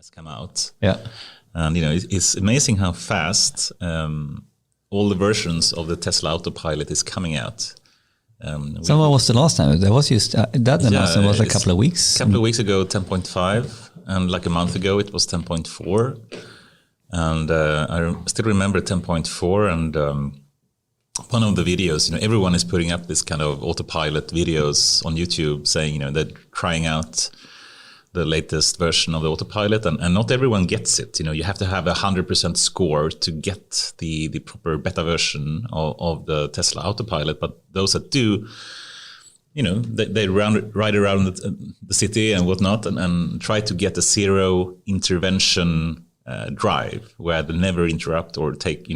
has come out. Yeah. And, it's amazing how fast all the versions of the Tesla Autopilot is coming out. So what was the last time? There was just that announcement was a couple of weeks. A couple of weeks ago, 10.5, and like a month ago, it was 10.4. And I still remember 10.4, and one of the videos, everyone is putting up this kind of autopilot videos on YouTube saying, they're trying out the latest version of the autopilot, and not everyone gets it. You have to have 100% score to get the proper beta version of the Tesla Autopilot. But those that do, they ride around the city and whatnot, and try to get a zero intervention drive where they never interrupt or take,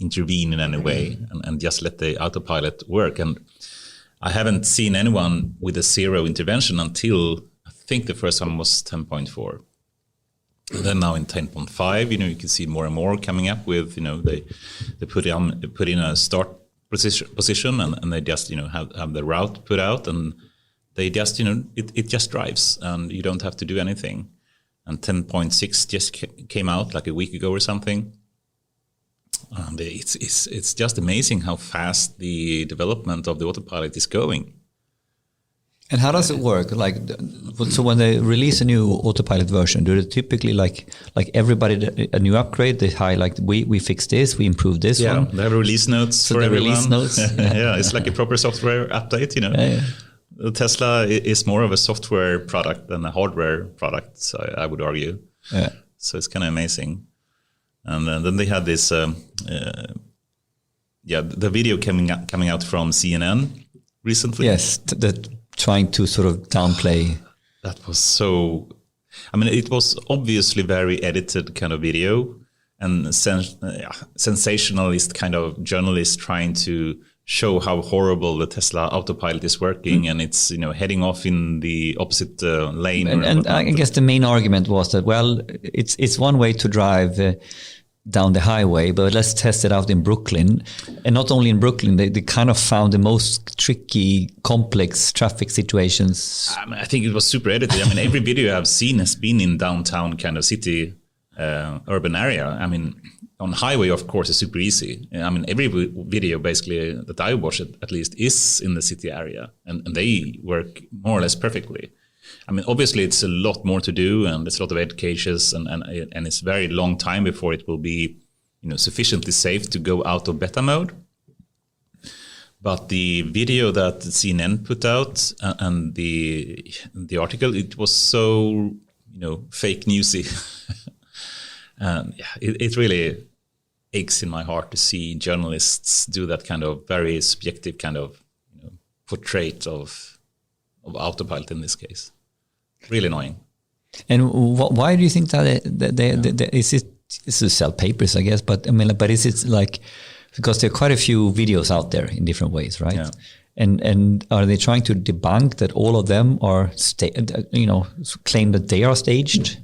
intervene in any way, and just let the autopilot work. And I haven't seen anyone with a zero intervention until I think the first one was 10.4. And then now in 10.5, you can see more and more coming up with, they put in a start position and they just, have the route put out, and they just, it just drives and you don't have to do anything. And 10.6 just came out like a week ago or something. And it's just amazing how fast the development of the autopilot is going. And how does it work? So when they release a new autopilot version, do they typically like everybody a new upgrade? They highlight we fixed this, we improved this one. Yeah, they have release notes for everyone. Release notes. Yeah, it's like a proper software update. Yeah. Tesla is more of a software product than a hardware product, so I would argue. Yeah. So it's kind of amazing. And then they had this, the video coming out from CNN recently. Yes, trying to sort of downplay. That was so. It was obviously very edited kind of video, and sensationalist kind of journalists trying to show how horrible the Tesla Autopilot is working, and it's heading off in the opposite lane. And I guess the main argument was that it's one way to drive down the highway, but let's test it out in Brooklyn. And not only in Brooklyn, they kind of found the most tricky, complex traffic situations. I think it was super edited. Every video I've seen has been in downtown kind of city, urban area. On highway, of course, it's super easy. Every video basically that I watch at least is in the city area, and they work more or less perfectly. Obviously, it's a lot more to do, and there's a lot of edge cases, and it's very long time before it will be, sufficiently safe to go out of beta mode. But the video that CNN put out and the article, it was so, fake newsy, and it really aches in my heart to see journalists do that kind of very subjective kind of portrait of autopilot in this case. Really annoying. And why do you think that is it to sell papers, I guess, but but is it like, because there are quite a few videos out there in different ways, right? Yeah. And are they trying to debunk that all of them are claim that they are staged?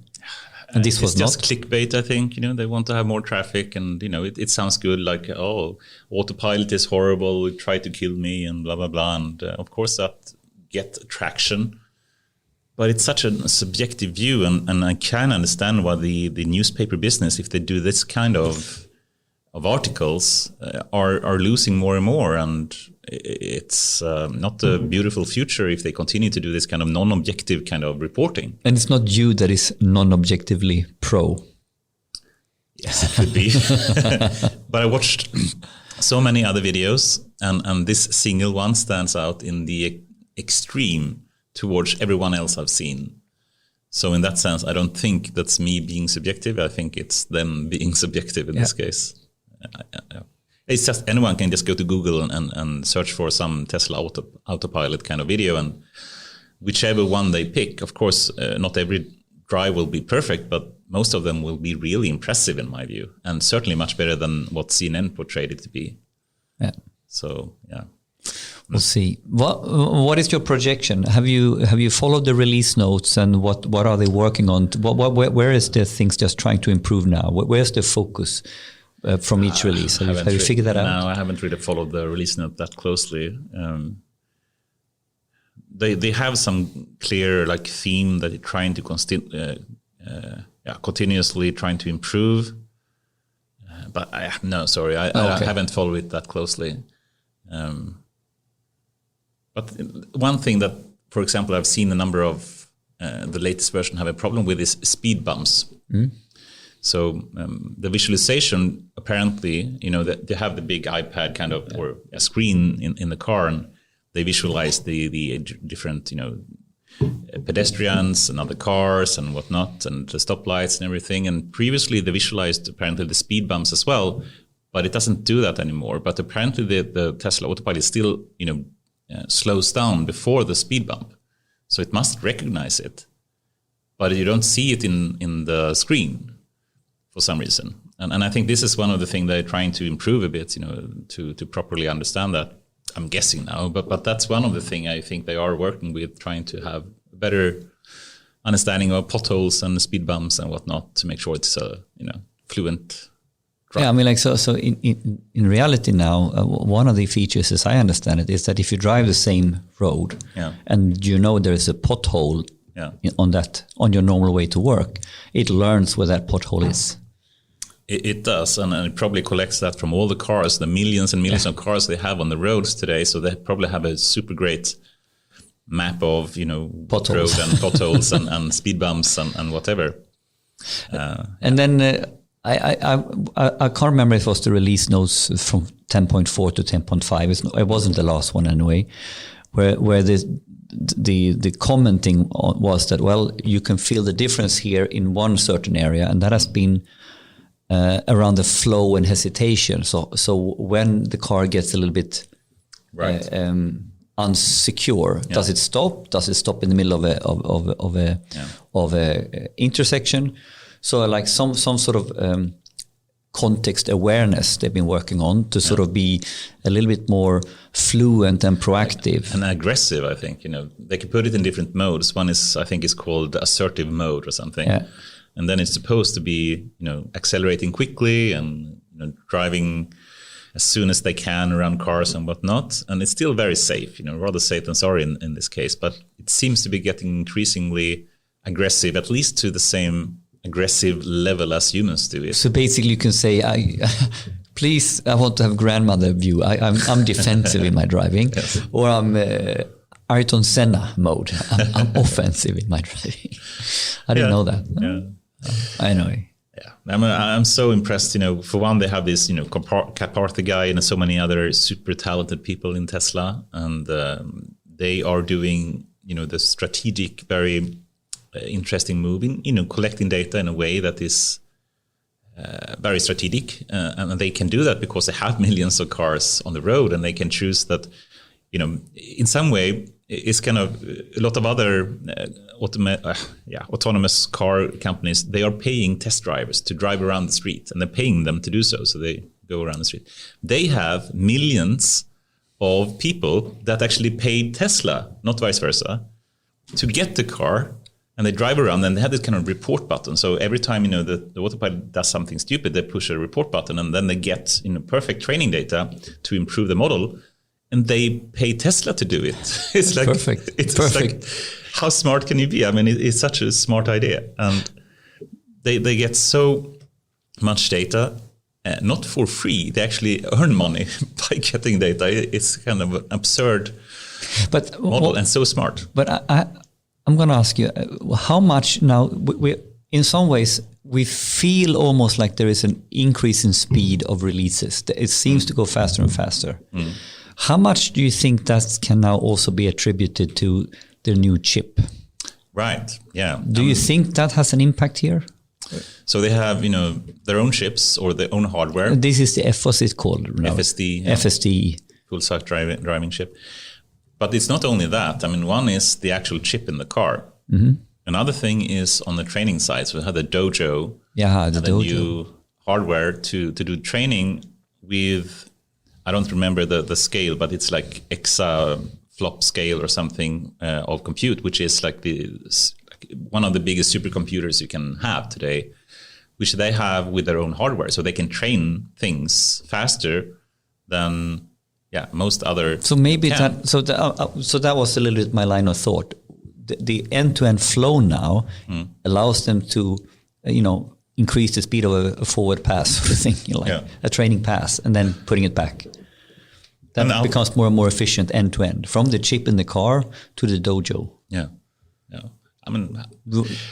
And this was just clickbait, I think. They want to have more traffic, and it sounds good, like, oh, autopilot is horrible, it tried to kill me, and blah blah blah. And of course that get traction, but it's such a subjective view, and I can understand why the newspaper business, if they do this kind of articles, are losing more and more, and it's not a beautiful future if they continue to do this kind of non-objective kind of reporting. And it's not you that is non-objectively pro. Yes, it could be. But I watched so many other videos, and this single one stands out in the extreme towards everyone else I've seen. So in that sense, I don't think that's me being subjective. I think it's them being subjective in this case. It's just anyone can just go to Google and search for some Tesla autopilot kind of video, and whichever one they pick, of course, not every drive will be perfect, but most of them will be really impressive in my view, and certainly much better than what CNN portrayed it to be. Yeah. So yeah, we'll see. What is your projection? Have you followed the release notes, and what are they working on? Where is the things just trying to improve now? Where's the focus from each release? Have you figured that out? No, I haven't really followed the release note that closely. They have some clear theme that they're trying to continuously trying to improve. But I haven't followed it that closely. But one thing that, for example, I've seen a number of the latest version have a problem with is speed bumps. So the visualization, apparently, that they have the big iPad kind of or a screen in the car, and they visualize the different pedestrians and other cars and whatnot, and the stoplights and everything. And previously they visualized apparently the speed bumps as well, but it doesn't do that anymore. But apparently the Tesla Autopilot still slows down before the speed bump, so it must recognize it, but you don't see it in the screen for some reason. And I think this is one of the things they're trying to improve a bit, to properly understand that. I'm guessing now, but that's one of the things I think they are working with, trying to have a better understanding of potholes and speed bumps and whatnot to make sure it's a fluent drive. Yeah, I mean, so in reality now, one of the features, as I understand it, is that if you drive the same road and there is a pothole on your normal way to work, it learns where that pothole is. It does, and it probably collects that from all the cars, the millions and millions of cars they have on the roads today. So they probably have a super great map of potholes. road and potholes and speed bumps and whatever. And then I can't remember if it was the release notes from 10.4 to 10.5. It wasn't the last one anyway, where the commenting was that, well, you can feel the difference here in one certain area, and that has been around the flow and hesitation. So when the car gets a little bit unsecure, does it stop? Does it stop in the middle of a intersection? So like some sort of context awareness they've been working on to sort of be a little bit more fluent and proactive and aggressive. I think they can put it in different modes. One is, I think, is called assertive mode or something. Yeah. And then it's supposed to be, accelerating quickly and driving as soon as they can around cars and whatnot. And it's still very safe, rather safe than sorry in this case. But it seems to be getting increasingly aggressive, at least to the same aggressive level as humans do it. So basically, you can say, please, I want to have grandmother view. I'm defensive in my driving, or I'm Ayrton Senna mode. I'm offensive in my driving. I didn't know that. Yeah. I know. Yeah, I'm so impressed. For one, they have this, Carpathy guy and so many other super talented people in Tesla, and they are doing, the strategic, very interesting move in, collecting data in a way that is very strategic, and they can do that because they have millions of cars on the road, and they can choose that, in some way. It's kind of a lot of other autonomous car companies. They are paying test drivers to drive around the street, and they're paying them to do so. So they go around the street. They have millions of people that actually paid Tesla, not vice versa, to get the car, and they drive around. And they have this kind of report button. So every time the autopilot does something stupid, they push a report button, and then they get perfect training data to improve the model. And they pay Tesla to do it. It's like perfect. It's perfect. Like, how smart can you be? I mean, it's such a smart idea, and they get so much data, not for free. They actually earn money by getting data. It's kind of an absurd model, and so smart. But I'm going to ask you, how much now? We in some ways we feel almost like there is an increase in speed of releases. It seems to go faster and faster. How much do you think that can now also be attributed to their new chip? Right, yeah. Do you think that has an impact here? So they have, their own chips or their own hardware. This is the what's it called now? FSD. FSD. Full self-driving chip. But it's not only that. I mean, one is the actual chip in the car. Mm-hmm. Another thing is on the training side. So we have the Dojo. Yeah, the Dojo. New hardware to do training with... I don't remember the scale, but it's like exaflop scale or something of compute, which is like one of the biggest supercomputers you can have today, which they have with their own hardware. So they can train things faster than most other. So maybe so that was a little bit my line of thought. The end-to-end flow now allows them to increase the speed of a forward pass sort of thing, a training pass, and then putting it back. That becomes more and more efficient end to end, from the chip in the car to the dojo. Yeah. I mean,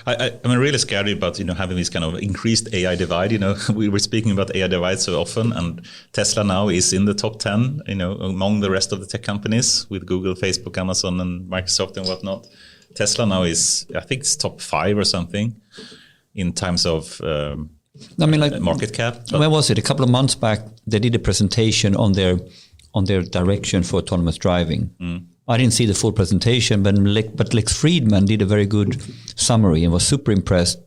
I'm really scared about having this kind of increased AI divide. We were speaking about AI divide so often, and Tesla now is in the top 10. Among the rest of the tech companies, with Google, Facebook, Amazon, and Microsoft and whatnot. Tesla now is, I think, it's top 5 or something in terms of market cap. When was it? A couple of months back, they did a presentation on their direction for autonomous driving. I didn't see the full presentation, but Lex Friedman did a very good summary and was super impressed,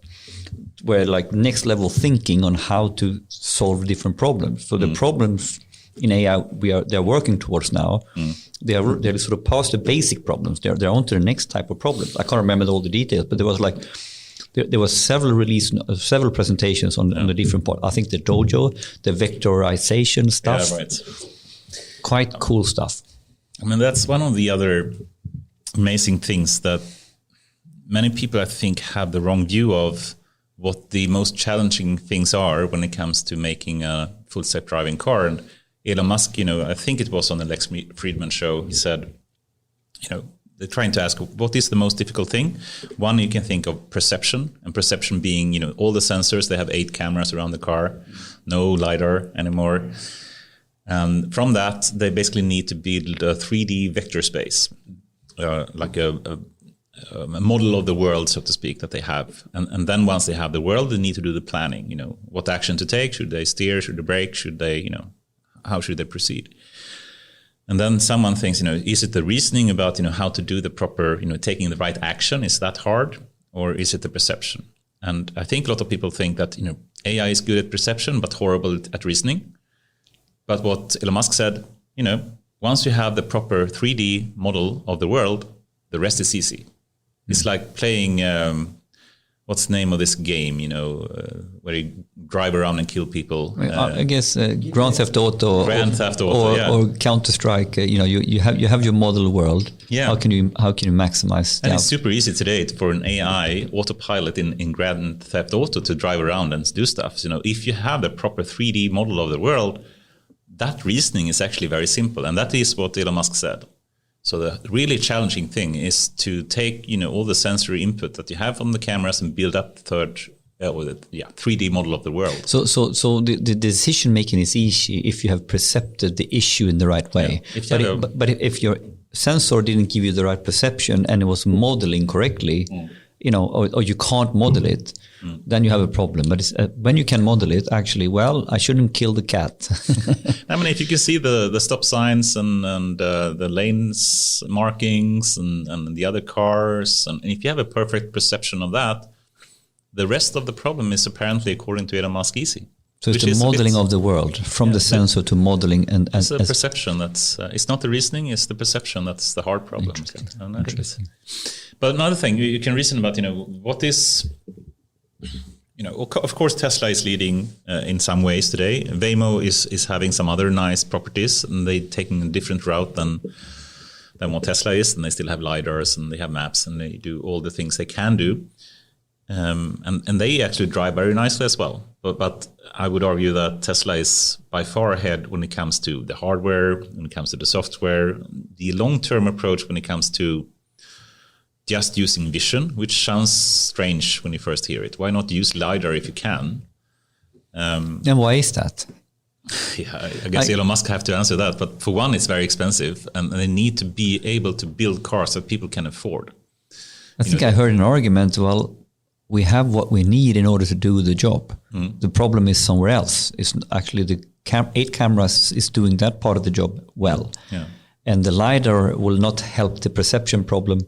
where next level thinking on how to solve different problems. So the problems in AI they're working towards now, they're sort of past the basic problems. They're on to the next type of problems. I can't remember all the details, but there was there was several presentations on the different parts. I think the dojo, the vectorization stuff. Yeah, right. Quite cool stuff. I mean, that's one of the other amazing things that many people, I think, have the wrong view of what the most challenging things are when it comes to making a full self-driving car. And Elon Musk, I think it was on the Lex Friedman show, he said, they're trying to ask, what is the most difficult thing? One, you can think of perception, and perception being, all the sensors. They have 8 cameras around the car, no LiDAR anymore. And from that, they basically need to build a 3D vector space, like a model of the world, so to speak, that they have. And then once they have the world, they need to do the planning. What action to take? Should they steer? Should they brake? Should they, how should they proceed? And then someone thinks, is it the reasoning about, how to do the proper, taking the right action? Is that hard? Or is it the perception? And I think a lot of people think that, AI is good at perception, but horrible at reasoning. But what Elon Musk said, once you have the proper 3D model of the world, the rest is easy. It's like playing, what's the name of this game, where you drive around and kill people? I guess Grand Theft Auto. Or Counter-Strike. You have your model world. Yeah. How can you maximize? And it's super easy today for an AI autopilot in Grand Theft Auto to drive around and do stuff. If you have the proper 3D model of the world, that reasoning is actually very simple, and that is what Elon Musk said. So the really challenging thing is to take, all the sensory input that you have from the cameras and build up the 3D model of the world. So the decision making is easy if you have perceived the issue in the right way. Yeah. But if your sensor didn't give you the right perception and it was modeling correctly, or you can't model it, then you have a problem. But when you can model it, actually, I shouldn't kill the cat. I mean, if you can see the stop signs and the lanes markings and the other cars, and if you have a perfect perception of that, the rest of the problem is apparently, according to Elon Musk, easy. So it's the modeling of the world, from the sensor to modeling. It's the perception it's not the reasoning, it's the perception that's the hard problem. Interesting. But another thing you can reason about, what is, of course, Tesla is leading in some ways today. Waymo is having some other nice properties, and they're taking a different route than what Tesla is, and they still have LiDARs, and they have maps, and they do all the things they can do. And they actually drive very nicely as well. But I would argue that Tesla is by far ahead when it comes to the hardware, when it comes to the software, the long-term approach when it comes to just using vision, which sounds strange when you first hear it. Why not use LiDAR if you can? And why is that? Yeah, I guess Elon Musk have to answer that. But for one, it's very expensive, and they need to be able to build cars that people can afford. I think I heard an argument, we have what we need in order to do the job. The problem is somewhere else. It's actually the 8 cameras is doing that part of the job well. Yeah. And the LiDAR will not help the perception problem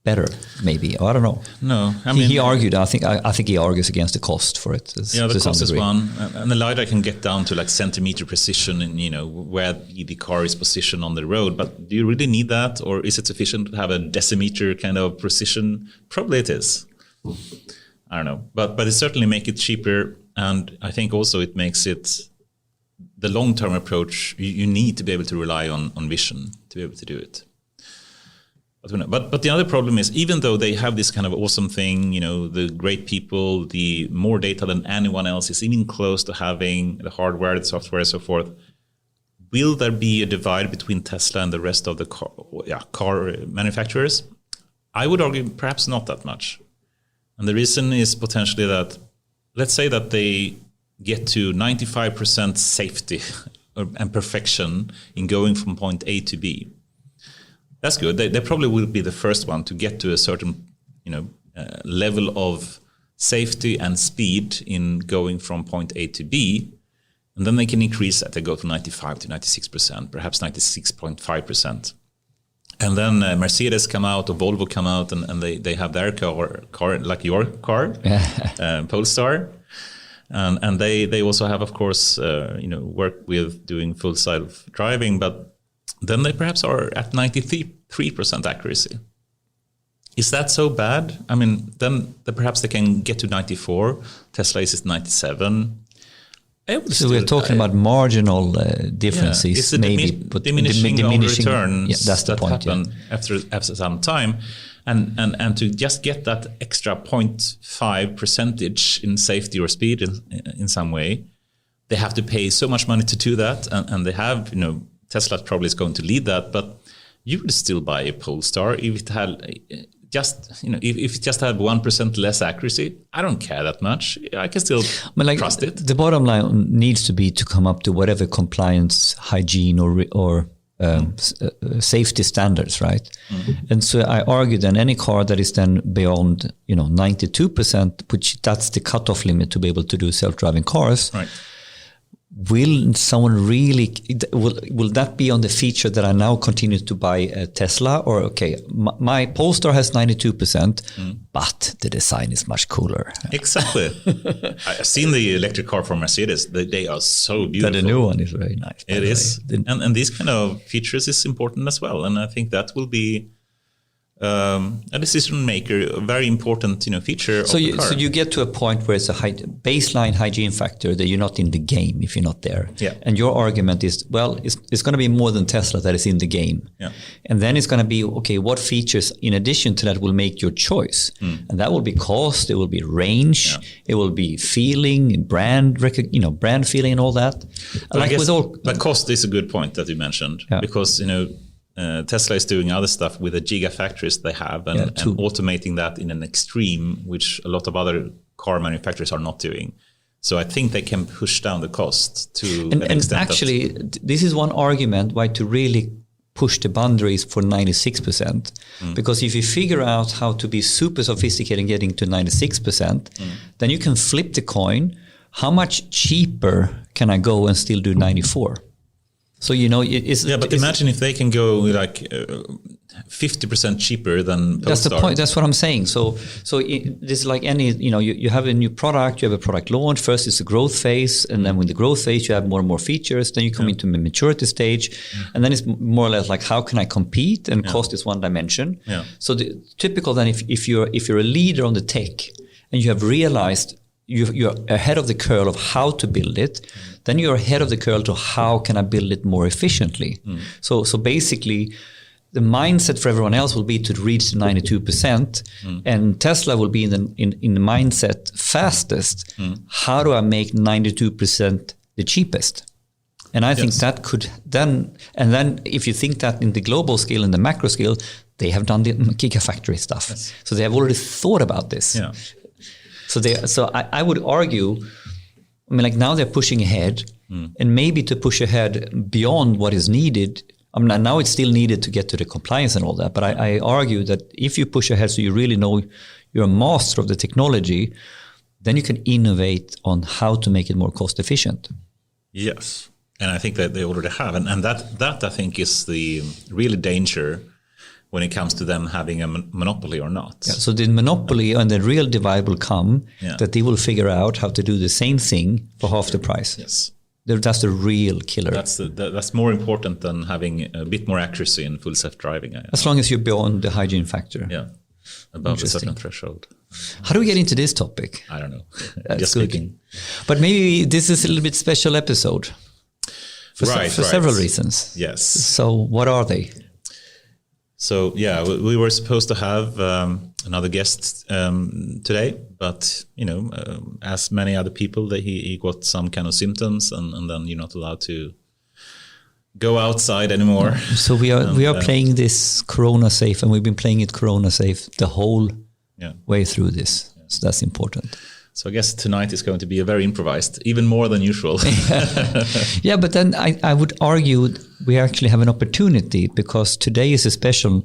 better, maybe. I don't know. No, he argued. I think he argues against the cost for it. The cost is one, and the LiDAR can get down to like centimeter precision in where the car is positioned on the road. But do you really need that, or is it sufficient to have a decimeter kind of precision? Probably it is. I don't know, but it certainly makes it cheaper, and I think also it makes it the long-term approach. You need to be able to rely on vision to be able to do it. But the other problem is, even though they have this kind of awesome thing, the great people, the more data than anyone else is even close to having the hardware, the software, and so forth, will there be a divide between Tesla and the rest of the car manufacturers? I would argue perhaps not that much. And the reason is potentially that, let's say that they get to 95% safety and perfection in going from point A to B. That's good. They probably will be the first one to get to a certain, level of safety and speed in going from point A to B, and then they can increase that. They go from 95 to 96%, perhaps 96.5%. And then Mercedes come out or Volvo come out, and they have their car like your car, Polestar, and they also have, of course, work with doing full self-driving, but then they perhaps are at 93% accuracy. Is that so bad? I mean, then perhaps they can get to 94. Tesla is at 97. So we're talking about marginal differences, it's a maybe, but diminishing returns that's the point, happen after some time, and to just get that extra 0.5 percentage in safety or speed in some way, they have to pay so much money to do that, and they have, Tesla probably is going to lead that, but you would still buy a Polestar if it had if it just had 1% less accuracy. I don't care that much. I can still trust it. The bottom line needs to be to come up to whatever compliance, hygiene, or safety standards, right? Mm-hmm. And so I argue then any car that is then beyond 92%, which that's the cutoff limit to be able to do self-driving cars. Right. Will someone really, will that be on the feature that I now continue to buy a Tesla? Or, okay, my Polestar has 92%, but the design is much cooler. Exactly. I've seen the electric car from Mercedes. They are so beautiful. But the new one is very nice. It is. And these kind of features is important as well. And I think that will be a decision maker, a very important feature of the car. So you get to a point where it's a baseline hygiene factor that you're not in the game if you're not there. Yeah. And your argument is, well, it's going to be more than Tesla that is in the game. Yeah. And then it's going to be, okay, what features in addition to that will make your choice? And that will be cost, it will be range, it will be feeling, brand feeling and all that. But cost is a good point that you mentioned, because Tesla is doing other stuff with the gigafactories they have and automating that in an extreme, which a lot of other car manufacturers are not doing. So I think they can push down the cost to an extent. And actually, this is one argument why to really push the boundaries for 96%. Because if you figure out how to be super sophisticated in getting to 96%, then you can flip the coin. How much cheaper can I go and still do 94? So, but imagine if they can go like 50% cheaper than Polestar. That's the point. That's what I'm saying. So this is like any, you have a new product, you have a product launch. First, it's a growth phase. And then with the growth phase, you have more and more features. Then you come into the maturity stage. And then it's more or less like, how can I compete? And cost is one dimension. Yeah. So the typical then, if you're a leader on the tech and you have realized you're ahead of the curve of how to build it, then you're ahead of the curve to how can I build it more efficiently. So basically, the mindset for everyone else will be to reach the 92%, and Tesla will be in the mindset fastest. How do I make 92% the cheapest? And I think that could then if you think that in the global scale and the macro scale, they have done the gigafactory stuff. Yes. So they have already thought about this. Yeah. So I would argue, now they're pushing ahead, and maybe to push ahead beyond what is needed. Now it's still needed to get to the compliance and all that, but I argue that if you push ahead so you really know you're a master of the technology, then you can innovate on how to make it more cost efficient. Yes, and I think that they already have, and that I think is the real danger when it comes to them having a monopoly or not. Yeah, so the monopoly and the real divide will come that they will figure out how to do the same thing for half the price. Yes. That's the real killer. That's more important than having a bit more accuracy in full self-driving. As long as you're beyond the hygiene factor. Yeah, above a certain threshold. How do we get into this topic? I don't know. Just speaking. But maybe this is a little bit special episode. For several reasons. Yes. So what are they? So yeah, we were supposed to have another guest today, but as many other people, that he got some kind of symptoms, and then you're not allowed to go outside anymore. So we are playing this Corona safe, and we've been playing it Corona safe the whole way through this. Yeah. So that's important. So I guess tonight is going to be a very improvised, even more than usual. Yeah, but then I would argue we actually have an opportunity, because today is a special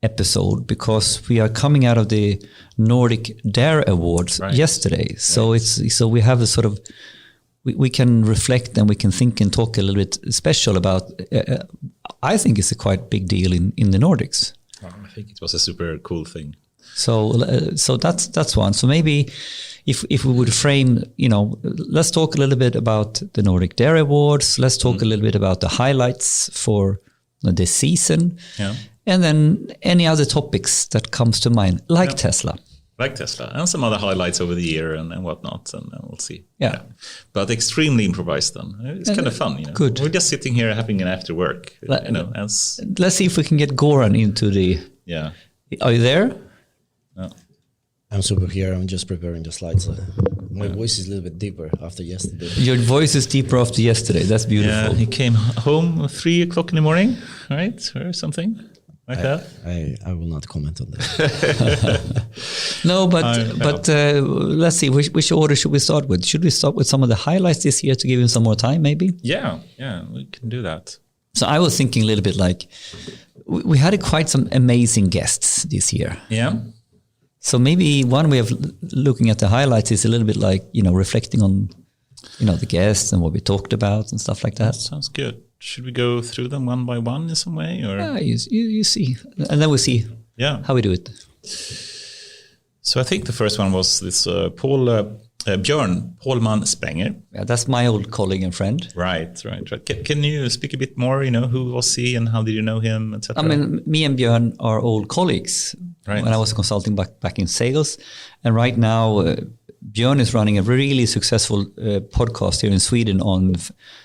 episode, because we are coming out of the Nordic DAIR Awards yesterday. So so we have a sort of, we can reflect and we can think and talk a little bit special about, I think it's a quite big deal in the Nordics. I think it was a super cool thing. So that's one. So maybe if we would frame, let's talk a little bit about the Nordic DAIR Awards. Let's talk a little bit about the highlights for this season. Yeah. And then any other topics that comes to mind, like Tesla. Like Tesla, and some other highlights over the year and whatnot, and we'll see. Yeah. But extremely improvised then. It's kind of fun, Good. We're just sitting here having an after work, Let's see if we can get Goran into the... Yeah. Are you there? No. I'm super here. I'm just preparing the slides. My voice is a little bit deeper after yesterday. Your voice is deeper after yesterday. That's beautiful. Yeah, he came home at 3 o'clock in the morning, right? Or something like that. I will not comment on that. No, but let's see. Which order should we start with? Should we start with some of the highlights this year to give him some more time, maybe? Yeah, we can do that. So I was thinking a little bit like, we had quite some amazing guests this year. Yeah. So maybe one way of looking at the highlights is a little bit like, reflecting on, the guests and what we talked about and stuff like that. Sounds good. Should we go through them one by one in some way? Or? Yeah, you see. And then we'll see how we do it. So I think the first one was this Björn Pohlman Spenger. Yeah, that's my old colleague and friend. Right. Can you speak a bit more, who was he and how did you know him, etc.? I mean, me and Björn are old colleagues when I was consulting back in sales. And right now, Björn is running a really successful podcast here in Sweden on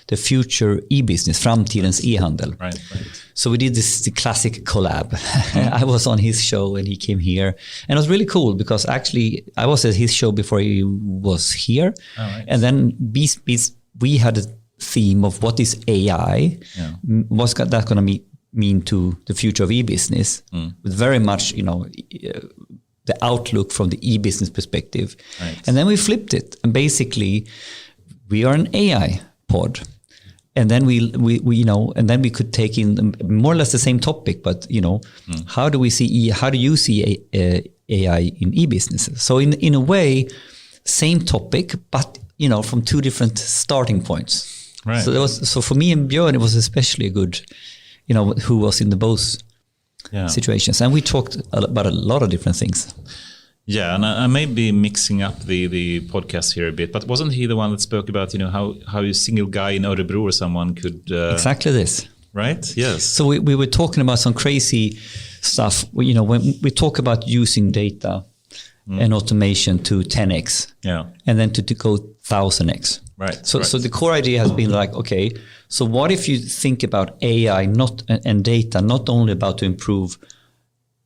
the future e-business, framtidens e-handel. Right. So we did the classic collab. I was on his show and he came here. And it was really cool because actually I was at his show before he was here. Oh, right. And then we had a theme of what is AI, what's that going to mean to the future of e-business, with very much, the outlook from the e-business perspective. Right. And then we flipped it. And basically, we are an AI pod. And then we and then we could take in more or less the same topic, but, how do you see AI in e-businesses? So in a way, same topic, but, from two different starting points. Right. So for me and Björn, it was especially a good, who was in the both situations. And we talked about a lot of different things. Yeah, and I may be mixing up the podcast here a bit, but wasn't he the one that spoke about, how a single guy in Örebro or someone could... Exactly this. Right? Yes. So we were talking about some crazy stuff, when we talk about using data and automation to 10x, and then to go 1000x. Right. So the core idea has been like, okay, so what if you think about AI and data not only about to improve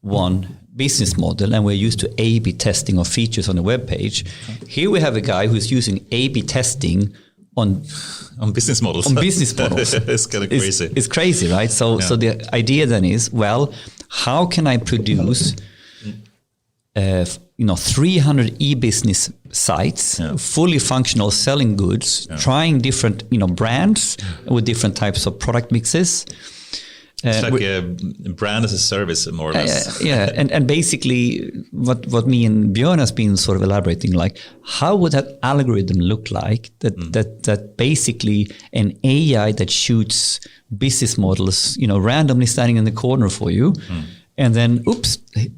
one business model, and we're used to A/B testing of features on a web page. Here we have a guy who's using A/B testing on business models. On business models. It's kind of crazy. It's crazy, right? So the idea then is, well, how can I produce 300 e-business sites, fully functional, selling goods, trying different brands with different types of product mixes. It's like a brand as a service, more or less. And basically what me and Björn has been sort of elaborating, like, how would that algorithm look like that basically an AI that shoots business models, randomly standing in the corner for you, and then,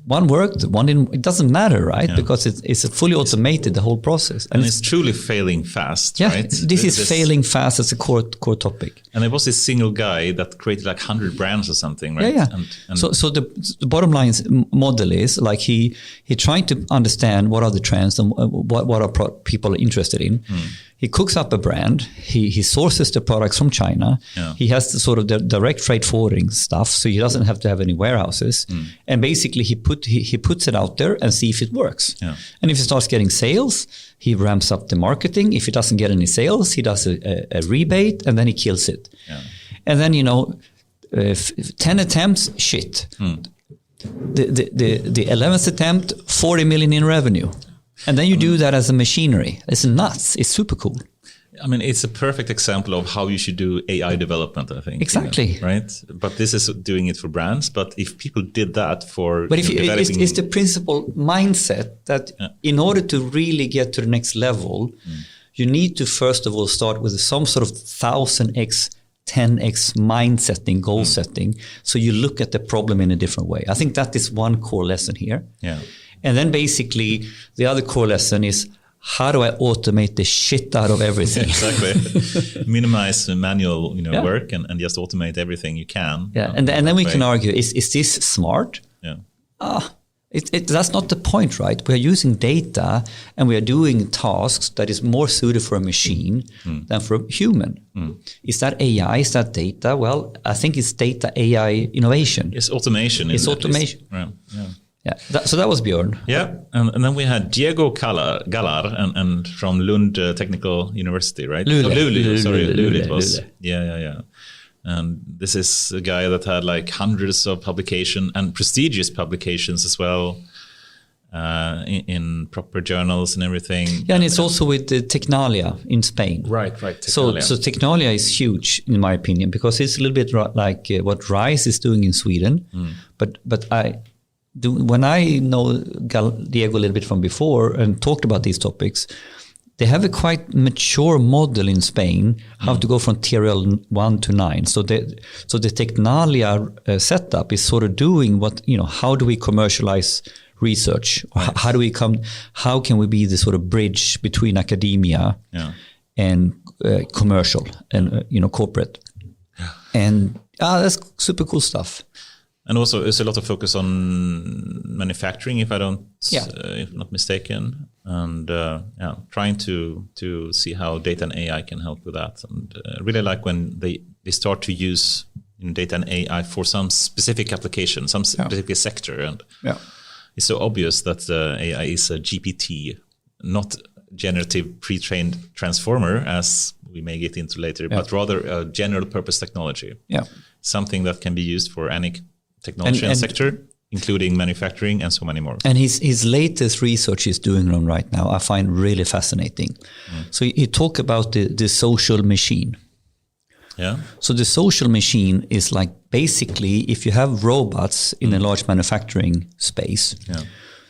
one worked, one didn't. It doesn't matter, right? Because it's fully automated, the whole process, and it's truly failing fast. Yeah, right? This is failing fast as a core topic. And there was this single guy that created like 100 brands or something, right? Yeah. And so the bottom line model is like he trying to understand what are the trends and what are people interested in. He cooks up a brand. He sources the products from China. Yeah. He has the sort of the direct freight forwarding stuff, so he doesn't have to have any warehouses. And basically, he puts it out there and see if it works. Yeah. And if he starts getting sales, he ramps up the marketing. If he doesn't get any sales, he does a rebate, and then he kills it. Yeah. And then 10 attempts, shit. The 11th attempt, 40 million in revenue. And then you do that as a machinery. It's nuts. It's super cool. I mean, it's a perfect example of how you should do AI development, I think. Exactly. Right? But this is doing it for brands. But if people did that for But developing... it's the principal mindset that in order to really get to the next level, you need to first of all start with some sort of 1000x, 10x mind setting, goal setting. So you look at the problem in a different way. I think that is one core lesson here. Yeah. And then basically the other core lesson is, how do I automate the shit out of everything? Exactly. Minimize the manual work and just automate everything you can. Yeah, and then we can argue, is this smart? Yeah. That's not the point, right? We are using data and we are doing tasks that is more suited for a machine than for a human. Is that AI? Is that data? Well, I think it's data AI innovation. It's automation. It's automation. Yeah. Yeah, so that was Björn. Yeah, and then we had Diego Gallar and from Lund Technical University, right? Luleå. Luleå it was. Luleå. Yeah. And this is a guy that had like hundreds of publications and prestigious publications as well in proper journals and everything. Yeah, and it's also with Tecnalia in Spain. Right. So Tecnalia is huge in my opinion because it's a little bit like what RISE is doing in Sweden. But when I know Diego a little bit from before and talked about these topics, they have a quite mature model in Spain how to go from tier 1 to 9. So the Tecnalia setup is sort of doing what, how do we commercialize research? Right. How can we be the sort of bridge between academia and commercial and corporate? Yeah. And that's super cool stuff. And also, there's a lot of focus on manufacturing, if I'm not mistaken, and trying to see how data and AI can help with that. And I really like when they start to use data and AI for some specific application, some specific sector, and it's so obvious that AI is a GPT, not generative pre-trained transformer, as we may get into later, but rather a general purpose technology. Yeah, something that can be used for any technology and sector, including manufacturing and so many more. And his latest research he's doing on right now, I find really fascinating. So he talk about the social machine. Yeah. So the social machine is like basically if you have robots in a large manufacturing space. Yeah.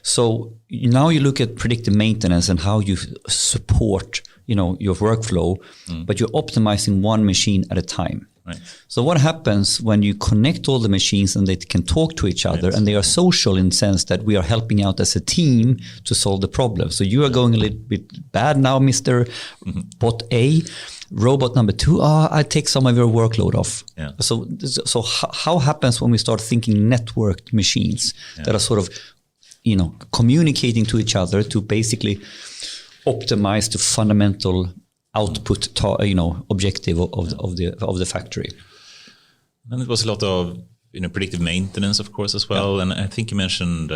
So now you look at predictive maintenance and how you support, your workflow, but you're optimizing one machine at a time. Right. So what happens when you connect all the machines and they can talk to each other and they are social in the sense that we are helping out as a team to solve the problem. So you are going a little bit bad now, Mr. Bot A. Robot number 2, I take some of your workload off. Yeah. So how happens when we start thinking networked machines that are sort of, communicating to each other to basically optimize the fundamental output, objective of the factory. And it was a lot of predictive maintenance, of course, as well. And I think you mentioned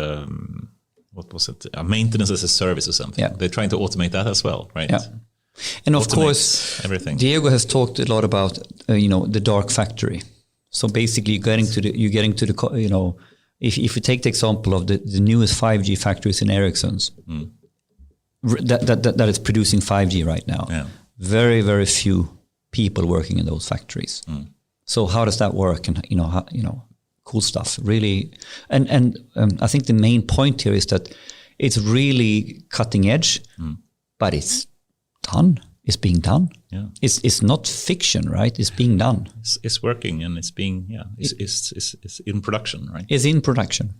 what was it? Maintenance as a service or something. Yeah. They're trying to automate that as well, right? Yeah. And of course, everything. Diego has talked a lot about the dark factory. So basically, you're getting to the if you take the example of the newest 5G factories in Ericsson's. That is producing 5G right now. Yeah. Very, very few people working in those factories. So how does that work? And cool stuff. Really, and I think the main point here is that it's really cutting edge, but it's done. It's being done. Yeah. It's not fiction, right? It's being done. It's working and it's being it's in production, right? It's in production.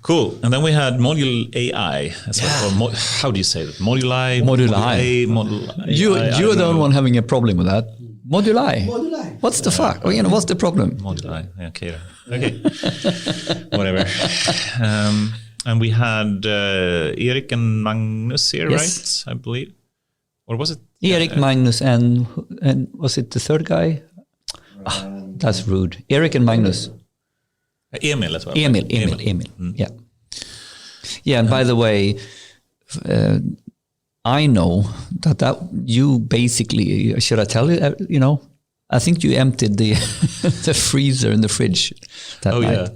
Cool. And then we had Module AI as well. Or how do you say that? Module I? Module I. You're the only one having a problem with that. Module I. What's the fuck? Well, what's the problem? Module I. Okay. Whatever. And we had Erik and Magnus here, right? I believe. Or was it? Erik, Magnus, and was it the third guy? That's rude. Erik and Magnus. Emil as well. Emil. Yeah. Yeah, and by the way, I know that you basically, should I tell you, I think you emptied the the freezer in the fridge that night. Yeah.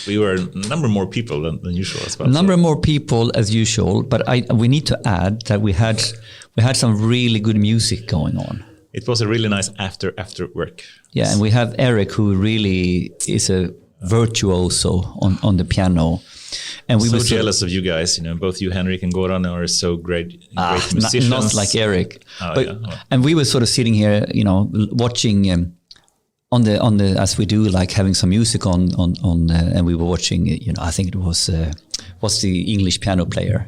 We were a number more people than usual as well. Number more people as usual, but we need to add that we had some really good music going on. It was a really nice after work. Yeah, and we have Eric, who really is a virtuoso on the piano. And we were so jealous of you guys. Both you, Henrik, and Goran are so great musicians. Not like Eric. And we were sort of sitting here, watching on the as we do, like having some music on and we were watching. I think it was what's the English piano player?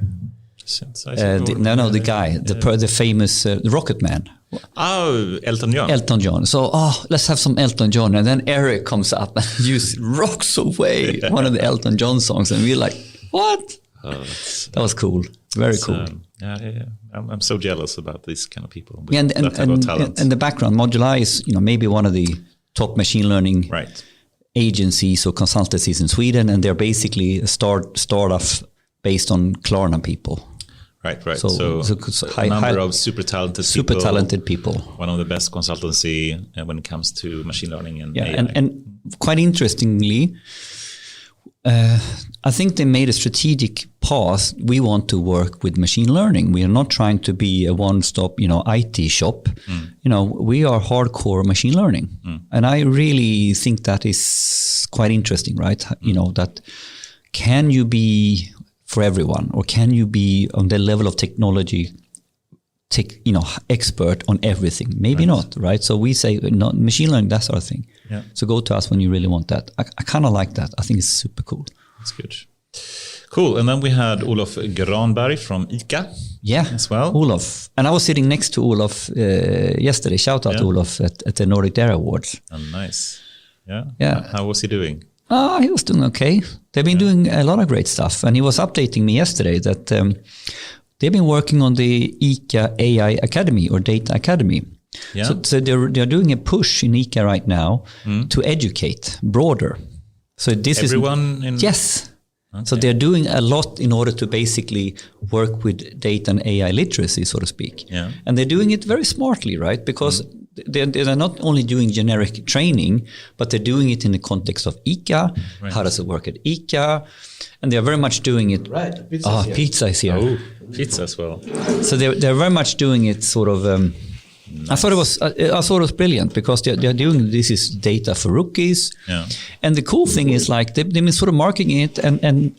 The guy, the famous Rocket Man. Oh, Elton John. Elton John. So, let's have some Elton John. And then Eric comes up and rocks away one of the Elton John songs. And we're like, what? That was cool. Very cool. Yeah. I'm so jealous about these kind of people. And the background, Module I is, maybe one of the top machine learning agencies or consultancies in Sweden. And they're basically a startup based on Klarna people. Right. So a number of super talented people. One of the best consultancy when it comes to machine learning and AI. And quite interestingly, I think they made a strategic path. We want to work with machine learning. We are not trying to be a one-stop, IT shop. We are hardcore machine learning. And I really think that is quite interesting, right? That can you be for everyone, or can you be on the level of technology, expert on everything? Maybe not, right? So we say, machine learning, that's our thing. Yeah. So go to us when you really want that. I kind of like that. I think it's super cool. That's good. Cool. And then we had Olof Granberg from ICA as well. Olof. And I was sitting next to Olof yesterday. Shout out to Olof at the Nordic Data Awards. Oh, nice. Yeah. How was he doing? He was doing okay. They've been doing a lot of great stuff. And he was updating me yesterday that they've been working on the ICA AI Academy or Data Academy. Yeah. So they're doing a push in ICA right now to educate broader. So this yes. Okay. So they're doing a lot in order to basically work with data and AI literacy, so to speak. Yeah. And they're doing it very smartly, right? Because they're not only doing generic training, but they're doing it in the context of ICA. Right. How does it work at ICA? And they're very much doing it. Right. Pizza is here. Oh, pizza as well. So they're very much doing it sort of. Nice. I thought it was brilliant because they're doing this is data for rookies. Yeah. And the cool thing is like they've been sort of marketing it and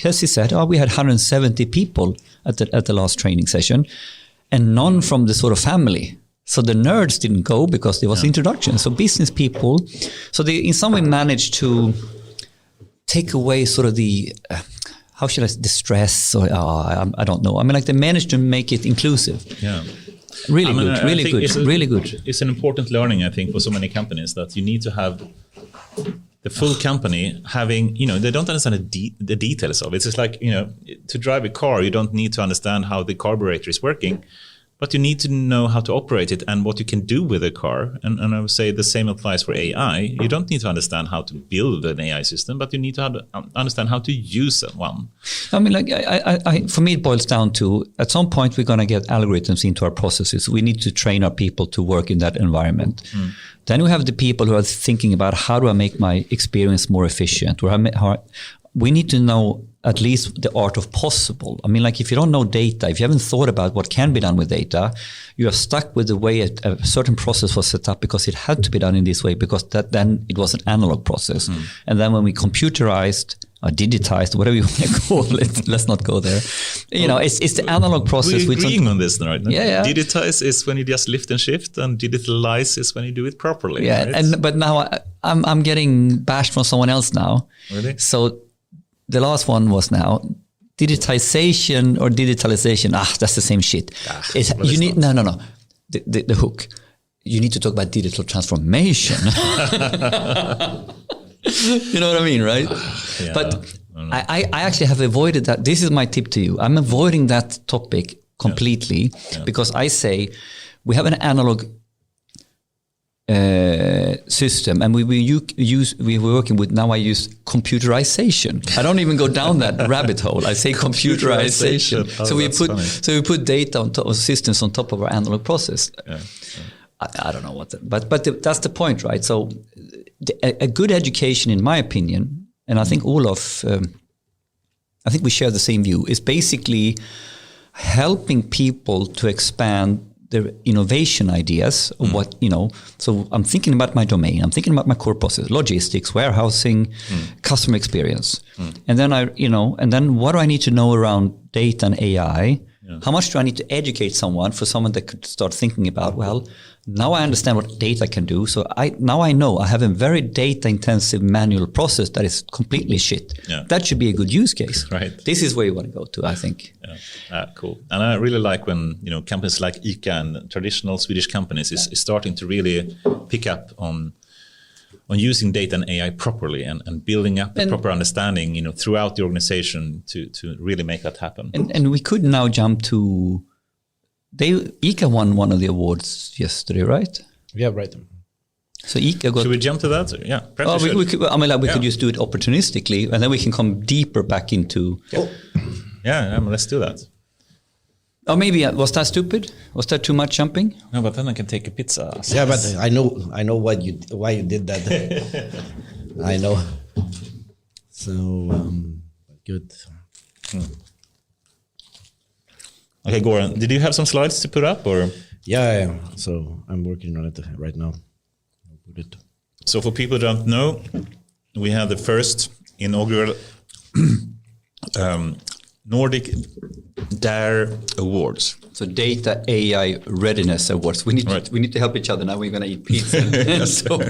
as he said, we had 170 people at the last training session, and none from the sort of family. So the nerds didn't go because there was introduction. So business people, so they in some way managed to take away sort of the how should I say, the stress or I don't know. I mean, like they managed to make it inclusive. Yeah. Really good. It's an important learning, I think, for so many companies that you need to have the full company having, they don't understand the details of it. It's just like, to drive a car, you don't need to understand how the carburetor is working, but you need to know how to operate it and what you can do with a car. And I would say the same applies for AI. You don't need to understand how to build an AI system, but you need to understand how to use one. I mean, like, I for me, it boils down to, at some point, we're going to get algorithms into our processes. We need to train our people to work in that environment. Then we have the people who are thinking about, how do I make my experience more efficient? We need to know at least the art of possible. I mean, like if you don't know data, if you haven't thought about what can be done with data, you are stuck with the way a certain process was set up because it had to be done in this way, because then it was an analog process. And then when we computerized, or digitized, whatever you want to call it. Let's not go there. You know, it's the analog process. We're agreeing on this, right? Yeah. Digitize is when you just lift and shift, and digitalize is when you do it properly. Yeah, right? but now I'm getting bashed from someone else now. Really? So the last one was now digitization or digitalization. That's the same shit. You need no. The hook. You need to talk about digital transformation. You know what I mean, right? Yeah, but I actually have avoided that. This is my tip to you. I'm avoiding that topic completely because I say we have an analog system, and we're working with, now I use computerization. I don't even go down that rabbit hole. I say computerization. So we put data on top of systems on top of our analog process. I don't know what, but that's the point, right? So a good education, in my opinion, and I think Olof, I think we share the same view, is basically helping people to expand their innovation ideas of what, you know. So I'm thinking about my domain, I'm thinking about my core process, logistics, warehousing, customer experience. And then and then what do I need to know around data and AI? How much do I need to educate someone for someone that could start thinking about, well, now I understand what data can do. So now I know I have a very data intensive manual process that is completely shit. That should be a good use case. Right. This is where you want to go to, I think. Cool. And I really like when, companies like ICA and traditional Swedish companies is starting to really pick up on using data and AI properly and building up a proper understanding, throughout the organization to really make that happen. And we could now jump to, ICA won one of the awards yesterday, right? Yeah, right. So ICA got. Should we jump to that? Yeah. We could just do it opportunistically, and then we can come deeper back into. Let's do that. Or maybe was that stupid? Was that too much jumping? No, but then I can take a pizza. Yeah, but I know why you did that. I know. So good. Okay, Goran, did you have some slides to put up, or? Yeah. So I'm working on it right now. I'll put it. So for people who don't know, we have the first inaugural Nordic DAIR Awards. So Data AI Readiness Awards. We need to help each other now. We're going to eat pizza and so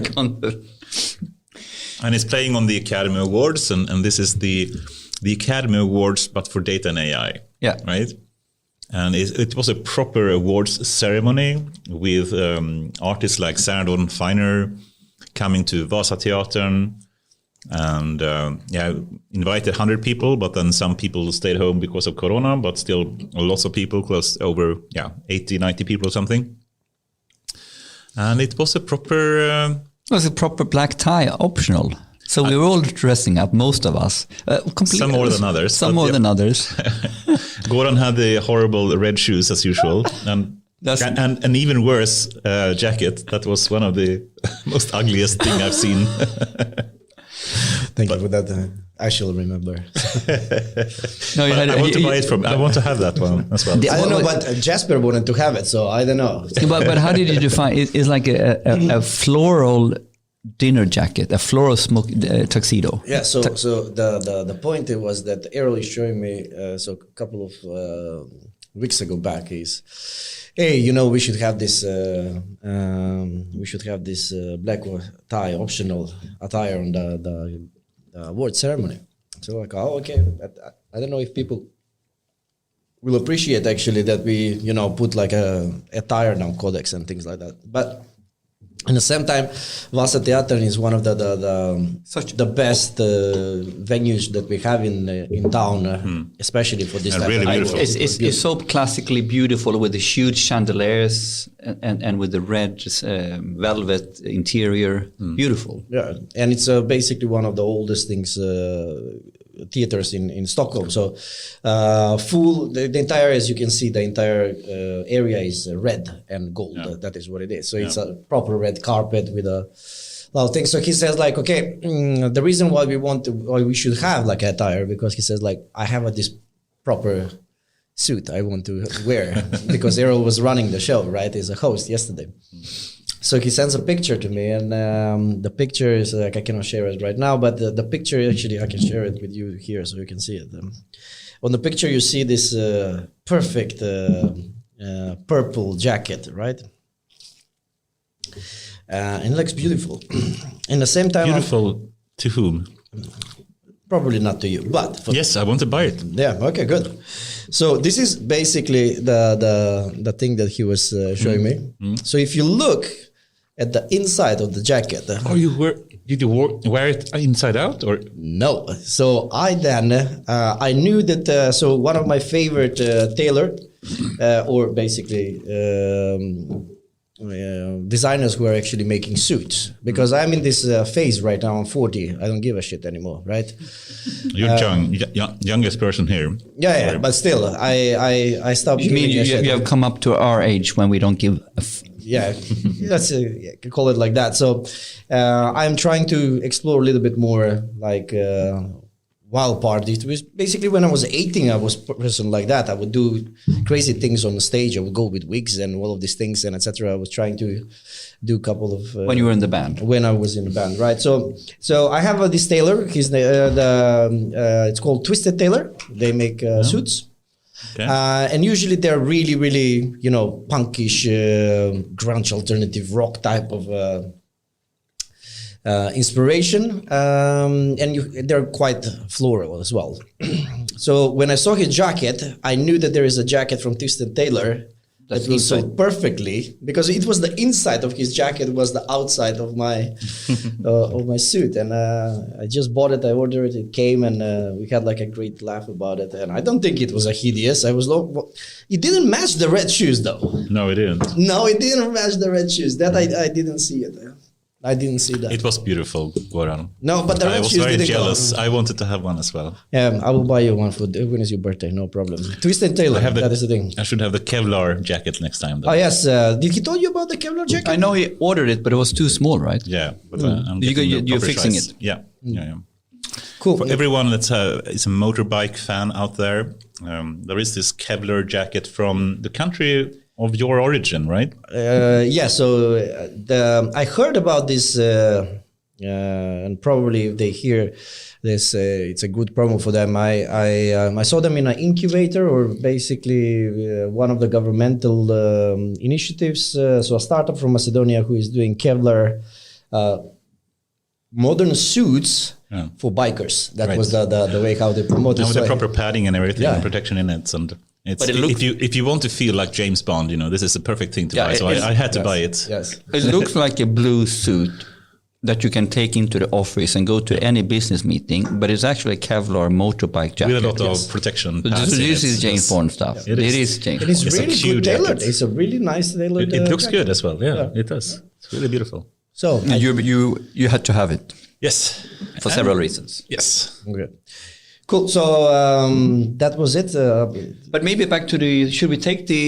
And it's playing on the Academy Awards, and this is the Academy Awards, but for data and AI. Yeah. Right. And it was a proper awards ceremony with artists like Sarah Dawn-Finer coming to Vasateatern. And invited 100 people, but then some people stayed home because of Corona, but still lots of people, close over 80, 90 people or something. And it was a proper... it was a proper black tie, optional. So we were all dressing up, most of us. Some more than others. Than others. Goran had the horrible red shoes as usual. And an even worse jacket. That was one of the most ugliest thing I've seen. Thank you for that. I shall remember. No, I want to buy it from. I want to have that one as well. I don't know, but Jasper wanted to have it, so I don't know. but how did you define? It's like a floral dinner jacket, a floral smoke tuxedo. Yeah. So the point was that Errol is showing me. So a couple of weeks ago back is. Hey, we should have this. Black tie optional attire on the award ceremony. So like, okay. But I don't know if people will appreciate actually that we, put like a attire now codex and things like that. But at the same time, Vasateatern is one of the best venues that we have in town, especially for this type really of beautiful. It's so classically beautiful with the huge chandeliers and with the red velvet interior. Beautiful. Yeah, and it's basically one of the oldest theaters in Stockholm. So the entire, as you can see, the entire area is red and gold. Yeah. That is what it is. So it's a proper red carpet with a lot of things. So he says like, okay, the reason why we should have like a attire, because he says like, I have this proper suit I want to wear because Errol was running the show, right? As a host yesterday. So he sends a picture to me, and the picture is like, I cannot share it right now, but the picture, actually I can share it with you here so you can see it. On the picture you see this perfect purple jacket, right? And it looks beautiful. In the same time, Beautiful to whom? probably not to you, but for Yes, I want to buy it. yeah, okay, good. So this is basically the thing that he was showing me. So if you look at the inside of the jacket, Did you wear it inside out or? no. So I then I knew that. So one of my favorite tailor, or basically designers who are actually making suits, because I'm in this phase right now. I'm 40. I don't give a shit anymore, right? You're youngest person here. Yeah, but still, I stopped. You mean giving a shit. you have come up to our age when we don't give a Yeah, that's you can call it like that. So I'm trying to explore a little bit more like wild part. It was basically when I was 18, I was a person like that. I would do crazy things on the stage. I would go with wigs and all of these things and etc. I was trying to do a couple of when you were in the band. When I was in the band, right? So I have this tailor. He's it's called Twisted Tailor. They make suits. Okay. And usually they're really, really, punkish, grunge, alternative rock type of inspiration. And they're quite floral as well. So when I saw his jacket, I knew that there is a jacket from Twisted Tailor that will suit perfectly, because it was the inside of his jacket was the outside of my suit, and I just bought it. I ordered it. It came, and we had like a great laugh about it. And I don't think it was a hideous. It didn't match the red shoes though. No, it didn't. No, it didn't match the red shoes. That I didn't see it. I didn't see that. It was beautiful, Goran. No, but the red I was shoes very didn't jealous. go. I wanted to have one as well. Yeah, I will buy you one for when is your birthday? No problem. Twisted Tailor. That is the thing. I should have the Kevlar jacket next time. Though. Oh yes, did he tell you about the Kevlar jacket? I know he ordered it, but it was too small, right? Yeah, but I'm getting the you're proper fixing size. it. Yeah, yeah. Cool. For everyone that is a motorbike fan out there, there is this Kevlar jacket from the country of your origin, right? Yeah. So I heard about this, and probably if they hear this, it's a good promo for them. I saw them in an incubator, or basically one of the governmental initiatives. So a startup from Macedonia who is doing Kevlar modern suits for bikers. That was the way how they promote it. And with the proper padding and everything, and protection in it, and But it looks, if you want to feel like James Bond, this is a perfect thing to buy. So I had to buy it. Yes. It looks like a blue suit that you can take into the office and go to any business meeting, but it's actually a Kevlar motorbike jacket. With a lot of protection. So this is James Bond stuff. It is James It is Bond. really good tailored. It's a really nice tailored. It looks jacket. good as well. Yeah, it does. It's really beautiful. So And you had to have it Yes. for several reasons. Yes. okay. Cool. So that was it. But maybe back to should we take the...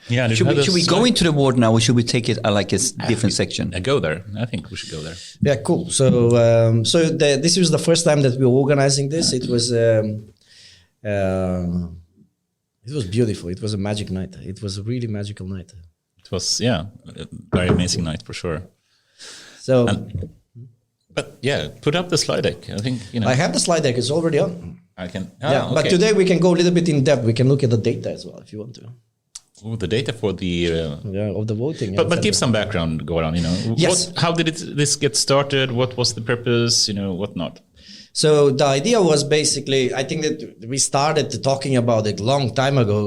Yeah. should we go into the ward now, or should we take it like a different section? Go there. I think we should go there. Yeah, cool. So this was the first time that we were organizing this. It was beautiful. It was a magic night. It was a really magical night. It was a very amazing night for sure. So, but yeah, put up the slide deck. I think I have the slide deck. It's already on. I can. Yeah, but today we can go a little bit in depth. We can look at the data as well if you want to. Oh, the data for the of the voting. But give some background, Goran. Yes. How did this get started? What was the purpose? What not? So the idea was basically, I think that we started talking about it a long time ago.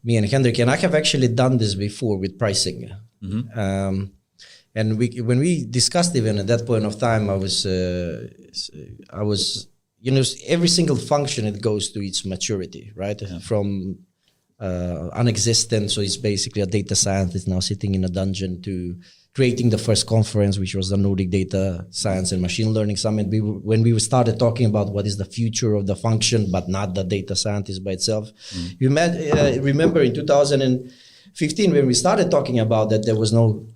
Me and Henrik, and I have actually done this before with pricing. Mm-hmm. And when we discussed even at that point of time, I was every single function, it goes to its maturity, right? Yeah. From unexistent, so it's basically a data scientist now sitting in a dungeon, to creating the first conference, which was the Nordic Data Science and Machine Learning Summit. When we started talking about what is the future of the function, but not the data scientist by itself. Mm. You remember in 2015 when we started talking about that, there was no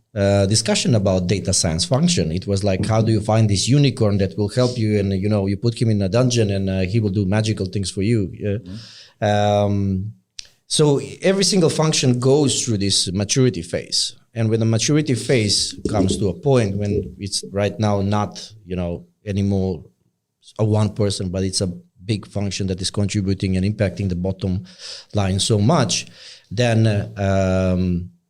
discussion about data science function. It was like, how do you find this unicorn that will help you, and you put him in a dungeon and he will do magical things for you. So every single function goes through this maturity phase. And when the maturity phase comes to a point when it's right now not, anymore a one person, but it's a big function that is contributing and impacting the bottom line so much, then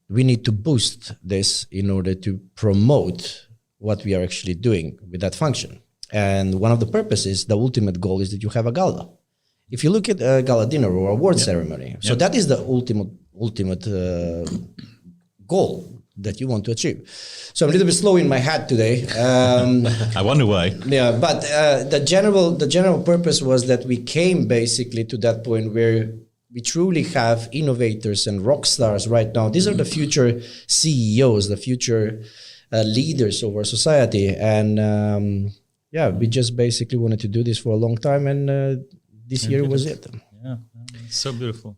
we need to boost this in order to promote what we are actually doing with that function. And one of the purposes, the ultimate goal, is that you have a gala. If you look at a gala dinner or award ceremony, so that is the ultimate goal that you want to achieve. So I'm a little bit slow in my head today. I wonder why. Yeah, but the general purpose was that we came basically to that point where we truly have innovators and rock stars right now. These are the future CEOs, the future leaders of our society. And we just basically wanted to do this for a long time. And this year was it. Yeah, it's so beautiful.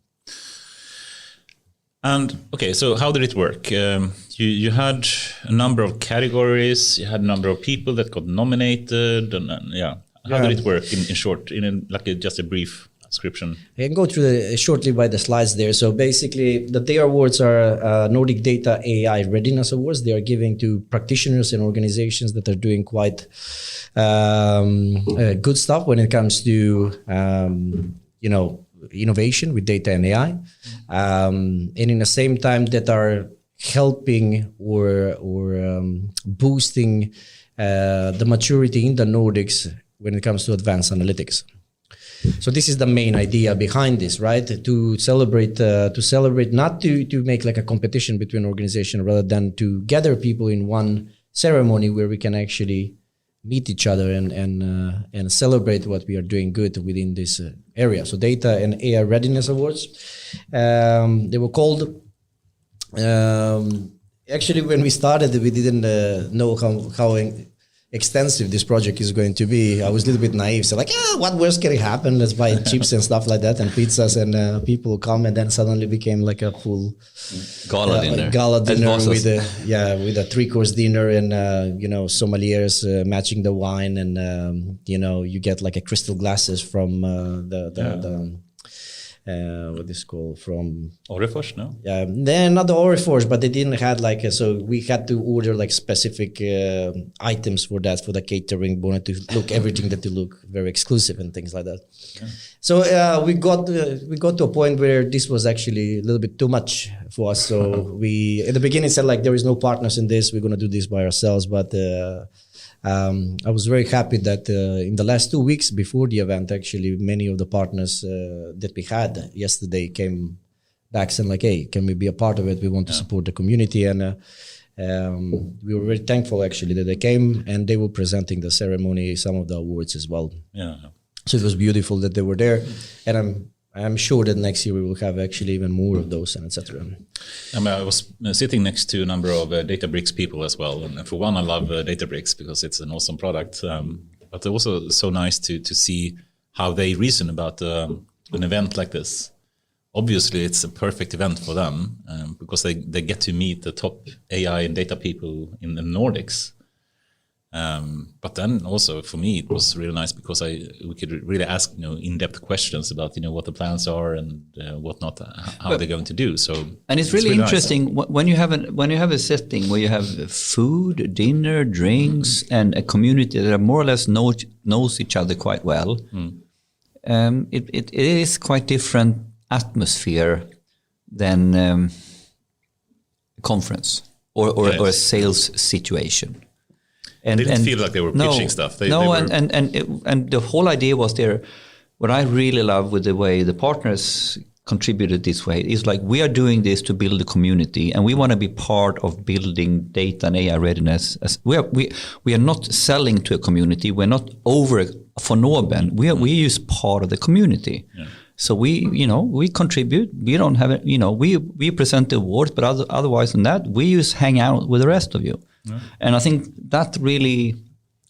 And okay, so how did it work? You had a number of categories. You had a number of people that got nominated. And how did it work in short, just a brief description? I can go through shortly by the slides there. So basically, the DAIR awards are Nordic Data AI Readiness Awards. They are giving to practitioners and organizations that are doing quite good stuff when it comes to innovation with data and AI, and in the same time that are helping or boosting the maturity in the Nordics when it comes to advanced analytics. So this is the main idea behind this, right? To celebrate, not to make like a competition between organizations, rather than to gather people in one ceremony where we can actually meet each other and celebrate what we are doing good within this area. So Data and AI Readiness Awards, they were called. Actually, when we started, we didn't know how extensive this project is going to be. I was a little bit naive. So what worse can happen? Let's buy chips and stuff like that and pizzas, and people come, and then suddenly became like a full gala dinner with a 3-course dinner and sommeliers matching the wine, and you get like a crystal glasses from what is called from Orrefors, no? Yeah, then not the Orrefors, but they didn't have so we had to order like specific items for that, for the catering. We wanted to look everything that to look very exclusive and things like that. Yeah. So we got to a point where this was actually a little bit too much for us. So we at the beginning said there is no partners in this. We're gonna do this by ourselves, but. I was very happy that in the last 2 weeks before the event, actually, many of the partners that we had yesterday came back saying hey, can we be a part of it? We want to support the community. And we were very thankful, actually, that they came, and they were presenting the ceremony, some of the awards as well. Yeah. So it was beautiful that they were there. And I'm sure that next year we will have actually even more of those, and etc. I was sitting next to a number of Databricks people as well, and for one, I love Databricks because it's an awesome product. But also so nice to see how they reason about an event like this. Obviously, it's a perfect event for them because they get to meet the top AI and data people in the Nordics. But then also for me, it was really nice because we could really ask in-depth questions about what the plans are and whatnot, how they're going to do. So and it's really interesting nice. when you have a setting where you have food, dinner, drinks, and a community that more or less knows each other quite well. It is quite different atmosphere than a conference or a sales situation. And they didn't feel like they were pitching stuff. And the whole idea was there. What I really love with the way the partners contributed this way is we are doing this to build a community, and we want to be part of building data and AI readiness. As we are not selling to a community. We're not over for Norben. We use part of the community. Yeah. So we contribute. We don't have it. We present the awards, but otherwise than that, we just hang out with the rest of you. Yeah. And I think that really,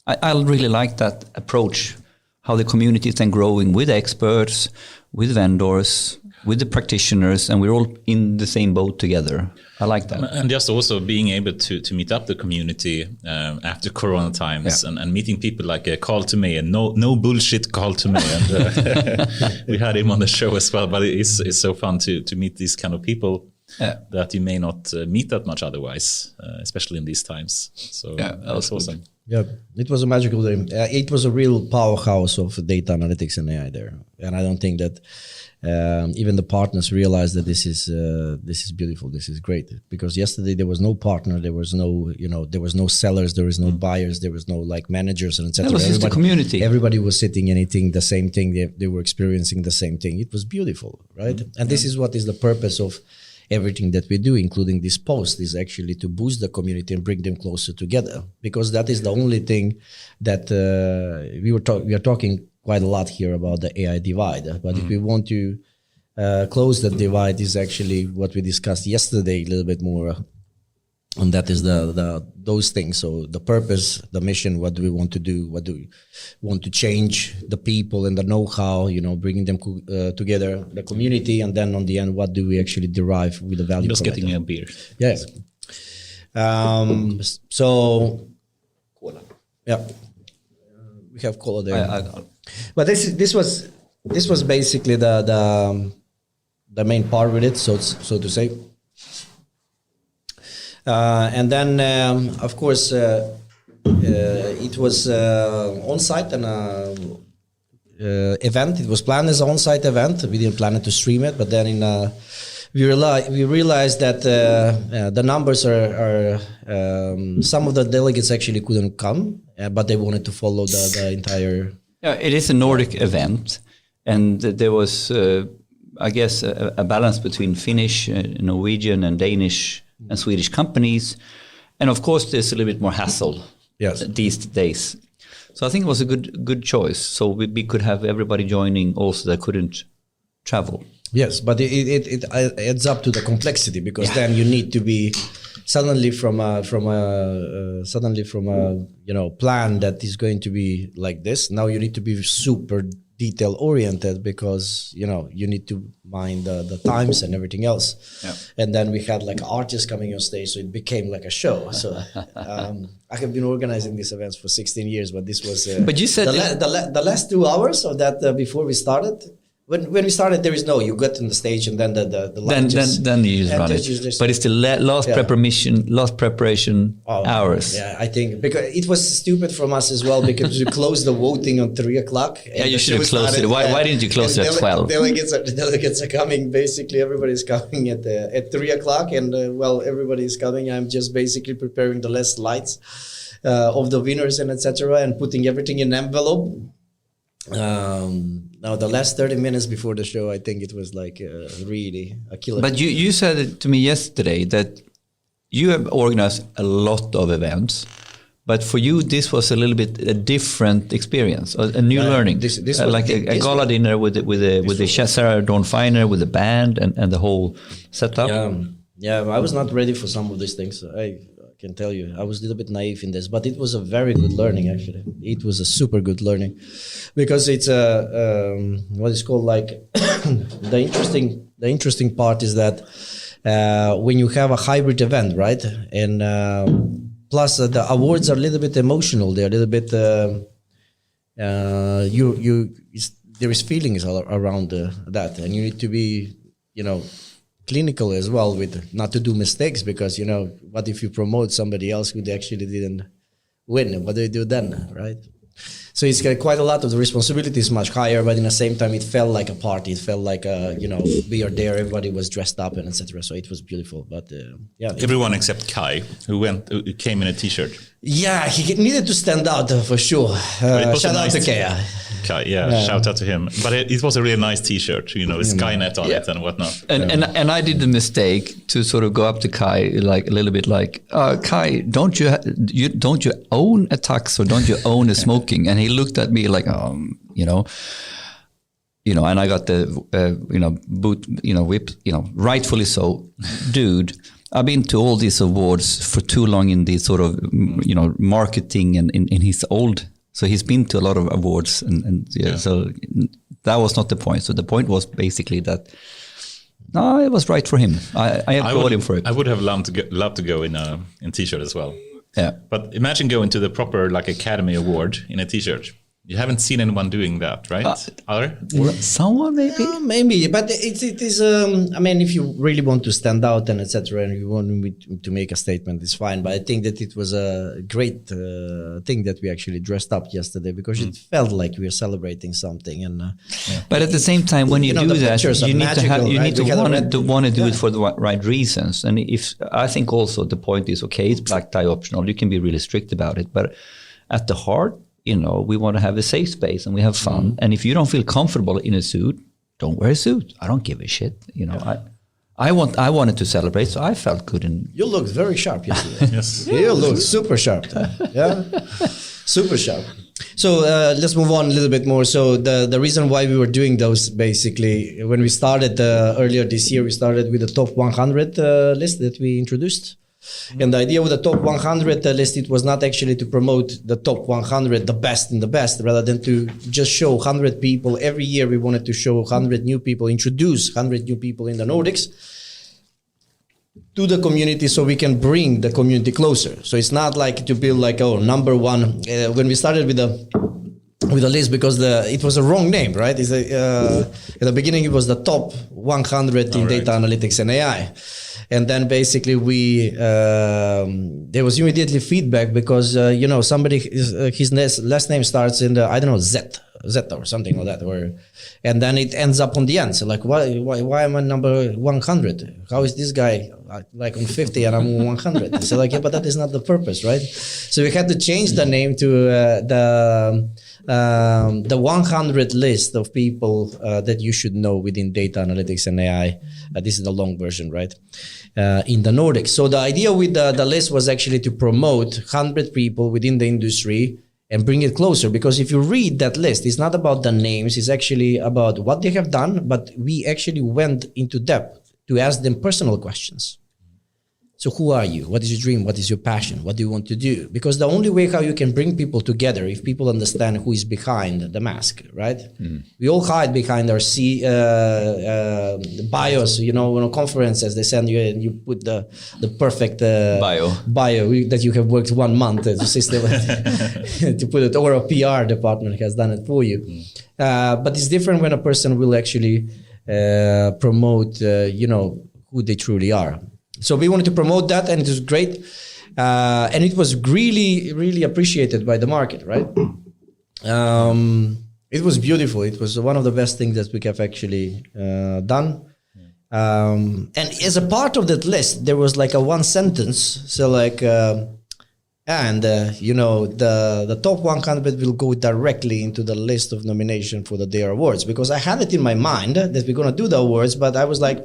I really like that approach, how the community is then growing with experts, with vendors, with the practitioners, and we're all in the same boat together. I like that. And just also being able to meet up the community after Corona times and meeting people like Carl Tomé and no bullshit Carl Tomé. And we had him on the show as well, but it's so fun to meet these kind of people. that you may not meet that much otherwise, especially in these times. So that's awesome. Yeah, it was a magical day. It was a real powerhouse of data analytics and AI there, and I don't think that even the partners realized that this is beautiful. This is great, because yesterday there was no partner, there was no there was no sellers, there was no buyers, there was no like managers and etc. It was just the community. Everybody was sitting and eating the same thing. They were experiencing the same thing. It was beautiful, right? And this is what is the purpose of everything that we do, including this post, is actually to boost the community and bring them closer together, because that is the only thing that we are talking quite a lot here about the AI divide. But if we want to close that divide, is actually what we discussed yesterday a little bit more, and that is those things. So the purpose, the mission, what do we want to do, what do we want to change, the people and the know-how, bringing them together, the community, and then on the end, what do we actually derive with the value? Just getting a beer. Yeah. So, yeah, we have cola there. But this was basically the main part with it, so to say. And then, of course, it was on-site and event. It was planned as an on-site event. We didn't plan it to stream it, but then we realized that the numbers are some of the delegates actually couldn't come, but they wanted to follow the entire. Yeah, it is a Nordic event, and there was, I guess, a balance between Finnish, Norwegian, and Danish and Swedish companies, and of course there's a little bit more hassle these days. So I think it was a good choice. So we could have everybody joining also that couldn't travel. Yes, but it adds up to the complexity, because then you need to be suddenly from a plan that is going to be like this. Now you need to be super detail oriented, because you need to mind the times and everything else. And then we had like artists coming on stage, so it became like a show. So I have been organizing these events for 16 years, but this was but you said the last 2 hours of that before we started. When we started, there is you got on the stage and then the then you just run it. But it's the last preparation hours. Yeah, I think because it was stupid from us as well, because we closed the voting on 3:00. Yeah, you should have closed it. Why didn't you close it at 12? Delegates are coming. Basically, everybody's coming at 3:00, and while everybody's coming, I'm just basically preparing the last slides of the winners and etc. and putting everything in an envelope. Now the last 30 minutes before the show, I think it was like really a killer. But you said it to me yesterday that you have organized a lot of events, but for you this was a little bit a different experience, a new learning. This like a gala dinner with the Sarah Dawn Finer, with the band and the whole setup. I was not ready for some of these things. I can tell you, I was a little bit naive in this, but it was a very good learning. Actually, it was a super good learning, because it's what is called like the interesting part is that when you have a hybrid event, right, and plus the awards are a little bit emotional. They're a little bit there is feelings around that, and you need to be clinical as well, with not to do mistakes, because what if you promote somebody else who actually didn't win? What do you do then, right? So it's got quite a lot of the responsibility is much higher, but in the same time it felt like a party. It felt like we are there, everybody was dressed up and etc. So it was beautiful. But everyone except Kai, who came in a t-shirt. Yeah, he needed to stand out for sure. Shout out to Kai. Kai, shout out to him. But it was a really nice t-shirt, Skynet on it and whatnot. And I did the mistake to sort of go up to Kai like a little bit like, Kai, don't you own a tux, or don't you own a smoking? And he looked at me like, and I got the boot, whip, rightfully so, dude. I've been to all these awards for too long in the sort of, marketing and in his old. So he's been to a lot of awards, so that was not the point. So the point was basically that it was right for him. I applaud him for it. I would have loved to go in t-shirt as well. Yeah, but imagine going to the proper like Academy Award in a t-shirt. You haven't seen anyone doing that, right? Someone maybe? Maybe, but it is. I mean, if you really want to stand out and etc., and you want me to make a statement, it's fine. But I think that it was a great thing that we actually dressed up yesterday because it felt like we were celebrating something. And but at the same time, when you do that, you need to want to do it for the right reasons. And if I think also the point is, okay, it's black tie optional. You can be really strict about it, but at the heart, we want to have a safe space and we have fun. And if you don't feel comfortable in a suit, don't wear a suit. I don't give a shit. I wanted to celebrate, so I felt good. And you looked very sharp yesterday. Yes, you look super sharp. Yeah, super sharp. So let's move on a little bit more. So the reason why we were doing those, basically, when we started earlier this year, we started with the top 100 list that we introduced. And the idea with the top 100 list, it was not actually to promote the top 100, the best in the best, rather than to just show 100 people. Every year we wanted to show 100 new people, introduce 100 new people in the Nordics to the community so we can bring the community closer. So it's not like to build like, number one. When we started with the list, because it was a wrong name, right? At the beginning, it was the top 100 in data analytics and AI. And then basically there was immediately feedback because, somebody, his last name starts in the, I don't know, Zeta or something like that. And then it ends up on the end. So like, why am I number 100? How is this guy like on 50 and I'm on 100? So like, yeah, but that is not the purpose, right? So we had to change the name to the 100 list of people that you should know within data analytics and AI. This is the long version, right? In the Nordics. So the idea with the list was actually to promote 100 people within the industry and bring it closer. Because if you read that list, it's not about the names, it's actually about what they have done, but we actually went into depth to ask them personal questions. So who are you? What is your dream? What is your passion? What do you want to do? Because the only way how you can bring people together, if people understand who is behind the mask, right? We all hide behind our bios, on conferences, they send you and you put the perfect bio that you have worked 1 month to to put it, or a PR department has done it for you. But it's different when a person will actually promote, who they truly are. So we wanted to promote that, and it was great. And it was really, really appreciated by the market, right? It was beautiful. It was one of the best things that we have actually done. And as a part of that list, there was like a one sentence. So like, the top 100 will go directly into the list of nomination for the DAIR Awards, because I had it in my mind that we're going to do the awards, but I was like,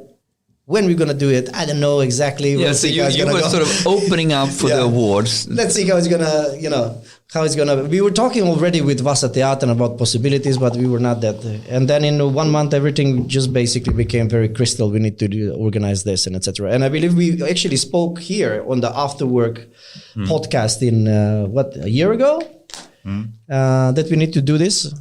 when we're going to do it, I don't know exactly. Yeah, so you were sort of opening up for the awards. Let's see how it's going to, we were talking already with Vasa Teatern about possibilities, but we were not that. And then in 1 month, everything just basically became very crystal. We need to organize this and etc. And I believe we actually spoke here on the After Work podcast in, a year ago? That we need to do this.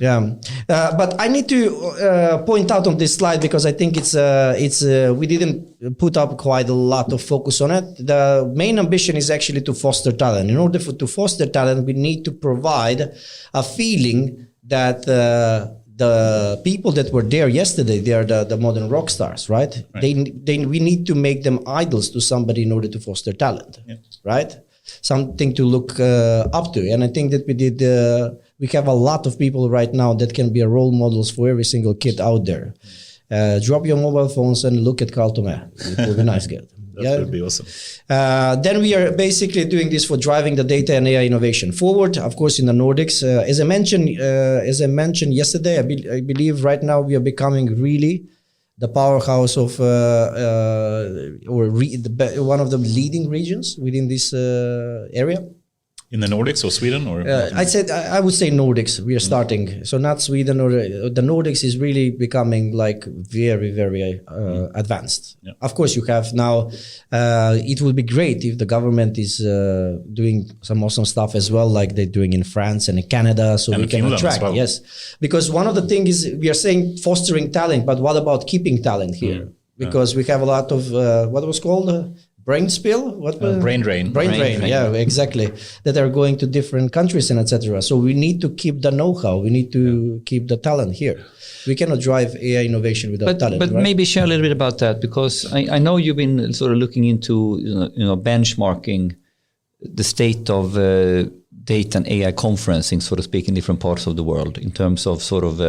Yeah. But I need to point out on this slide, because I think it's we didn't put up quite a lot of focus on it. The main ambition is actually to foster talent. In order to foster talent, we need to provide a feeling that the people that were there yesterday, they are the modern rock stars, right? We need to make them idols to somebody in order to foster talent, right? Something to look up to. And I think that we did. We have a lot of people right now that can be a role models for every single kid out there. Drop your mobile phones and look at Carl Tomé. It will be nice, kid. That would be awesome. Then we are basically doing this for driving the data and AI innovation forward, of course, in the Nordics. As I mentioned yesterday, I believe right now we are becoming really the powerhouse of one of the leading regions within this area. In the Nordics or Sweden? Or I would say Nordics. We are starting. So not Sweden, or the Nordics is really becoming like very, very advanced. Yeah. Of course, you have now, it would be great if the government is doing some awesome stuff as well, like they're doing in France and in Canada. So we can attract, yes. Because one of the things is we are saying fostering talent, but what about keeping talent here? Because we have a lot of, what was called? brain spill. What brain drain? Brain drain. Yeah, exactly. That are going to different countries and etc. So we need to keep the know-how. We need to keep the talent here. We cannot drive AI innovation without talent. But right? maybe share a little bit about that, because I know you've been sort of looking into benchmarking the state of data and AI conferencing, so to speak, in different parts of the world in terms of sort of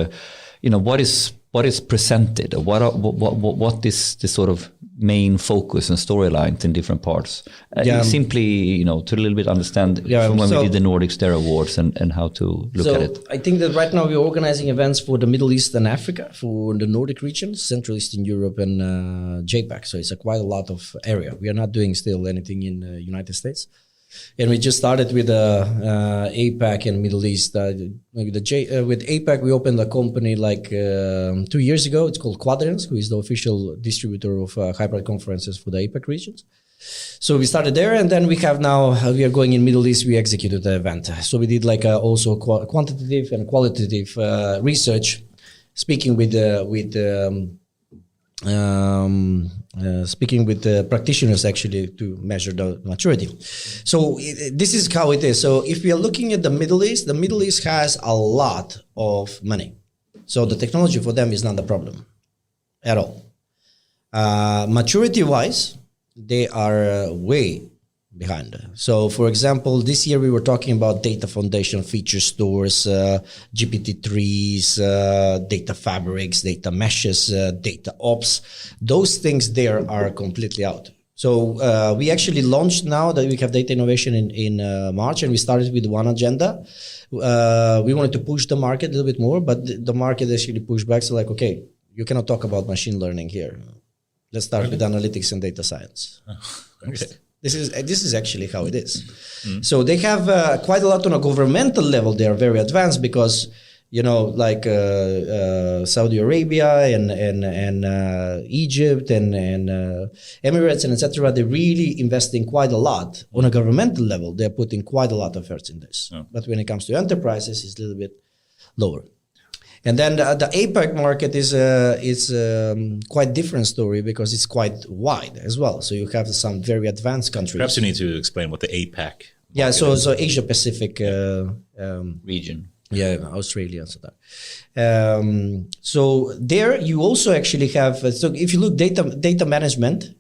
what is presented, or what is the sort of main focus and storylines in different parts. Simply, to a little bit understand from when we did the Nordic DAIR Awards and how to look at it. I think that right now we're organizing events for the Middle East and Africa, for the Nordic region, Central Eastern Europe and JPAC. So it's quite a lot of area. We are not doing still anything in the United States. And we just started with APAC and Middle East. With APAC, we opened a company like 2 years ago. It's called Quadrants, who is the official distributor of hybrid conferences for the APAC regions. So we started there, and then we are going in Middle East. We executed the event. So we did like also quantitative and qualitative research, speaking with practitioners actually to measure the maturity. So this is how it is. So if we are looking at the Middle East has a lot of money. So the technology for them is not the problem at all. Maturity-wise, they are way behind. So for example, this year we were talking about data foundation feature stores, GPT-3s, data fabrics, data meshes, data ops. Those things there are completely out. So we actually launched now that we have data innovation in March, and we started with one agenda. We wanted to push the market a little bit more, but the market actually pushed back. So like, okay, you cannot talk about machine learning here. Let's start with analytics and data science. Okay. This is actually how it is. So they have quite a lot on a governmental level. They are very advanced because, like Saudi Arabia and Egypt and Emirates and etc. They're really investing quite a lot on a governmental level. They're putting quite a lot of efforts in this. Oh. But when it comes to enterprises, it's a little bit lower. And then the APAC market is quite different story because it's quite wide as well. So you have some very advanced countries. Perhaps you need to explain what the APAC. Yeah, so Asia Pacific region. Yeah, Australia and so that. So there you also actually have. So if you look data management,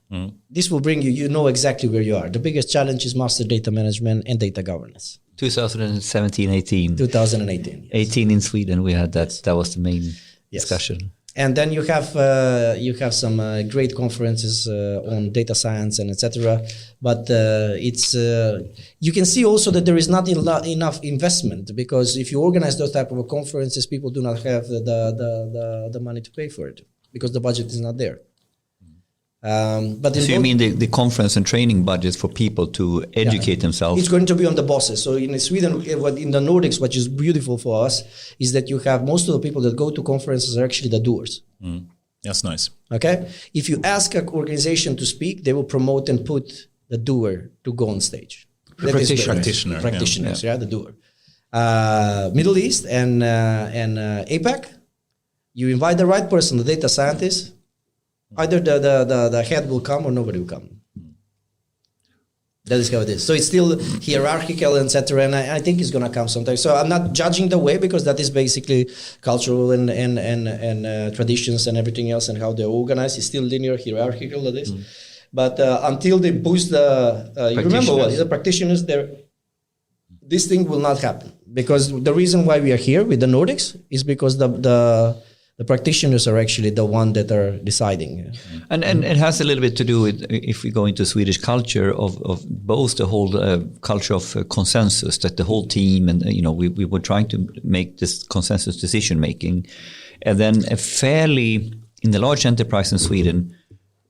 this will bring you know exactly where you are. The biggest challenge is master data management and data governance. 2017-18. 2018. Yes. 18 in Sweden, we had that. Yes. That was the main discussion. And then you have some great conferences on data science and etc. But it's you can see also that there is not enough investment, because if you organize those type of conferences, people do not have the money to pay for it because the budget is not there. But so you mean the conference and training budgets for people to educate themselves? It's going to be on the bosses. So in Sweden, in the Nordics, what is beautiful for us is that you have most of the people that go to conferences are actually the doers. That's nice. Okay? If you ask an organization to speak, they will promote and put the doer to go on stage. Practitioners, the doer. Middle East and APAC, you invite the right person, the data scientist. Either the head will come or nobody will come. That is how it is. So it's still hierarchical, etc. And I think it's going to come sometime. So I'm not judging the way, because that is basically cultural and traditions and everything else and how they're organized. It's still linear, hierarchical, that is. But until they boost you remember what? The practitioners, this thing will not happen. Because the reason why we are here with the Nordics is because the practitioners are actually the one that are deciding. And it has a little bit to do with, if we go into Swedish culture, of both the whole culture of consensus, that the whole team and, we were trying to make this consensus decision making. And then in the large enterprise in Sweden,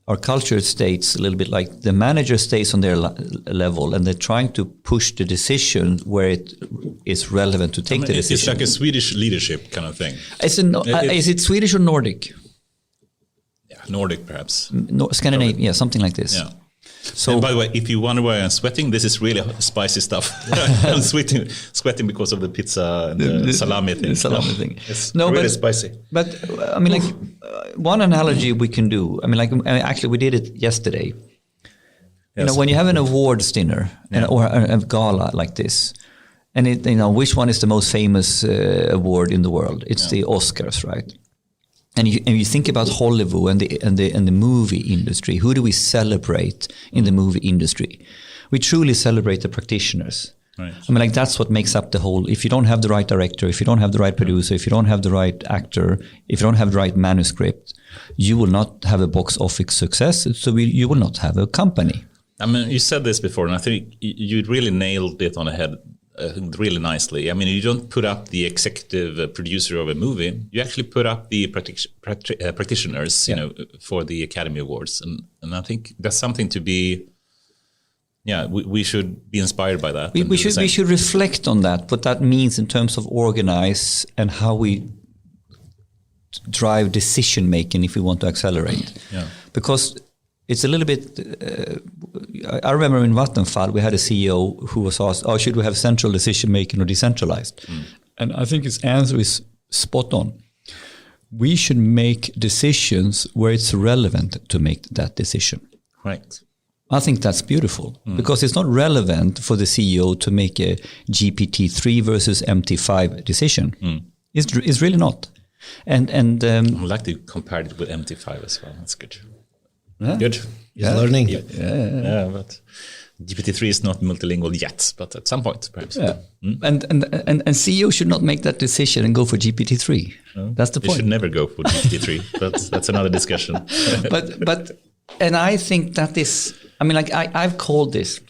our culture states a little bit like the manager stays on their level and they're trying to push the decision where it is relevant to take the decision. It's like a Swedish leadership kind of thing. Is it Swedish or Nordic? Yeah, Nordic perhaps. Scandinavian, yeah, something like this. Yeah. So, and by the way, if you wonder why I'm sweating, this is really spicy stuff. I'm sweating because of the pizza and the salami thing. It's really spicy. But I mean, one analogy we can do. I mean, actually, we did it yesterday. You know, when you have an awards dinner or a gala like this, and which one is the most famous award in the world? It's the Oscars, right? And you think about Hollywood and the movie industry. Who do we celebrate in the movie industry? We truly celebrate the practitioners. Right. I mean, like that's what makes up the whole. If you don't have the right director, if you don't have the right producer, if you don't have the right actor, if you don't have the right manuscript, you will not have a box office success. So you will not have a company. I mean, you said this before, and I think you really nailed it on the head really nicely. I mean, you don't put up the executive producer of a movie. You actually put up the practitioners, you know, for the Academy Awards. And I think that's something to be... Yeah, we should be inspired by that. We should reflect on that, what that means in terms of organize and how we drive decision making if we want to accelerate. Yeah. Because it's a little bit. I remember in Vattenfall we had a CEO who was asked, "Oh, should we have central decision making or decentralized?" And I think his answer is spot on. We should make decisions where it's relevant to make that decision. Right. I think that's beautiful because it's not relevant for the CEO to make a GPT-3 versus MT5 decision. It's really not. And I'd like to compare it with MT5 as well. That's good. Yeah. Good. He's learning. Yeah, but GPT-3 is not multilingual yet, but at some point, perhaps. Yeah. And CEO should not make that decision and go for GPT-3. No, that's the point. You should never go for GPT-3. That's another discussion. but and I think that is, I mean, like I've called this,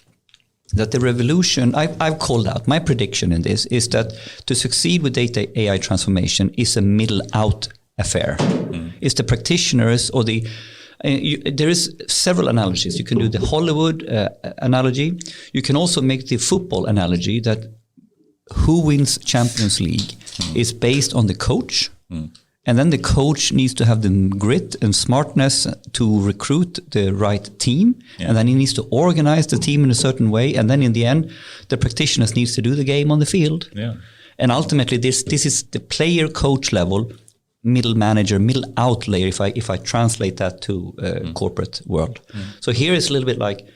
that the revolution, I've called out, my prediction in this is that to succeed with data AI transformation is a middle out affair. It's the practitioners or there is several analogies. You can do the Hollywood analogy. You can also make the football analogy that who wins Champions League is based on the coach. And then the coach needs to have the grit and smartness to recruit the right team. Yeah. And then he needs to organize the team in a certain way. And then in the end, the practitioners needs to do the game on the field. Yeah. And ultimately, this is the player coach level, middle manager, middle out layer, if I translate that to corporate world. So here is a little bit like,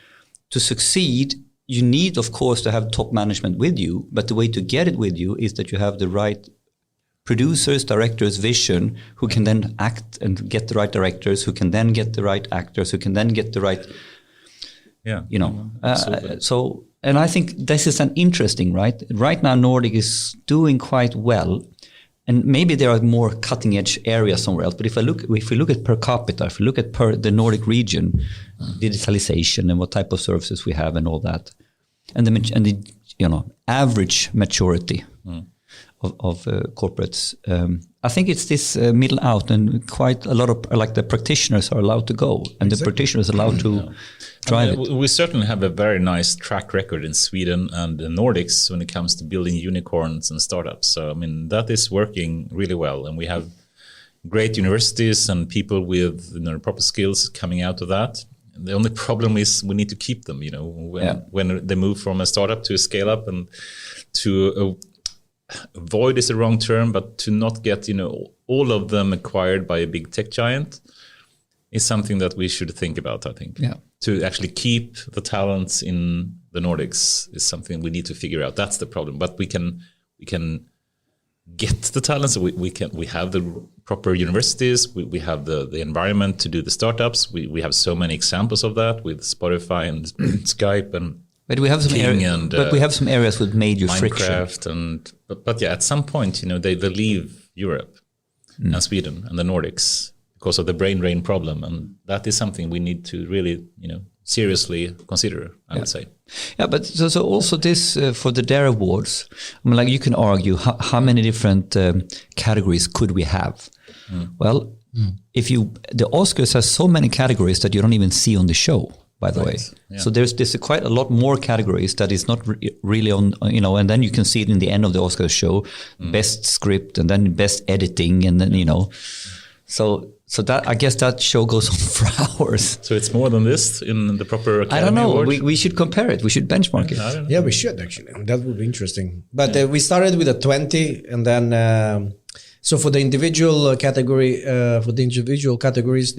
to succeed, you need, of course, to have top management with you. But the way to get it with you is that you have the right producers, directors, vision, who can then act and get the right directors, who can then get the right actors, who can then get the right, so, and I think this is an interesting, right? Right now, Nordic is doing quite well, and maybe there are more cutting edge areas somewhere else. But if we look at per capita, if we look at the Nordic region, digitalization and what type of services we have and all that, and the average maturity. Of corporates. I think it's this middle out, and quite a lot of like the practitioners are allowed to go, and the practitioners are allowed to drive it. We certainly have a very nice track record in Sweden and the Nordics when it comes to building unicorns and startups. So I mean that is working really well, and we have great universities and people with proper skills coming out of that. The only problem is we need to keep them. When they move from a startup to a scale up and to avoid is the wrong term, but to not get all of them acquired by a big tech giant is something that we should think about. I think to actually keep the talents in the Nordics is something we need to figure out. That's the problem. But we can get the talents. We have the proper universities. We have the environment to do the startups. We have so many examples of that with Spotify and Skype and. But we have some areas with major Minecraft friction. But at some point, they leave Europe and Sweden and the Nordics because of the brain drain problem, and that is something we need to really, seriously consider. I would say. Yeah, but so also this for the DAIR Awards. I mean, like you can argue how many different categories could we have? Well, if the Oscars has so many categories that you don't even see on the show. By the way, so there's quite a lot more categories that is not really on, and then you can see it in the end of the Oscar show, best script and then best editing, and then so that I guess that show goes on for hours. So it's more than this in the proper Academy I don't know. Awards? We should compare it. We should benchmark it. Yeah, we should actually. That would be interesting. But we started with a 20, and then So for the individual categories,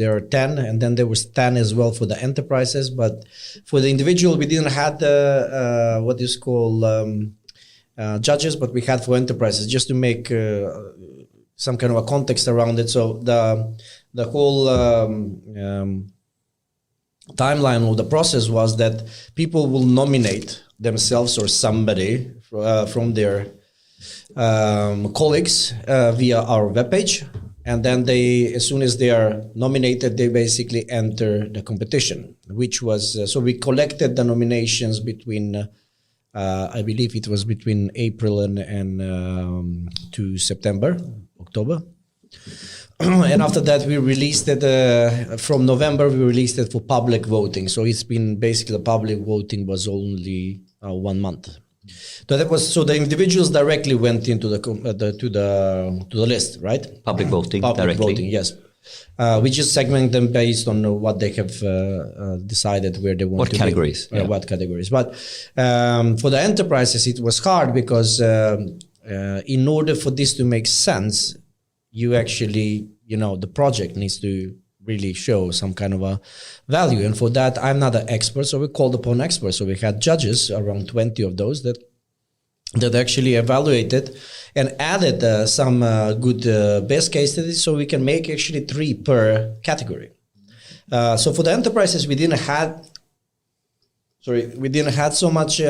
there are 10, and then there was 10 as well for the enterprises. But for the individual, we didn't have the what is called judges, but we had for enterprises, just to make some kind of a context around it. So the whole timeline of the process was that people will nominate themselves or somebody from their colleagues via our webpage, and then they, as soon as they are nominated, they basically enter the competition, which was so we collected the nominations between I believe it was between April and to October. And after that, we released it from November. We released it for public voting. So it's been basically the public voting was only 1 month. So that was the individuals directly went into the list, right? Public voting Public directly. voting, yes. We just segment them based on what they have decided where they want What to categories? be. What categories. But for the enterprises, it was hard because in order for this to make sense, you actually, the project needs to really show some kind of a value. And for that, I'm not an expert, so we called upon experts. So we had judges, around 20 of those, that actually evaluated and added some good best case studies, so we can make actually 3 per category. So for the enterprises, we didn't have so much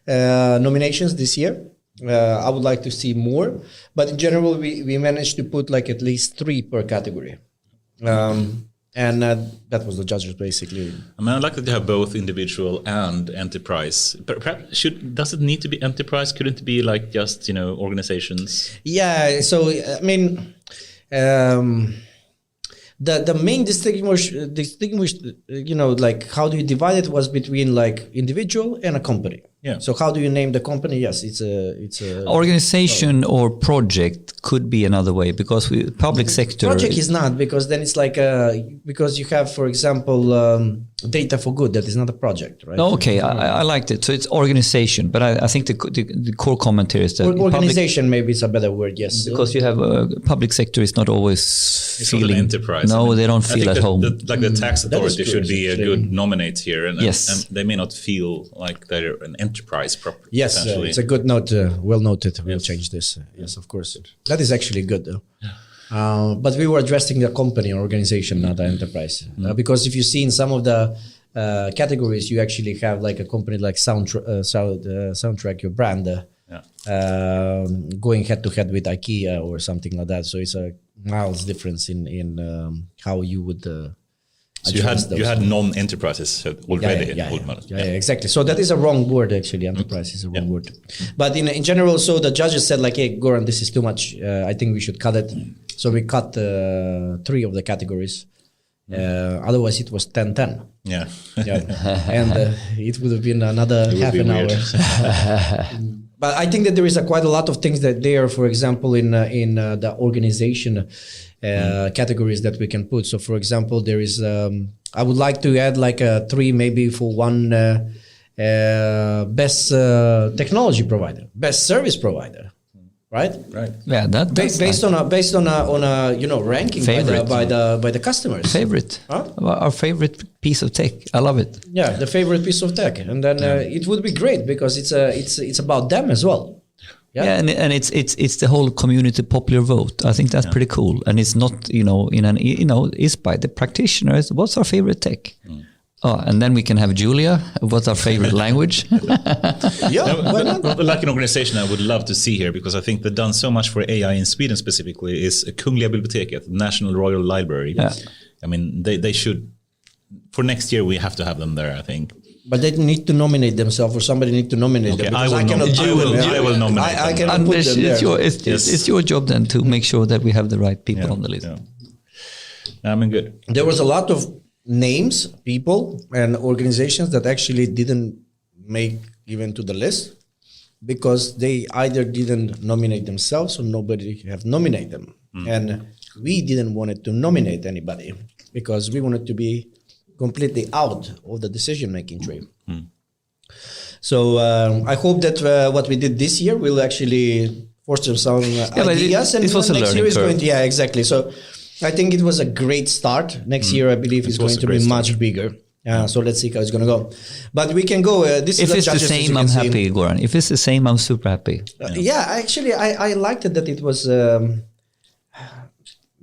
nominations this year. I would like to see more, but in general, we managed to put like at least 3 per category. And that was the judges basically. I mean, I'd like that you have both individual and enterprise. Perhaps does it need to be enterprise? Couldn't it be like just organizations? Yeah. So I mean, the main distinguished, like how do you divide it was between like individual and a company. Yeah. So how do you name the company? Yes, it's a organization or project could be another way, because public sector project is not, because then it's like because you have, for example, data for good. That is not a project, right? No, okay, I liked it. So it's organization, but I think the core comment here is that organization maybe is a better word. Yes, because you have public sector is not always feeling not an enterprise. No, they don't feel at home. The tax authority should be a good nominate here, and yes, and they may not feel like they're an enterprise properly. Yes, it's a good note. Well noted. We'll change this. Yes, of course. That is actually good, though. But we were addressing the company or organization, not the enterprise. Because if you see in some of the categories, you actually have like a company like Soundtrack, your brand, going head to head with IKEA or something like that. So it's a miles difference in how you would. So you had non-enterprises already. Yeah, exactly. So that is a wrong word, actually. Enterprise is a wrong word. But in general, so the judges said like, hey, Goran, this is too much. I think we should cut it. So we cut 3 of the categories. Otherwise, it was 10-10. Yeah. And it would have been another half an hour. But I think that there is quite a lot of things that there, for example, in the organization categories that we can put. So, for example, there is, I would like to add like 3 maybe for one best technology provider, best service provider. Right. Yeah, based on a ranking by the customers. Favorite, our favorite piece of tech. I love it. Yeah, the favorite piece of tech, and then it would be great because it's about them as well. Yeah, and it's the whole community popular vote. I think that's pretty cool, and it's not it's by the practitioners. What's our favorite tech? Oh, and then we can have Julia. What's our favorite language? Like an organization I would love to see here, because I think they've done so much for AI in Sweden specifically, is Kungliga biblioteket, National Royal Library. Yeah. I mean, they should, for next year, we have to have them there, I think. But they need to nominate themselves, or somebody need to nominate them. I will nominate them. I cannot put them there. It's your job then to make sure that we have the right people on the list. Yeah. I mean, good. There was a lot of names, people, and organizations that actually didn't make even to the list because they either didn't nominate themselves or nobody have nominated them. And we didn't want to nominate anybody because we wanted to be completely out of the decision-making tree. So I hope that what we did this year will actually foster some ideas. It was a next year learning is curve. going to, exactly. So I think it was a great start. Next year, I believe, is going to be much bigger. So let's see how it's going to go. But we can go. This if is it's the same, I'm happy, Goran. If it's the same, I'm super happy. Actually, I liked it that it was.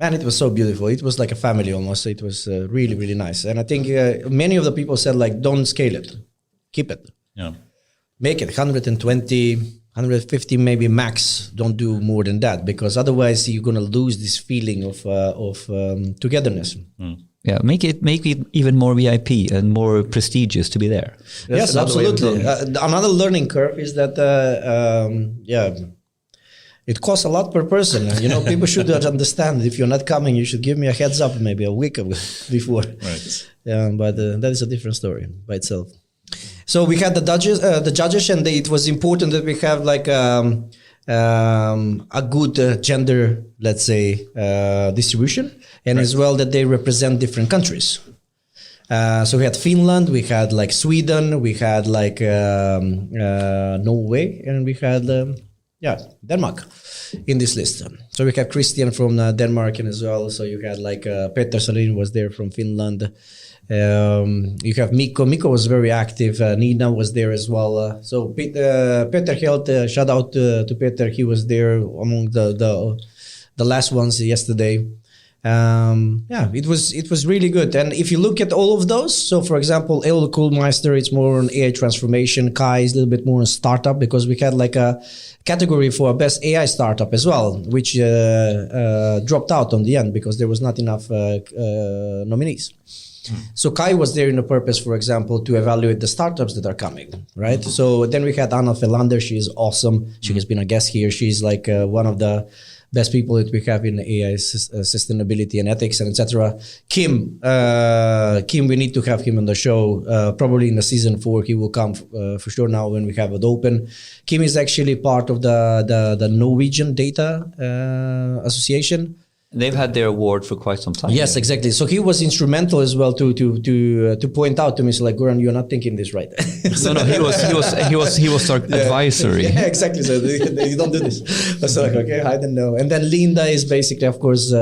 Man, it was so beautiful. It was like a family almost. It was really, really nice. And I think many of the people said, like, don't scale it. Keep it. Yeah. Make it 120, 150 maybe max. Don't do more than that, because otherwise you're going to lose this feeling of togetherness. Yeah, make it even more VIP and more prestigious to be there. Yes, absolutely. Another learning curve is that, it costs a lot per person. People should understand. If you're not coming, you should give me a heads up, maybe a week before. Right. But that is a different story by itself. So we had the judges, and it was important that we have like a good gender, let's say, distribution, and as well that they represent different countries. So we had Finland, we had like Sweden, we had like Norway, and we had Denmark in this list. So we have Christian from Denmark and as well. So you had like Peter Salin was there from Finland. You have Mikko. Mikko was very active. Nina was there as well. So Peter held, shout out to Peter. He was there among the last ones yesterday. It was really good. And if you look at all of those, so for example, El Koolmeister, it's more on AI transformation. Kai is a little bit more on startup, because we had like a category for best AI startup as well, which dropped out on the end because there was not enough nominees. So Kai was there in a purpose, for example, to evaluate the startups that are coming, right? So then we had Anna Felander. She is awesome. She has been a guest here. She's like one of the best people that we have in AI sustainability and ethics and etc. Kim, we need to have him on the show. Probably in the season 4, he will come for sure now when we have it open. Kim is actually part of the Norwegian Data Association. They've had their award for quite some time. Yes, exactly. So he was instrumental as well to point out to me, so like, Goran, you're not thinking this right. No, he was our advisory. Yeah, exactly. So you don't do this. So like, okay, I don't know. And then Linda is basically, of course,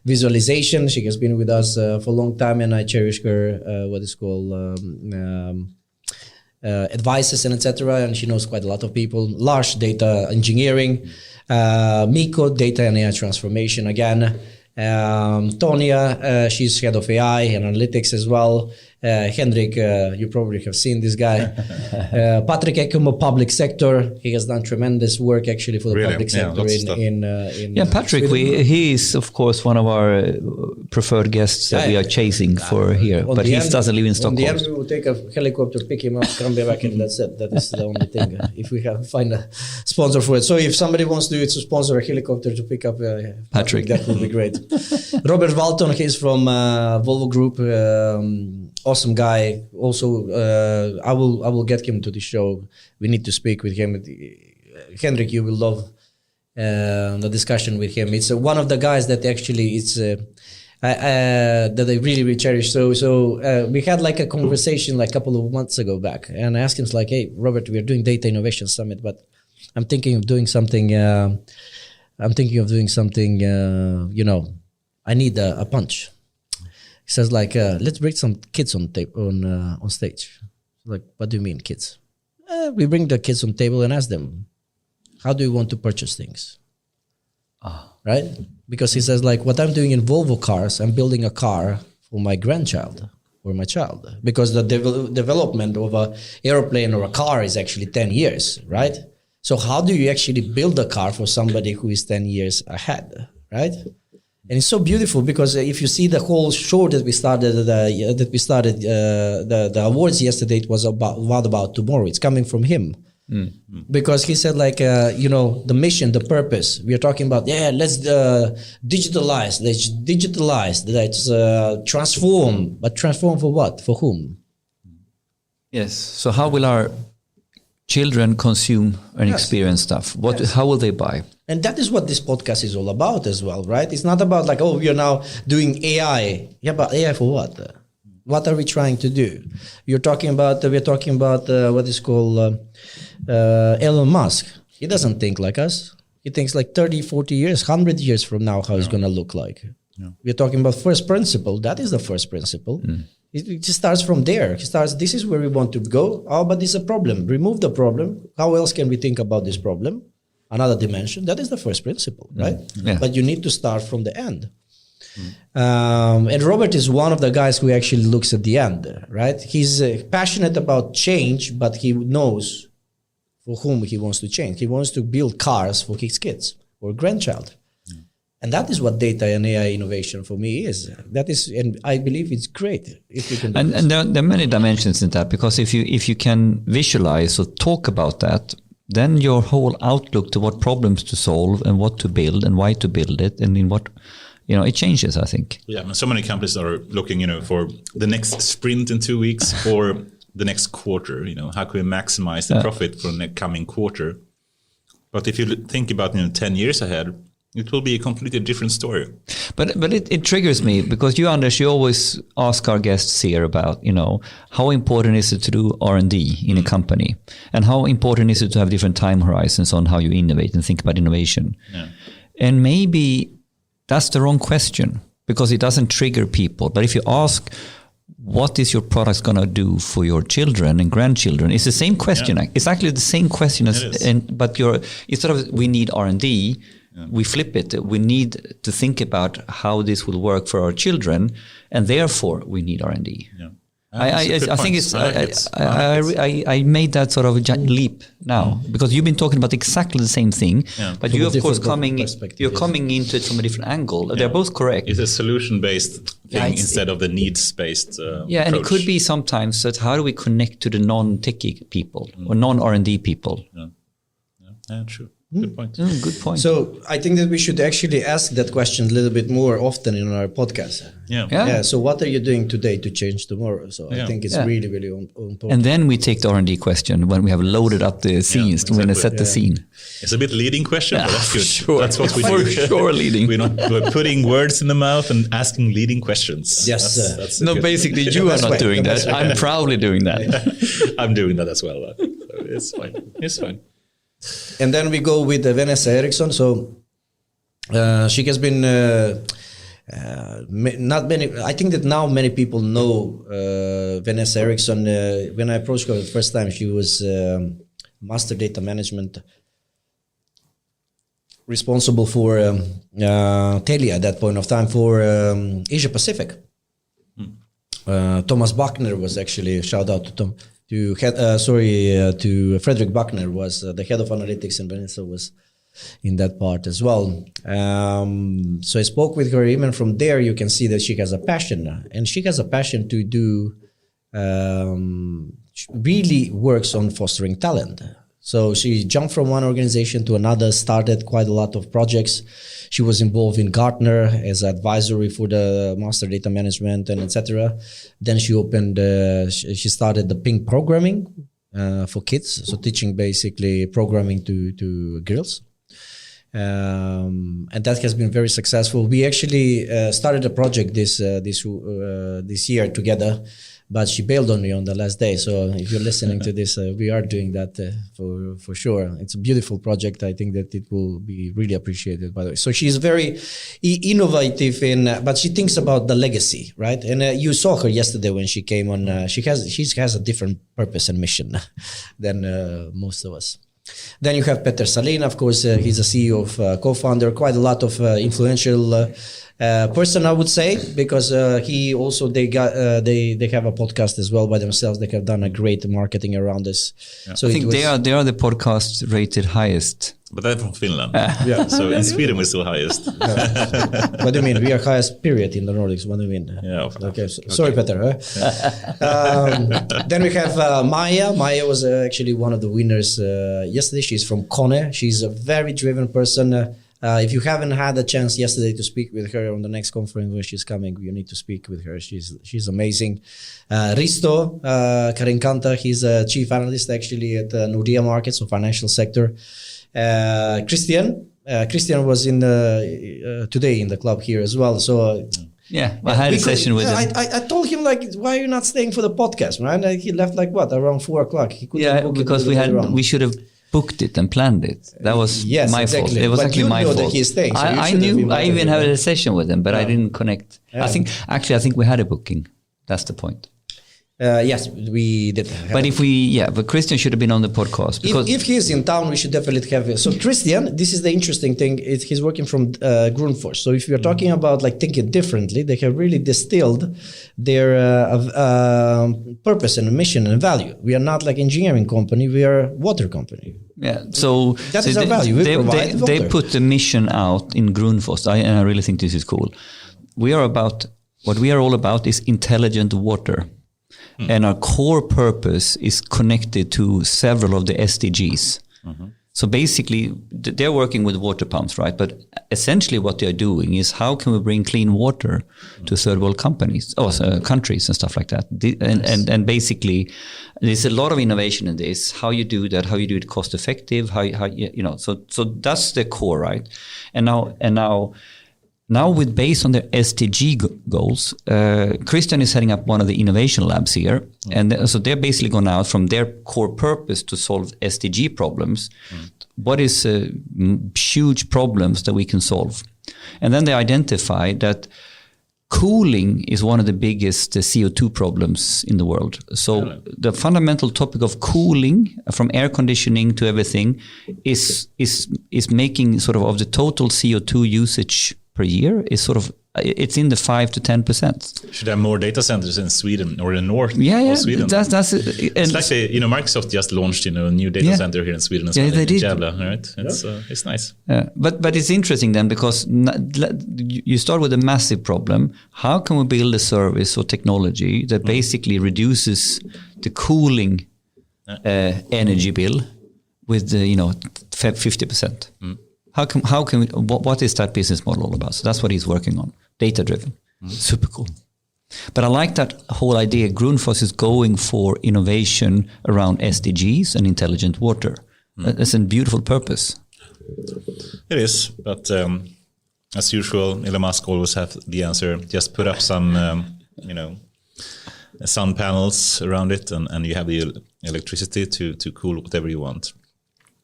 visualization. She has been with us for a long time, and I cherish her. What is called advices and etc. And she knows quite a lot of people. Lars, data engineering. Mikko, data and AI transformation again. Tonia, she's head of AI and analytics as well. Henrik, you probably have seen this guy. Patrick Ekemo, public sector. He has done tremendous work actually for the public sector in Patrick, he is of course one of our preferred guests that we are chasing for here, but he doesn't live in Stockholm. In the end, we will take a helicopter, pick him up, come back, and that's it. That is the only thing. If we can find a sponsor for it. So if somebody wants to sponsor a helicopter to pick up Patrick, that would be great. Robert Walton, he's from Volvo Group. Awesome guy. Also, I will get him to the show. We need to speak with him. Henrik, you will love the discussion with him. It's one of the guys that actually that I really, really cherish. So we had like a conversation like a couple of months ago back, and I asked him like, "Hey, Robert, we are doing Data Innovation Summit, but I'm thinking of doing something. I need a punch." He says like, let's bring some kids on stage. Like, what do you mean kids? We bring the kids on table and ask them, how do you want to purchase things? Right? Because he says like, what I'm doing in Volvo cars, I'm building a car for my grandchild or my child. Because the development of an airplane or a car is actually 10 years, right? So how do you actually build a car for somebody who is 10 years ahead, right? And it's so beautiful because if you see the whole show that we started, the awards yesterday, it was about tomorrow. It's coming from him. Because he said like, the mission, the purpose, we are talking about, let's digitalize, let's transform, but transform for what? For whom? Yes. So how will our children consume and experience stuff? How will they buy? And that is what this podcast is all about as well, right? It's not about like, we are now doing AI. Yeah, but AI for what? What are we trying to do? We're talking about what is called Elon Musk. He doesn't think like us. He thinks like 30, 40 years, 100 years from now, how it's going to look like. Yeah. We're talking about first principle. That is the first principle. It just starts from there. It starts, this is where we want to go. Oh, but there's a problem. Remove the problem. How else can we think about this problem? Another dimension. That is the first principle, right? Yeah. But you need to start from the end. And Robert is one of the guys who actually looks at the end, right? He's passionate about change, but he knows for whom he wants to change. He wants to build cars for his kids or grandchild. And that is what data and AI innovation for me is. That is, and I believe it's great if you can. And there are many dimensions in that, because if you can visualize or talk about that, then your whole outlook to what problems to solve and what to build and why to build it and in what, it changes, I think. Yeah, and so many companies are looking, for the next sprint in 2 weeks or the next quarter. How can we maximize the profit for the coming quarter? But if you think about 10 years ahead, it will be a completely different story. But it triggers me, because you, Anders, you always ask our guests here about, how important is it to do R&D in a company? And how important is it to have different time horizons on how you innovate and think about innovation? Yeah. And maybe that's the wrong question, because it doesn't trigger people. But if you ask, what is your product going to do for your children and grandchildren? It's the same question. Yeah. It's actually the same question but instead of we need R&D, we flip it. We need to think about how this will work for our children, and therefore we need R&D. Yeah. I think I made that sort of leap now, because you've been talking about exactly the same thing, but you, of course, coming into it from a different angle. They're both correct. It's a solution-based thing instead of the needs-based approach. And it could be sometimes that how do we connect to the non-techie people or non-R&D people? Yeah, true. Good point. Good point. So I think that we should actually ask that question a little bit more often in our podcast. Yeah. So what are you doing today to change tomorrow? So I think it's really, really important. And then we take the R&D question when we have loaded up the scenes, when we set the scene. It's a bit leading question, but that's good. Sure. That's what we do. For sure, leading. We're putting words in the mouth and asking leading questions. Yes. That's no, basically you are not doing that. I'm proudly doing that. I'm doing that as well. So it's fine. It's fine. And then we go with Vanessa Eriksson. So she has been not many. I think that now many people know Vanessa Eriksson. When I approached her the first time, she was master data management responsible for Telia at that point of time for Asia Pacific. Thomas Buckner was actually, shout out to Tom. To Frederick Buckner was the head of analytics, and Vanessa was in that part as well. So I spoke with her. Even from there, you can see that she has a passion, and she has a passion to do. Really works on fostering talent. So she jumped from one organization to another, started quite a lot of projects. She was involved in Gartner as advisory for the master data management and etc. Then she opened, she started the Ping programming for kids, so teaching basically programming to girls. And that has been very successful. We actually started a project this year together. But she bailed on me on the last day. So if you're listening to this, we are doing that for sure. It's a beautiful project. I think that it will be really appreciated, by the way. So she's very innovative but she thinks about the legacy, right? And you saw her yesterday when she came on. She has a different purpose and mission than most of us. Then you have Peter Salin, of course. He's a CEO of co-founder, quite a lot of influential person, I would say, because he also they have a podcast as well by themselves. They have done a great marketing around this. Yeah. So I think they are the podcast rated highest. But they're from Finland. So in Sweden we're still highest. What do you mean? We are highest period in the Nordics. What do you mean? Yeah. Okay. Sorry, Peter. Then we have Maya. Maya was actually one of the winners yesterday. She's from Kone. She's a very driven person. If you haven't had a chance yesterday to speak with her on the next conference when she's coming, you need to speak with her. She's amazing. Risto Karinkanta, he's a chief analyst actually at Nordea Markets, so financial sector. Christian was in today in the club here as well. So I had a session with him. I told him why are you not staying for the podcast, man? He left around 4:00. He couldn't because we should have booked it and planned it. That was my fault. It was but actually you my know fault. that he's staying, so I knew. I even had a session with him, but I didn't connect. Yeah. I think we had a booking. That's the point. Yes, we did. But Christian should have been on the podcast because If he's in town, we should definitely have him. So Christian, this is the interesting thing. He's working from Grundfos. So if we are talking about like thinking differently, they have really distilled their purpose and mission and value. We are not like engineering company. We are water company. yeah. So That is our value. We provide they water. put the mission out in Grundfos, and I really think this is cool. What we are all about is intelligent water. And our core purpose is connected to several of the SDGs. So basically, they're working with water pumps, right? But essentially what they're doing is how can we bring clean water to third world countries and stuff like that. And basically, there's a lot of innovation in this. How you do that, how you do it cost effective, so that's the core, right? And now with based on their SDG goals, Christian is setting up one of the innovation labs here. And so they're basically gone out from their core purpose to solve SDG problems. What is huge problems that we can solve? And then they identify that cooling is one of the biggest CO2 problems in the world. So the fundamental topic of cooling, from air conditioning to everything, is making sort of the total CO2 usage per year is it's in the 5 to 10%. Should have more data centers in Sweden or in north of Sweden. That's it's like Microsoft just launched a new data center here in Sweden as well. They did. Gävle, right? It's nice. But it's interesting then because you start with a massive problem. How can we build a service or technology that basically reduces the cooling energy bill with 50%? How can we, what is that business model all about? So that's what he's working on, data driven. Super cool. But I like that whole idea. Grundfos is going for innovation around SDGs and intelligent water. That's a beautiful purpose. It is, but as usual, Elon Musk always have the answer. Just put up some, sun panels around it, and you have the electricity to cool whatever you want.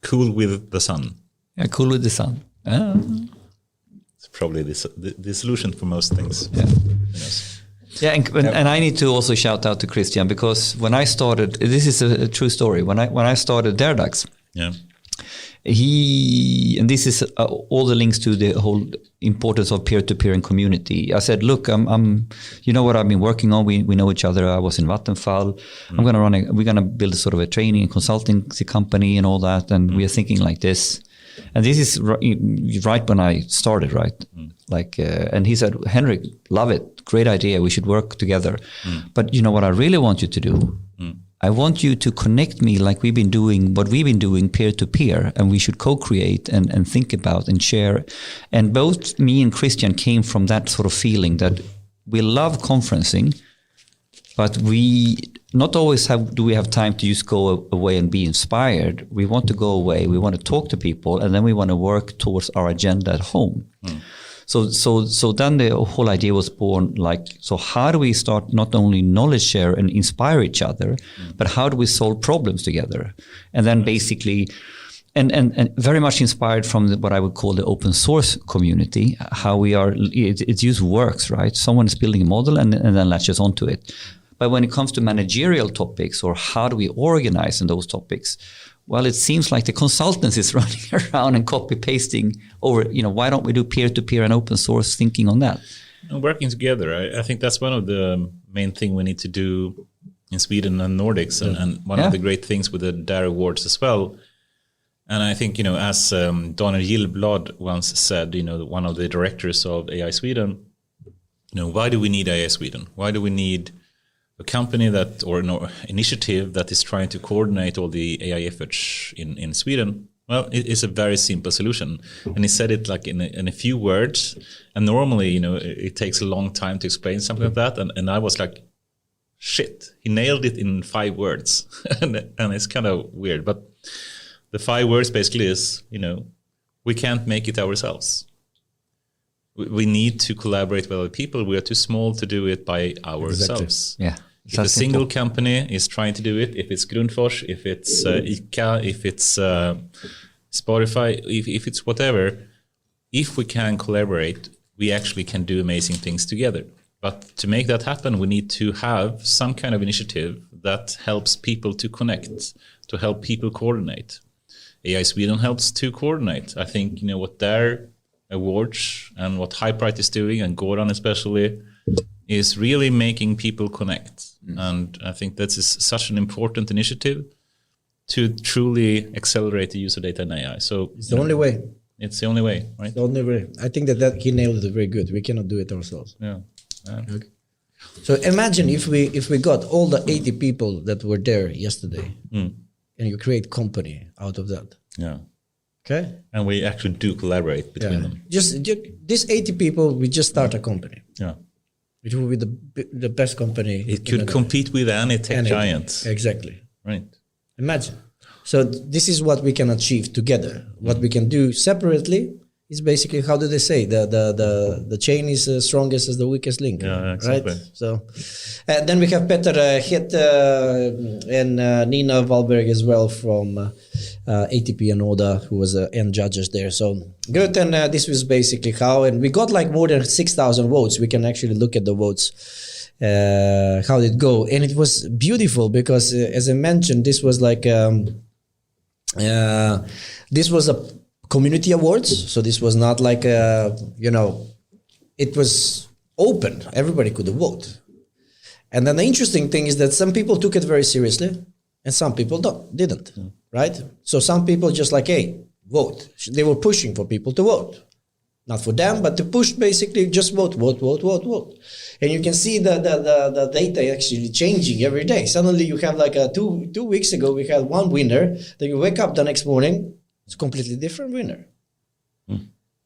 Cool with the sun. Yeah, cool with the sun. It's probably the solution for most things. Yeah. Yeah, and I need to also shout out to Christian because when I started, this is a true story. When I started DAIR, and this is all the links to the whole importance of peer-to-peer and community. I said, look, I'm you know what I've been working on. We know each other. I was in Vattenfall. We're gonna build a sort of a training and consultancy company and all that. And we are thinking like this. And this is right when I started, right? And he said, Henrik, love it. Great idea. We should work together. But you know what I really want you to do? I want you to connect me like we've been doing peer to peer, and we should co-create and think about and share. And both me and Christian came from that sort of feeling that we love conferencing, but we not always do we have time to just go away and be inspired. We want to go away. We want to talk to people, and then we want to work towards our agenda at home. So then the whole idea was born. So how do we start not only knowledge share and inspire each other, but how do we solve problems together? And then basically, and very much inspired from what I would call the open source community. How we are, it just works, right? Someone is building a model and then latches onto it. But when it comes to managerial topics or how do we organize in those topics, well, it seems like the consultants is running around and copy pasting over, why don't we do peer-to-peer and open source thinking on that? And working together. I think that's one of the main thing we need to do in Sweden and Nordics and one of the great things with the DAIR Awards as well. And I think, as Daniel Gillblad once said, one of the directors of AI Sweden, why do we need AI Sweden? Why do we need a company or an initiative that is trying to coordinate all the AI efforts in Sweden? Well, it is a very simple solution. And he said it like in a few words. And normally, it takes a long time to explain something like that. And I was like, shit, he nailed it in 5 words. and it's kind of weird. But the 5 words basically is, we can't make it ourselves. We need to collaborate with other people. We are too small to do it by ourselves. Exactly. Yeah. If a single company is trying to do it, if it's Grundfos, if it's ICA, if it's Spotify, if it's whatever, if we can collaborate, we actually can do amazing things together. But to make that happen, we need to have some kind of initiative that helps people to connect, to help people coordinate. AI Sweden helps to coordinate. I think, what their awards and what Hyperite is doing, and Goran especially, is really making people connect. And I think that is such an important initiative to truly accelerate the use of data and AI. So it's the only way. It's the only way, right? The only way. I think that he nailed it very good. We cannot do it ourselves. Yeah. Okay. So imagine if we got all the 80 people that were there yesterday, and you create company out of that. Yeah. Okay. And we actually do collaborate between them. Just these 80 people, we just start a company. Yeah. It will be the best company. It could compete with any tech giant. Exactly. Right. Imagine. So this is what we can achieve together. What we can do separately is basically, how do they say, the chain is strongest as the weakest link. Yeah, exactly. Right. So then we have Peter Hitt and Nina Wahlberg as well from ATP and ODA, who was end judges there. So good. And this was basically how, and we got like more than 6,000 votes. We can actually look at the votes. How did it go? And it was beautiful because, as I mentioned, this was like this was a community awards. So this was not like it was open. Everybody could vote. And then the interesting thing is that some people took it very seriously, and some people didn't. Right? So some people just like, hey, vote. They were pushing for people to vote. Not for them, but to push basically just vote. And you can see the data actually changing every day. Suddenly you have like 2 weeks ago, we had one winner. Then you wake up the next morning, it's a completely different winner.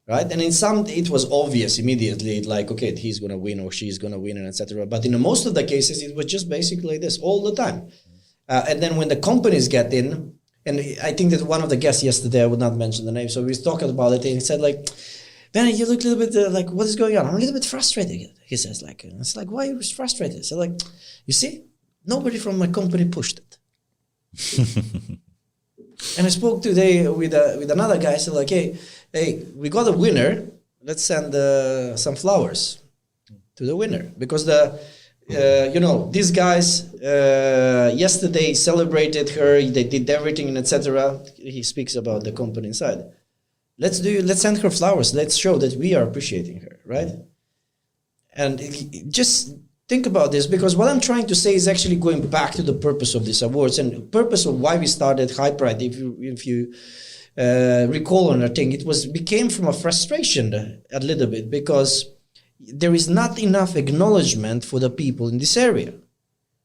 Right? And in some, it was obvious immediately, like, okay, he's going to win or she's going to win, and etc. But in most of the cases, it was just basically like this all the time. And then when the companies get in, and I think that one of the guests yesterday, I would not mention the name, so we was talking about it, and he said like, Ben, you look a little bit like, what is going on? I'm a little bit frustrated. He says like, it's like, why are you frustrated? So like, you see, nobody from my company pushed it. And I spoke today with another guy. So like, hey, we got a winner. Let's send some flowers to the winner, because these guys yesterday celebrated her. They did everything and etc. He speaks about the company inside. Let's send her flowers. Let's show that we are appreciating her, right? And just think about this, because what I'm trying to say is actually going back to the purpose of these awards and the purpose of why we started Hyperite. If you recall on that thing, it became from a frustration a little bit, because there is not enough acknowledgement for the people in this area.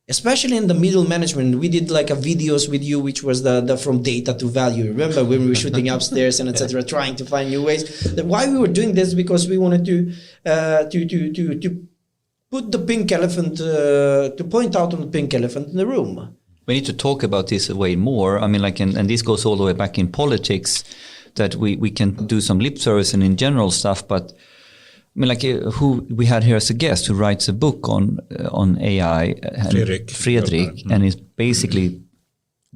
Especially in the middle management. We did like a videos with you, which was the from data to value. Remember when we were shooting upstairs and etc., trying to find new ways. Why we were doing this? Because we wanted to put the pink elephant, to point out on the pink elephant in the room. We need to talk about this way more. I mean, like, and this goes all the way back in politics, that we can do some lip service and in general stuff, but I mean, like who we had here as a guest who writes a book on AI, Fredrik, and is basically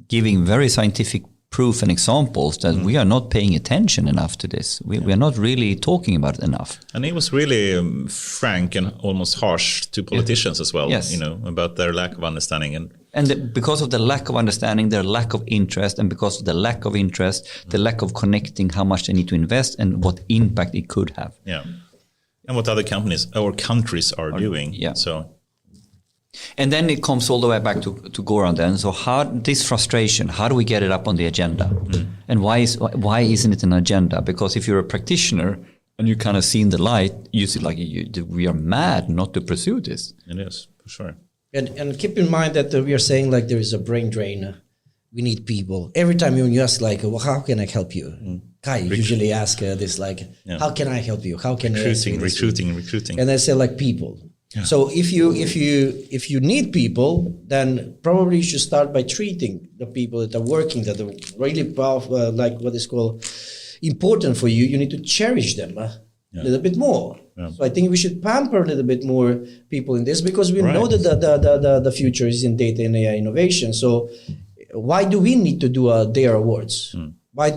giving very scientific proof and examples that we are not paying attention enough to this. We are not really talking about it enough. And he was really frank and almost harsh to politicians as well. Yes. About their lack of understanding and because of the lack of understanding, their lack of interest, and because of the lack of interest, the lack of connecting how much they need to invest and what impact it could have. Yeah. And what other companies or countries are doing. Yeah. So, and then it comes all the way back to Goran then. So this frustration, how do we get it up on the agenda? And why isn't it an agenda? Because if you're a practitioner and you kind of see in the light, you see like we are mad not to pursue this. It is, for sure. And keep in mind that we are saying like there is a brain drain. We need people. Every time you ask like, well, how can I help you? Kai usually ask this like, how can I help you? How can recruiting? And I say like people. Yeah. So if you need people, then probably you should start by treating the people that are working, that are really powerful, like what is called important for you. You need to cherish them a little bit more. So I think we should pamper a little bit more people in this, because we Right. know that the future is in data and AI innovation. So why do we need to do a DAIR awards? Why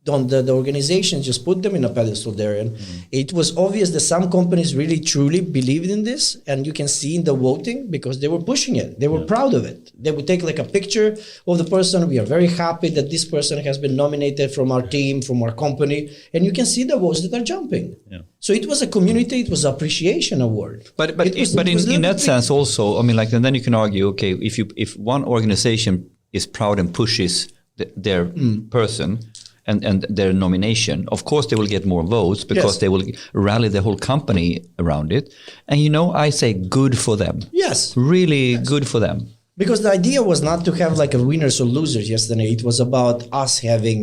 don't the organizations just put them in a pedestal there? And it was obvious that some companies really truly believed in this, and you can see in the voting, because they were pushing it. They were proud of it. They would take like a picture of the person. We are very happy that this person has been nominated from our team, from our company, and you can see the votes that are jumping. Yeah. So it was a community, it was appreciation award. But It was in that big. sense also, I mean, like, and then you can argue, okay, if one organization is proud and pushes their person and their nomination, of course they will get more votes, because Yes. they will rally the whole company around it. And I say good for them. Yes. Really good for them. Because the idea was not to have like a winners or losers yesterday. It was about us having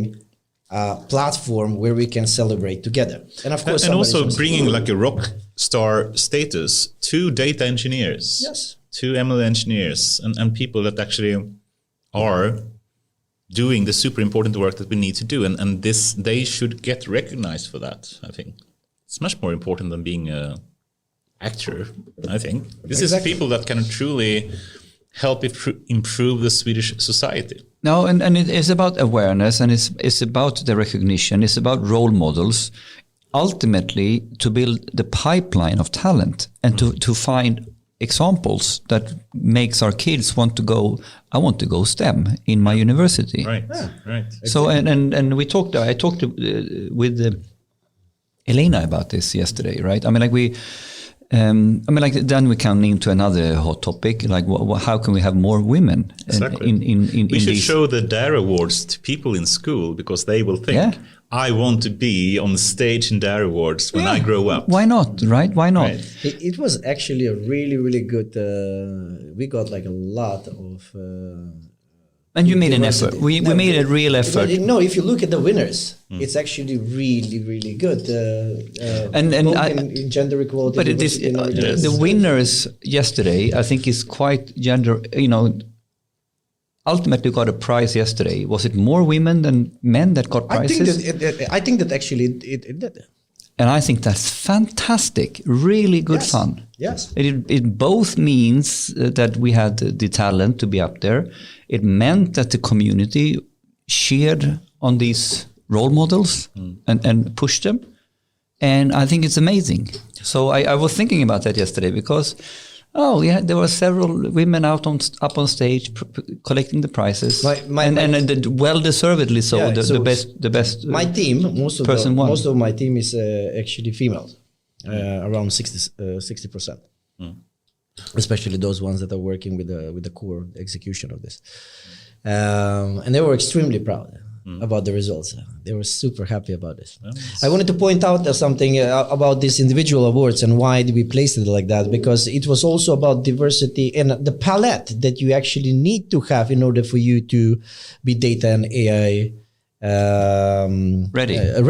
a platform where we can celebrate together. And of course, And also somebody's- bringing like a rock star status to data engineers, Yes. to ML engineers, and people that actually are doing the super important work that we need to do. And this, they should get recognized for that, I think. It's much more important than being a actor, I think. This Exactly. is people that can truly help improve the Swedish society. No, and it is about awareness, and it's about the recognition. It's about role models. Ultimately, to build the pipeline of talent and to find examples that makes our kids want to go. I want to go STEM in my university. Right, right. So and we talked. I talked with Elena about this yesterday, right? I mean, like then we come into another hot topic, like how can we have more women? Exactly. We should show the DAIR awards to people in school, because they will think, I want to be on the stage in DAIR awards when I grow up. Why not, right? Why not? Right. It was actually a really, really good. We got like a lot of. And you made an diversity. effort. We made a real effort. No, if you look at the winners, it's actually really, really good. And in gender equality. But it is, diversity, and everything. the winners yesterday, I think, is quite gender. Ultimately got a prize yesterday. Was it more women than men that got prizes? I think that actually it did. And I think that's fantastic. Really good Yes. fun. Yes. It both means that we had the talent to be up there. It meant that the community cheered on these role models and pushed them. And I think it's amazing. So I was thinking about that yesterday, because there were several women up on stage collecting the prizes, and well deservedly so. Yeah, the best. My team, most of my team is actually female, around 60%, especially those ones that are working with the core execution of this, and they were extremely proud about the results. They were super happy about this. I wanted to point out something about these individual awards and why we placed it like that, because it was also about diversity and the palette that you actually need to have in order for you to be data and AI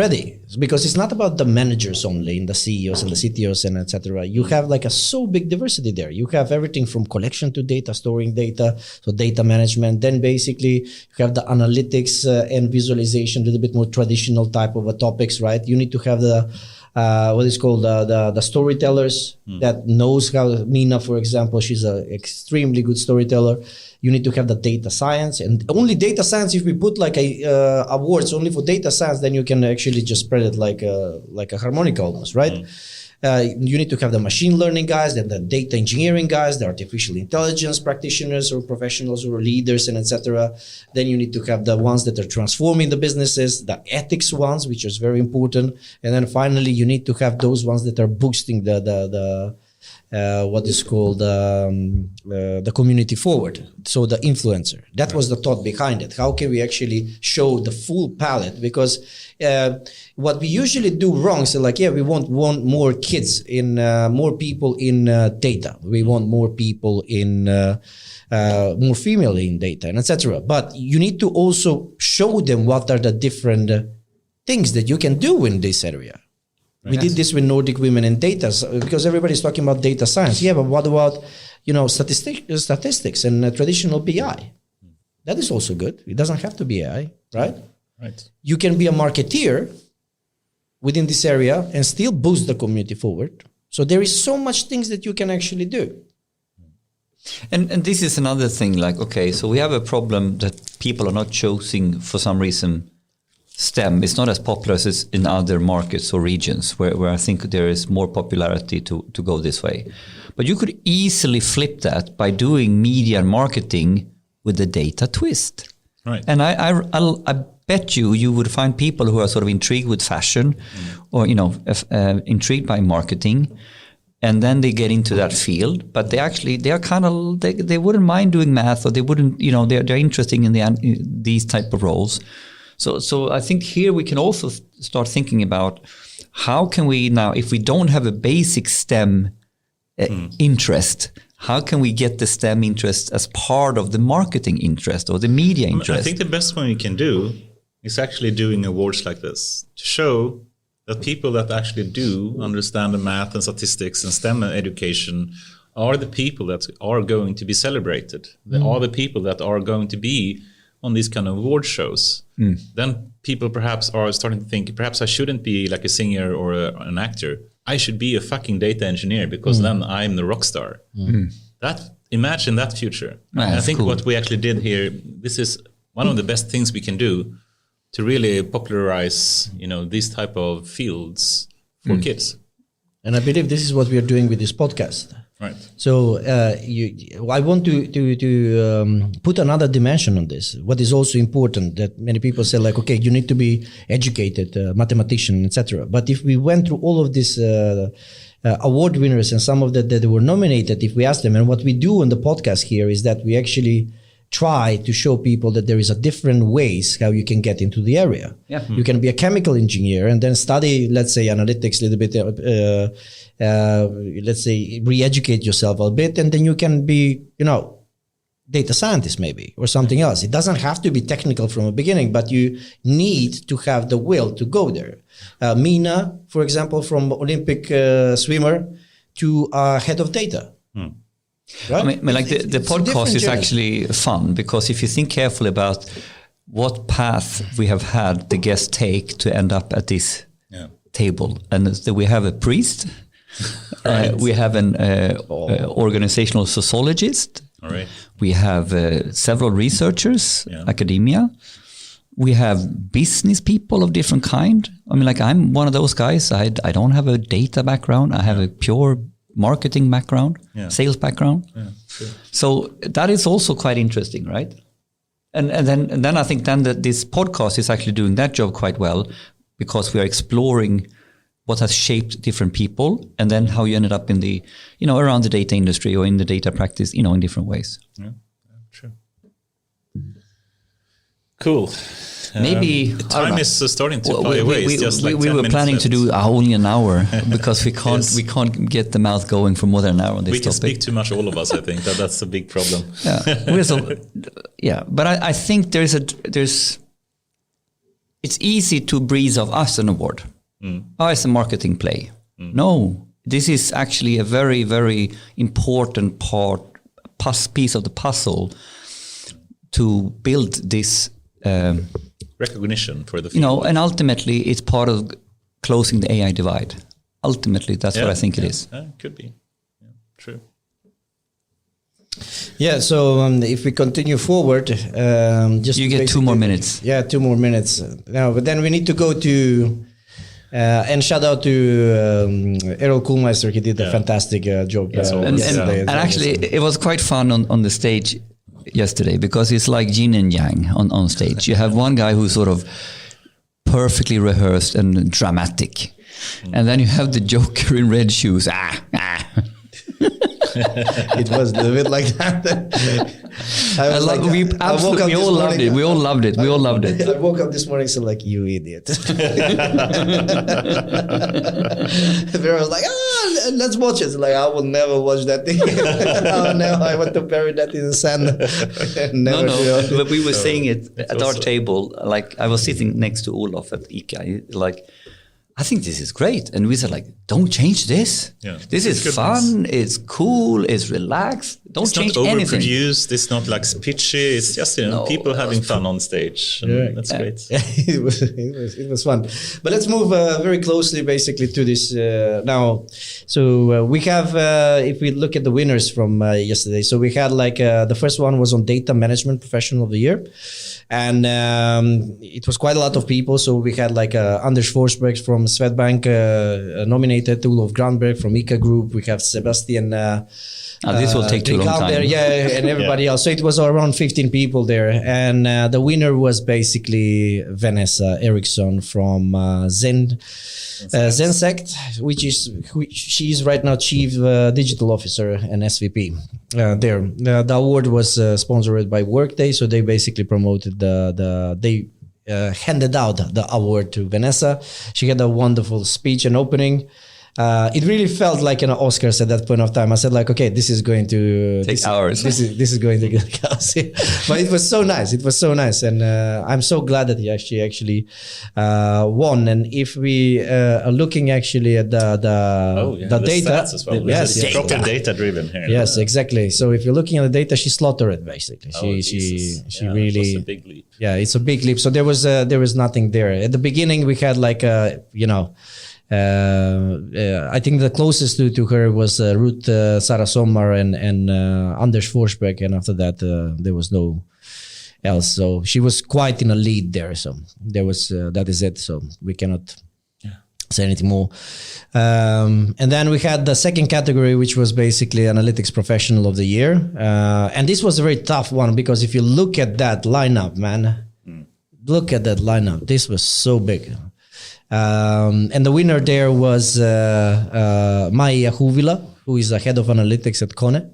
ready. Because it's not about the managers only, and the CEOs and the CTOs and etc. You have like a so big diversity there. You have everything from collection to data, storing data, so data management. Then basically you have the analytics and visualization, a little bit more traditional type of topics, right? You need to have the what is called the storytellers that knows how. Mina, for example, she's an extremely good storyteller. You need to have the data science, and only data science. If we put like awards only for data science, then you can actually just spread it like a harmonica almost, right? You need to have the machine learning guys, then the data engineering guys, the artificial intelligence practitioners or professionals or leaders, and etc. Then you need to have the ones that are transforming the businesses, the ethics ones, which is very important, and then finally you need to have those ones that are boosting the what is called the community forward. So the influencer. That was the thought behind it. How can we actually show the full palette? Because what we usually do wrong is like, we want more kids in, more people in data. We want more people in, more female in data, and etc. But you need to also show them what are the different things that you can do in this area. We did this with Nordic women in data, because everybody's talking about data science. Yeah, but what about, statistics and traditional BI? That is also good. It doesn't have to be AI, right? Right. You can be a marketeer within this area and still boost the community forward. So there is so much things that you can actually do. And this is another thing, like, okay, so we have a problem that people are not choosing for some reason STEM. It's not as popular as it's in other markets or regions where I think there is more popularity to go this way. But you could easily flip that by doing media and marketing with the data twist. Right. And I bet you would find people who are sort of intrigued with fashion or, intrigued by marketing. And then they get into that field, but they wouldn't mind doing math, or they wouldn't, they're interested in these type of roles. So I think here we can also start thinking about how can we now, if we don't have a basic STEM interest, how can we get the STEM interest as part of the marketing interest or the media interest? I think the best one you can do is actually doing awards like this to show that people that actually do understand the math and statistics and STEM education are the people that are going to be celebrated. They are the people that are going to be on these kind of award shows. Then people perhaps are starting to think, perhaps I shouldn't be like a singer or an actor. I should be a fucking data engineer because then I'm the rock star. Imagine that future. I think what we actually did here, this is one of the best things we can do to really popularize, these type of fields for kids. And I believe this is what we are doing with this podcast. Right. So I want to put another dimension on this. What is also important that many people say, like, okay, you need to be educated, mathematician, etc. But if we went through all of these award winners and some of that were nominated, if we ask them, and what we do on the podcast here is that we actually try to show people that there is a different ways how you can get into the area. Yeah. You can be a chemical engineer and then study, let's say, analytics a little bit, let's say, re-educate yourself a bit, and then you can be, data scientist maybe, or something else. It doesn't have to be technical from the beginning, but you need to have the will to go there. Mina, for example, from Olympic swimmer to head of data. Right? I mean, like the podcast is actually fun because if you think carefully about what path we have had the guests take to end up at this table, and we have a priest, we have an organizational sociologist, we have several researchers, academia, we have business people of different kind. I mean, like I'm one of those guys. I don't have a data background. I have a pure marketing background, sales background. Sure. So that is also quite interesting, right? And then I think then that this podcast is actually doing that job quite well because we are exploring what has shaped different people and then how you ended up in the, around the data industry or in the data practice, in different ways. Yeah, true. Cool. Maybe time is starting to fly away. We were planning to do only an hour because we can't get the mouth going for more than an hour on this topic. We can speak too much, all of us. I think that's a big problem. But I think it's easy to breeze off us an award. It's a marketing play. No, this is actually a very, very important piece of the puzzle to build this. Recognition for the field. And ultimately it's part of closing the AI divide. Ultimately, that's what I think it is. Could be. Yeah, true. Yeah, so if we continue forward, you get 2 more minutes. Yeah, 2 more minutes. Now, but then we need to go to and shout out to Errol Kuhlmeister. He did a fantastic job. And actually, it was quite fun on the stage yesterday because it's like yin and yang on stage. You have one guy who's sort of perfectly rehearsed and dramatic, and then you have the Joker in red shoes. It was a little bit like that. We all loved it. We all loved it. I woke up this morning so like, you idiot. I was like, let's watch it. Like, I will never watch that thing. I want to bury that in the sand. But we were saying it at our table. Like I was sitting next to Olof at ICA. Like, I think this is great. And we said like, don't change this. Yeah. This is fun. It's cool. It's relaxed. Don't change anything. It's not overproduced. It's not like pitchy. It's just, people having fun on stage. And that's great. It was fun. But let's move very closely basically to this now. So we have, if we look at the winners from yesterday, so we had like, the first one was on Data Management Professional of the Year. And it was quite a lot of people. So we had like Anders Forsberg from Swedbank nominated, Olof Granberg from ICA Group. We have Sebastian. This will take too long time. There, and everybody else. So it was around 15 people there. And the winner was basically Vanessa Eriksson from Zensect, she is right now Chief Digital Officer and SVP there. The award was sponsored by Workday, so they basically promoted they handed out the award to Vanessa. She had a wonderful speech and opening. It really felt like an Oscars at that point of time. I said like, okay, this is going to take hours. This is going to get chaos. But it was so nice. It was so nice, and I'm so glad that he actually won. And if we are looking actually at the data stats as well. Yes, proper data driven here. Yes, exactly. So if you're looking at the data, she slaughtered it basically. She really. It's a big leap. Yeah, it's a big leap. So there was nothing there at the beginning. We had like I think the closest to her was Ruth Sara Sommar and Anders Forsberg, and after that there was no else. So she was quite in a lead there. So there was that is it. So we cannot say anything more. And then we had the second category, which was basically Analytics Professional of the Year, and this was a very tough one because if you look at that lineup, man, look at that lineup. This was so big. And the winner there was Maija Huvila, who is the head of analytics at Kone.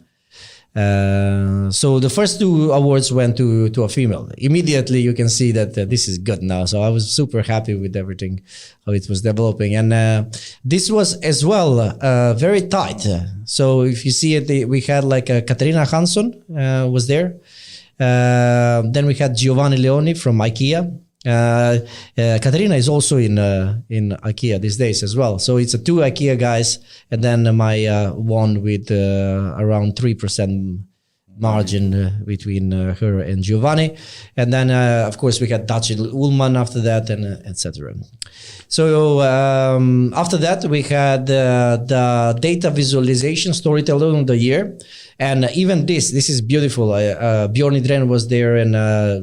So the first two awards went to a female. Immediately you can see that this is good now. So I was super happy with everything, how it was developing. And this was as well very tight. So if you see it, we had like Katarina Hansson was there. Then we had Giovanni Leoni from IKEA. Katarina is also in IKEA these days as well. So it's two IKEA guys, and then my one with around 3% margin between her and Giovanni. And then, of course, we had Dachil Ullman after that, and etc. So after that, we had the data visualization storyteller of the year. And even this is beautiful. Bjorn Idren was there, and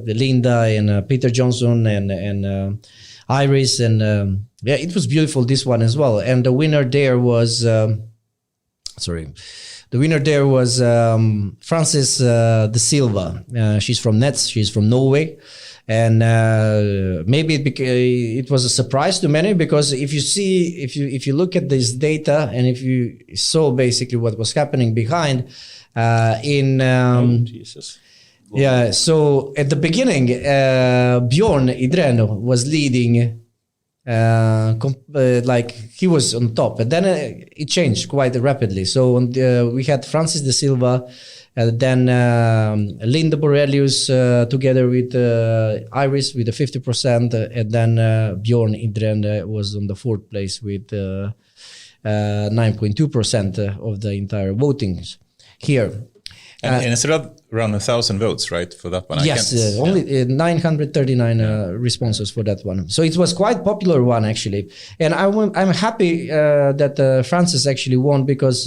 Linda, and Peter Johnson, and Iris, and it was beautiful, this one as well. And the winner there was Frances De Silva. She's from Nets. She's from Norway. And maybe it was a surprise to many, because if you look at this data, and if you saw basically what was happening behind Jesus. Yeah, so at the beginning, Bjorn Idren was leading, like he was on top, and then it changed quite rapidly. So we had Frances De Silva, then Linda Borelius together with Iris with the 50%, and then Bjorn Idren was on the fourth place with 9.2% of the entire votings here. And it's around 1,000 votes, right, for that one? Yes, only 939 responses for that one. So it was quite popular one, actually. And I'm happy that Frances actually won, because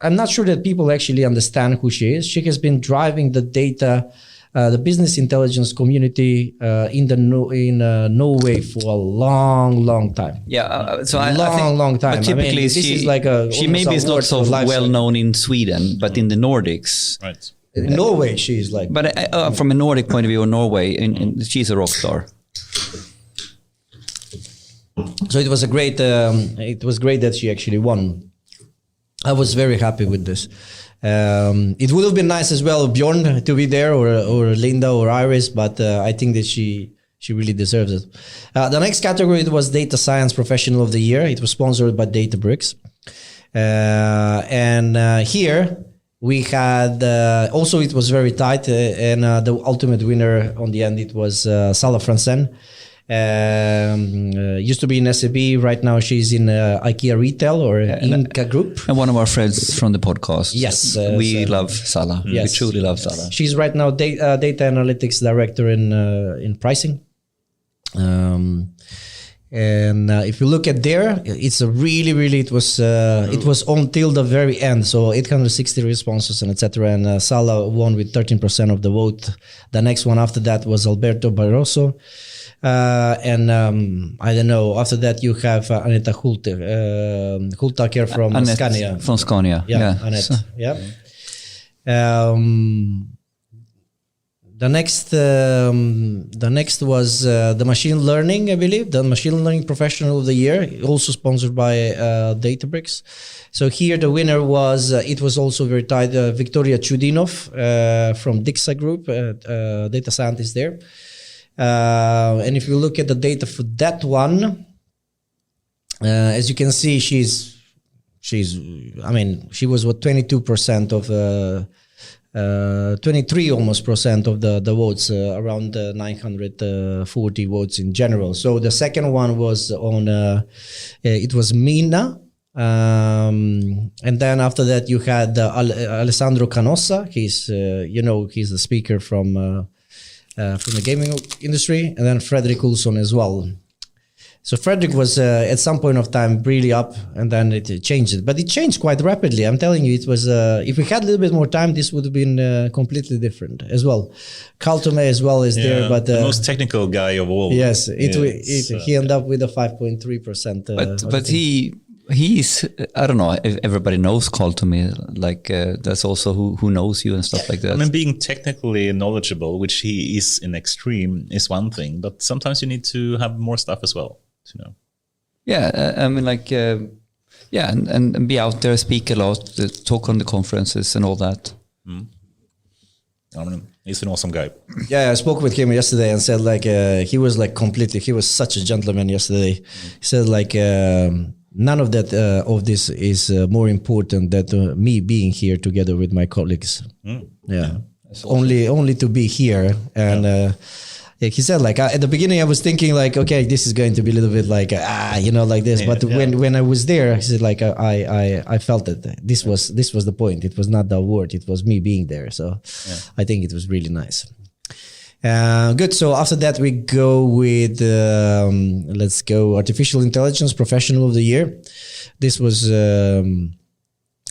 I'm not sure that people actually understand who she is. She has been driving the data, the business intelligence community in Norway for a long time. Yeah, so I think, long time. But typically, this is like she maybe is not so well known in Sweden, but in the Nordics, right? In Norway, she is like. But from a Nordic point of view, in Norway, she's a rock star. So it was great that she actually won. I was very happy with this. It would have been nice as well, Bjorn to be there, or Linda or Iris, but I think that she really deserves it. The next category, it was Data Science Professional of the Year. It was sponsored by Databricks. And here we had, also it was very tight, and the ultimate winner on the end, it was Salah Franzen. Used to be in SAP. Right now she's in IKEA Retail or Inca Group. And one of our friends from the podcast. Yes. We love Sala. Yes. We truly love Sala. She's right now data analytics director in pricing. And if you look at DAIR, it's a really it was until the very end, so 860 responses and etc. And Sala won with 13% of the vote. The next one after that was Alberto Barroso, and I don't know. After that, you have Aneta Hultaker from Annette Scania. From Scania, Yeah, Annette. So, yeah. The next was the machine learning, I believe, the machine learning professional of the year, also sponsored by Databricks. So here the winner was, it was also very tight, Victoria Chudinov from Dixa Group, data scientist there. And if you look at the data for that one, as you can see, she was 22% of 23 almost % of the votes, around 940 votes in general. So the second one was on it was Mina, and then after that you had Alessandro Canossa. He's he's the speaker from the gaming industry, and then Fredrik Olsson as well. So Fredrik was at some point of time really up, and then it changed. But it changed quite rapidly. I'm telling you, it was. If we had a little bit more time, this would have been completely different as well. Carltome as well is there, but the most technical guy of all. Yes, he ended up with a 5.3%. But he's I don't know if everybody knows Carltome. Like that's also who knows you and stuff like that. I mean, being technically knowledgeable, which he is in extreme, is one thing. But sometimes you need to have more stuff as well. Yeah, I mean, like, and be out there, speak a lot, talk on the conferences and all that. Mm. I mean, he's an awesome guy. Yeah, I spoke with him yesterday and said like he was such a gentleman yesterday. He said like none of that of this is more important than me being here together with my colleagues. Mm. Yeah, only to be here and. He said, like, at the beginning, I was thinking, like, okay, this is going to be a little bit like, like this. But when I was there, he said, like, I felt that this was the point. It was not the award. It was me being there. So I think it was really nice. Good. So after that, we go with, let's go Artificial Intelligence Professional of the Year. This was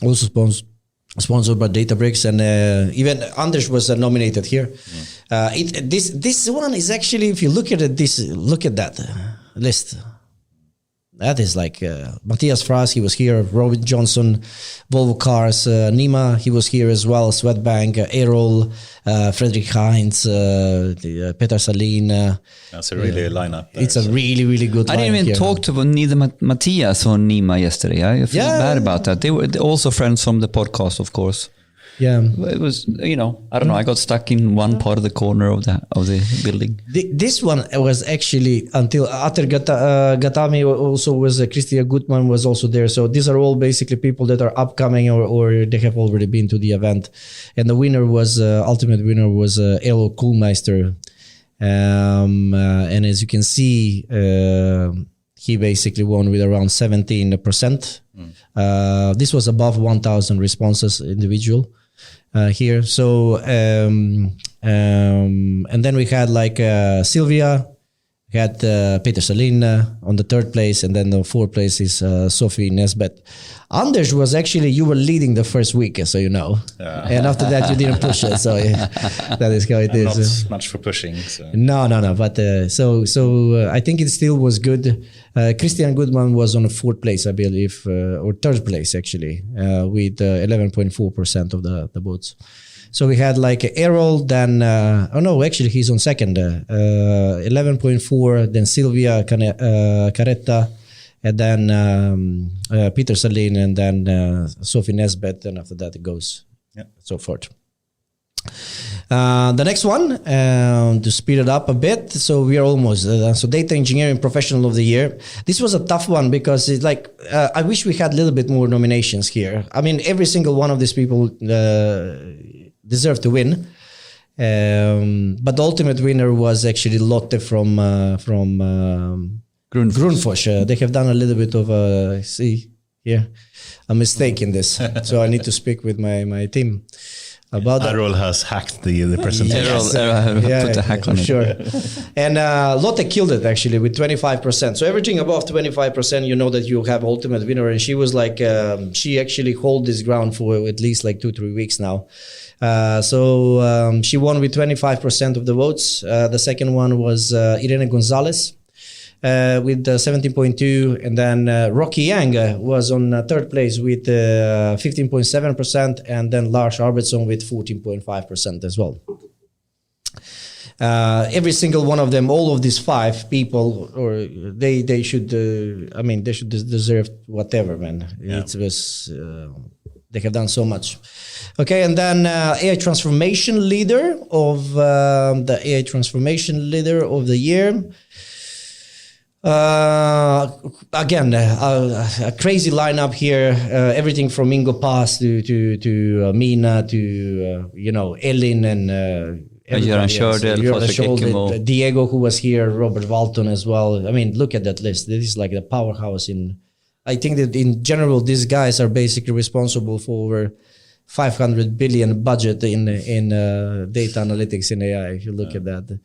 also sponsored by Databricks, and even Anders was nominated here. This one is actually, if you look at it, look at that list. That is like Matthias Frass, he was here. Robin Johnson, Volvo Cars, Nima, he was here as well. Swedbank, Errol, Fredrik Heinz, Peter Salin. That's a really lineup. It's a really good lineup. I didn't even talk to neither Matthias or Nima yesterday. I feel bad about that. They were also friends from the podcast, of course. Yeah, it was, I don't know. I got stuck in one part of the corner of the building. This one was actually until Ater Gatami also was, Christia Gutman was also there. So these are all basically people that are upcoming or they have already been to the event. And the winner was, ultimate winner was Elo Koolmeister. And as you can see, he basically won with around 17%. This was above 1,000 responses individual. Here, so and then we had like Sylvia, we had Peter Salin on the third place, and then the fourth place is Sophie Nesbet. Anders was actually, you were leading the first week, so you know, and after that you didn't push it, so that is how it is. Not much for pushing. So. No, but so I think it still was good. Christian Goodman was on the fourth place, I believe, or third place actually, with 11.4% of the votes. So we had like Errol, then actually he's on second, 11.4, then Sylvia Caretta, and then Peter Salin, and then Sophie Nesbet, and after that it goes so forth. The next one, to speed it up a bit, so we are almost so Data Engineering Professional of the Year. This was a tough one because it's like I wish we had a little bit more nominations here. I mean, every single one of these people deserve to win. But the ultimate winner was actually Lotte from Grundfos. They have done a little bit of a mistake in this, so I need to speak with my team about that. Errol has hacked the presentation. Put a hack on it. Sure. And Lotte killed it actually with 25%. So everything above 25%, you know that you have ultimate winner. And she was like, she actually hold this ground for at least like 2-3 weeks now. So she won with 25% of the votes. The second one was Irene Gonzalez. With 17.2, and then Rocky Yang was on third place with 15.7%, and then Lars Arvidsson with 14.5% as well. Every single one of them, all of these 5 people, or they should, they should deserve whatever, man. Yeah. It was they have done so much. Okay, and then AI Transformation Leader of the AI Transformation Leader of the Year. Again, a crazy lineup here. Everything from Ingo Paz to Mina to Elin and Göran Skördel, Diego, who was here, Robert Walton as well. I mean, look at that list. This is like the powerhouse I think that in general, these guys are basically responsible for over 500 billion budget in data analytics in AI, if you look at that.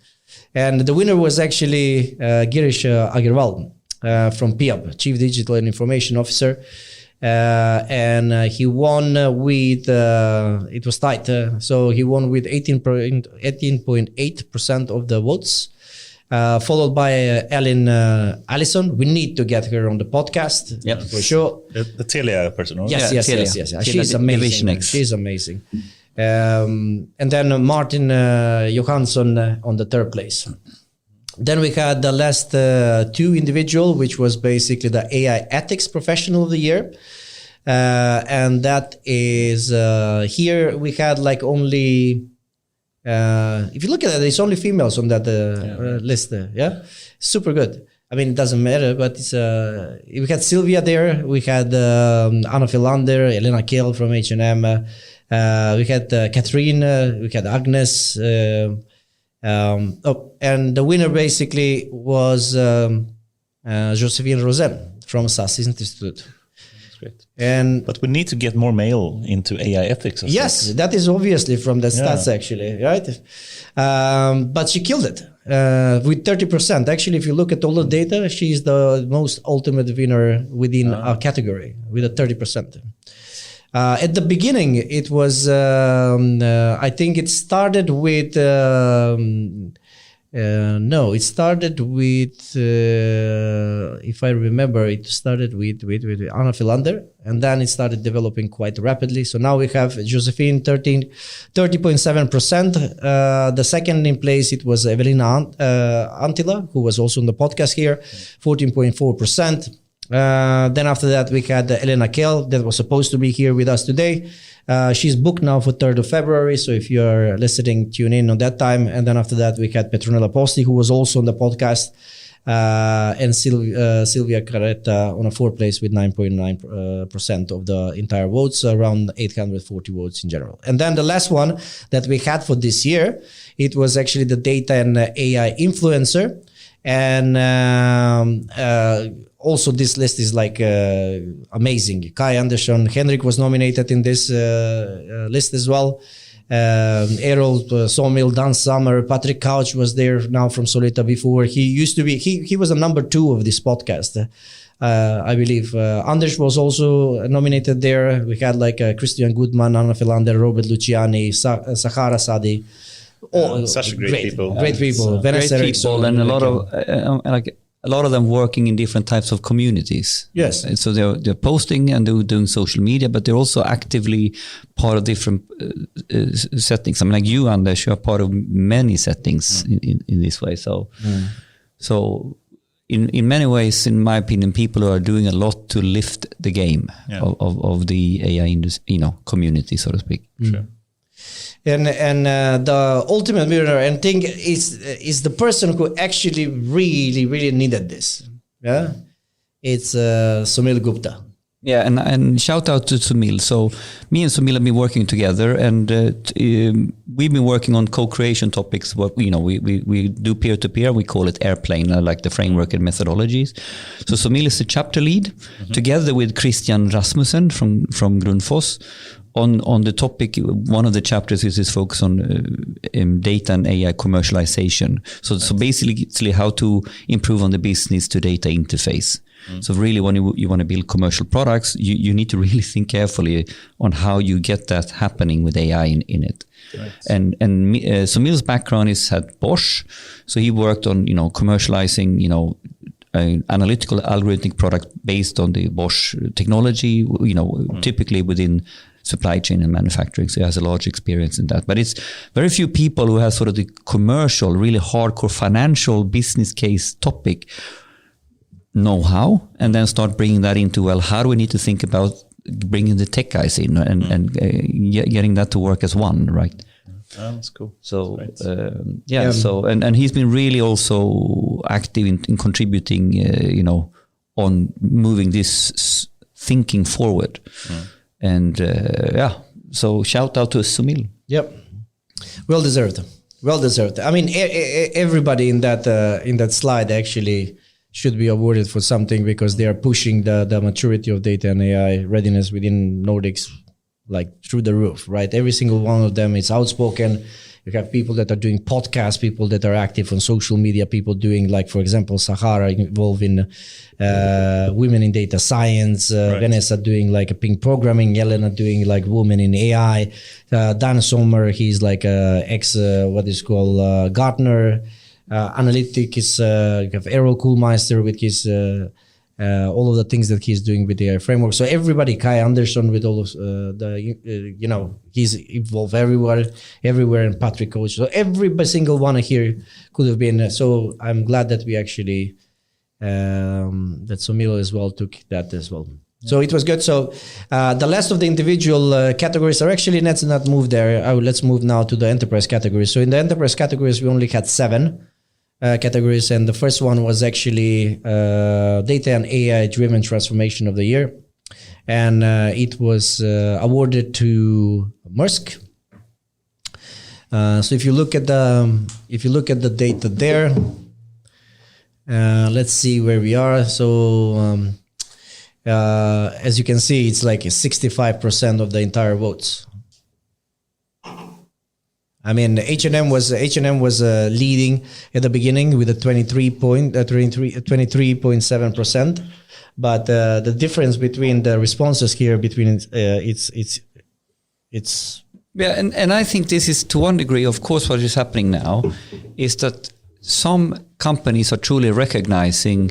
And the winner was actually Girish Agarwal from PIAB, Chief Digital and Information Officer. And he won with, it was tight, so he won with 18.8% of the votes. Followed by Ellen Allison. We need to get her on the podcast, for sure. The Telia person, right? Yes. She's amazing. She's amazing. And then Martin Johansson on the third place. Then we had the last 2 individual, which was basically the AI Ethics Professional of the Year. And that is here we had like only... if you look at it, it's only females on that list. Super good. I mean, it doesn't matter, but it's we had Sylvia there. We had Anna Philander, Elena Kjell from H&M. We had Catherine. We had Agnes. And the winner basically was Josephine Rosen from SAS Institute. Great. But we need to get more male into AI ethics. Yes, that is obviously from the stats actually, right? But she killed it with 30%. Actually, if you look at all the data, she's the most ultimate winner within our category with a 30%. At the beginning, it was, I think it started with... it started with, if I remember, it started with Anna Philander, and then it started developing quite rapidly. So now we have Josephine 30.7%. The second in place, it was Evelina Antila, who was also on the podcast here, 14.4%. Then after that, we had Elena Kjell that was supposed to be here with us today. She's booked now for 3rd of February. So if you're listening, tune in on that time. And then after that, we had Petronella Posti, who was also on the podcast, and Silvia Carretta on a 4th place with 9.9% of the entire votes, around 840 votes in general. And then the last one that we had for this year, it was actually the data and AI influencer. And also this list is like amazing. Kai Andersson, Henrik was nominated in this list as well. Errol Sawmill, Dan Summer, Patrick Couch was there now from Solita before. He used to be, he was the number 2 of this podcast, I believe. Anders was also nominated there. We had like Christian Goodman, Anna Philander, Robert Luciani, Sahara Sadi. Such great people. Great people, and a lot of them working in different types of communities. Yes. So they're posting and they're doing social media, but they're also actively part of different settings. I mean, like you, Anders, you are part of many settings in this way. So, so in many ways, in my opinion, people are doing a lot to lift the game of the AI industry, community, so to speak. Sure. And the ultimate winner and thing is the person who actually really needed this. Yeah, it's Sunil Gupta. Yeah, and shout out to Sumil. So me and Sumil have been working together, and we've been working on co-creation topics. What we do peer-to-peer. We call it Airplane, like the framework and methodologies. So Sumil is the chapter lead, together with Christian Rasmussen from Grundfos. On the topic, one of the chapters is his focus on data and AI commercialization. So basically how to improve on the business to data interface. So really, when you want to build commercial products, you need to really think carefully on how you get that happening with AI in it. Right. And Sumil's background is at Bosch, so he worked on commercializing an analytical algorithmic product based on the Bosch technology. Typically within supply chain and manufacturing, so he has a large experience in that. But it's very few people who have sort of the commercial, really hardcore financial business case topic know-how, and then start bringing that into, how do we need to think about bringing the tech guys in and getting that to work as one, right? That's cool. So so and he's been really also active in contributing, on moving this thinking forward. And so shout out to Sumil. Yep, well deserved. I mean, everybody in that slide actually should be awarded for something, because they are pushing the maturity of data and AI readiness within Nordics like through the roof, right? Every single one of them is outspoken. You have people that are doing podcasts, people that are active on social media, people doing, like, for example, Sahara involved in women in data science, Vanessa doing like a ping programming, Elena doing like women in AI, Dan Sommer, he's like Gartner, analytic is you have Errol Kuhlmeister with his all of the things that he's doing with the AI framework. So everybody, Kai Anderson with all of he's involved everywhere, and Patrick Coach. So every single one here could have been. So I'm glad that we actually that Sumil as well took that as well. So it was good. So the last of the individual categories are actually, let's not move there. Let's move now to the enterprise categories. So in the enterprise categories, we only had 7 categories, and the first one was actually data and AI driven transformation of the year, and it was awarded to Maersk. So if you look at the data there, let's see where we are. So as you can see, it's like 65% of the entire votes. I mean, H&M was leading at the beginning with a 23.7%, but the difference between the responses here between it's and I think this is, to one degree, of course, what is happening now is that some companies are truly recognizing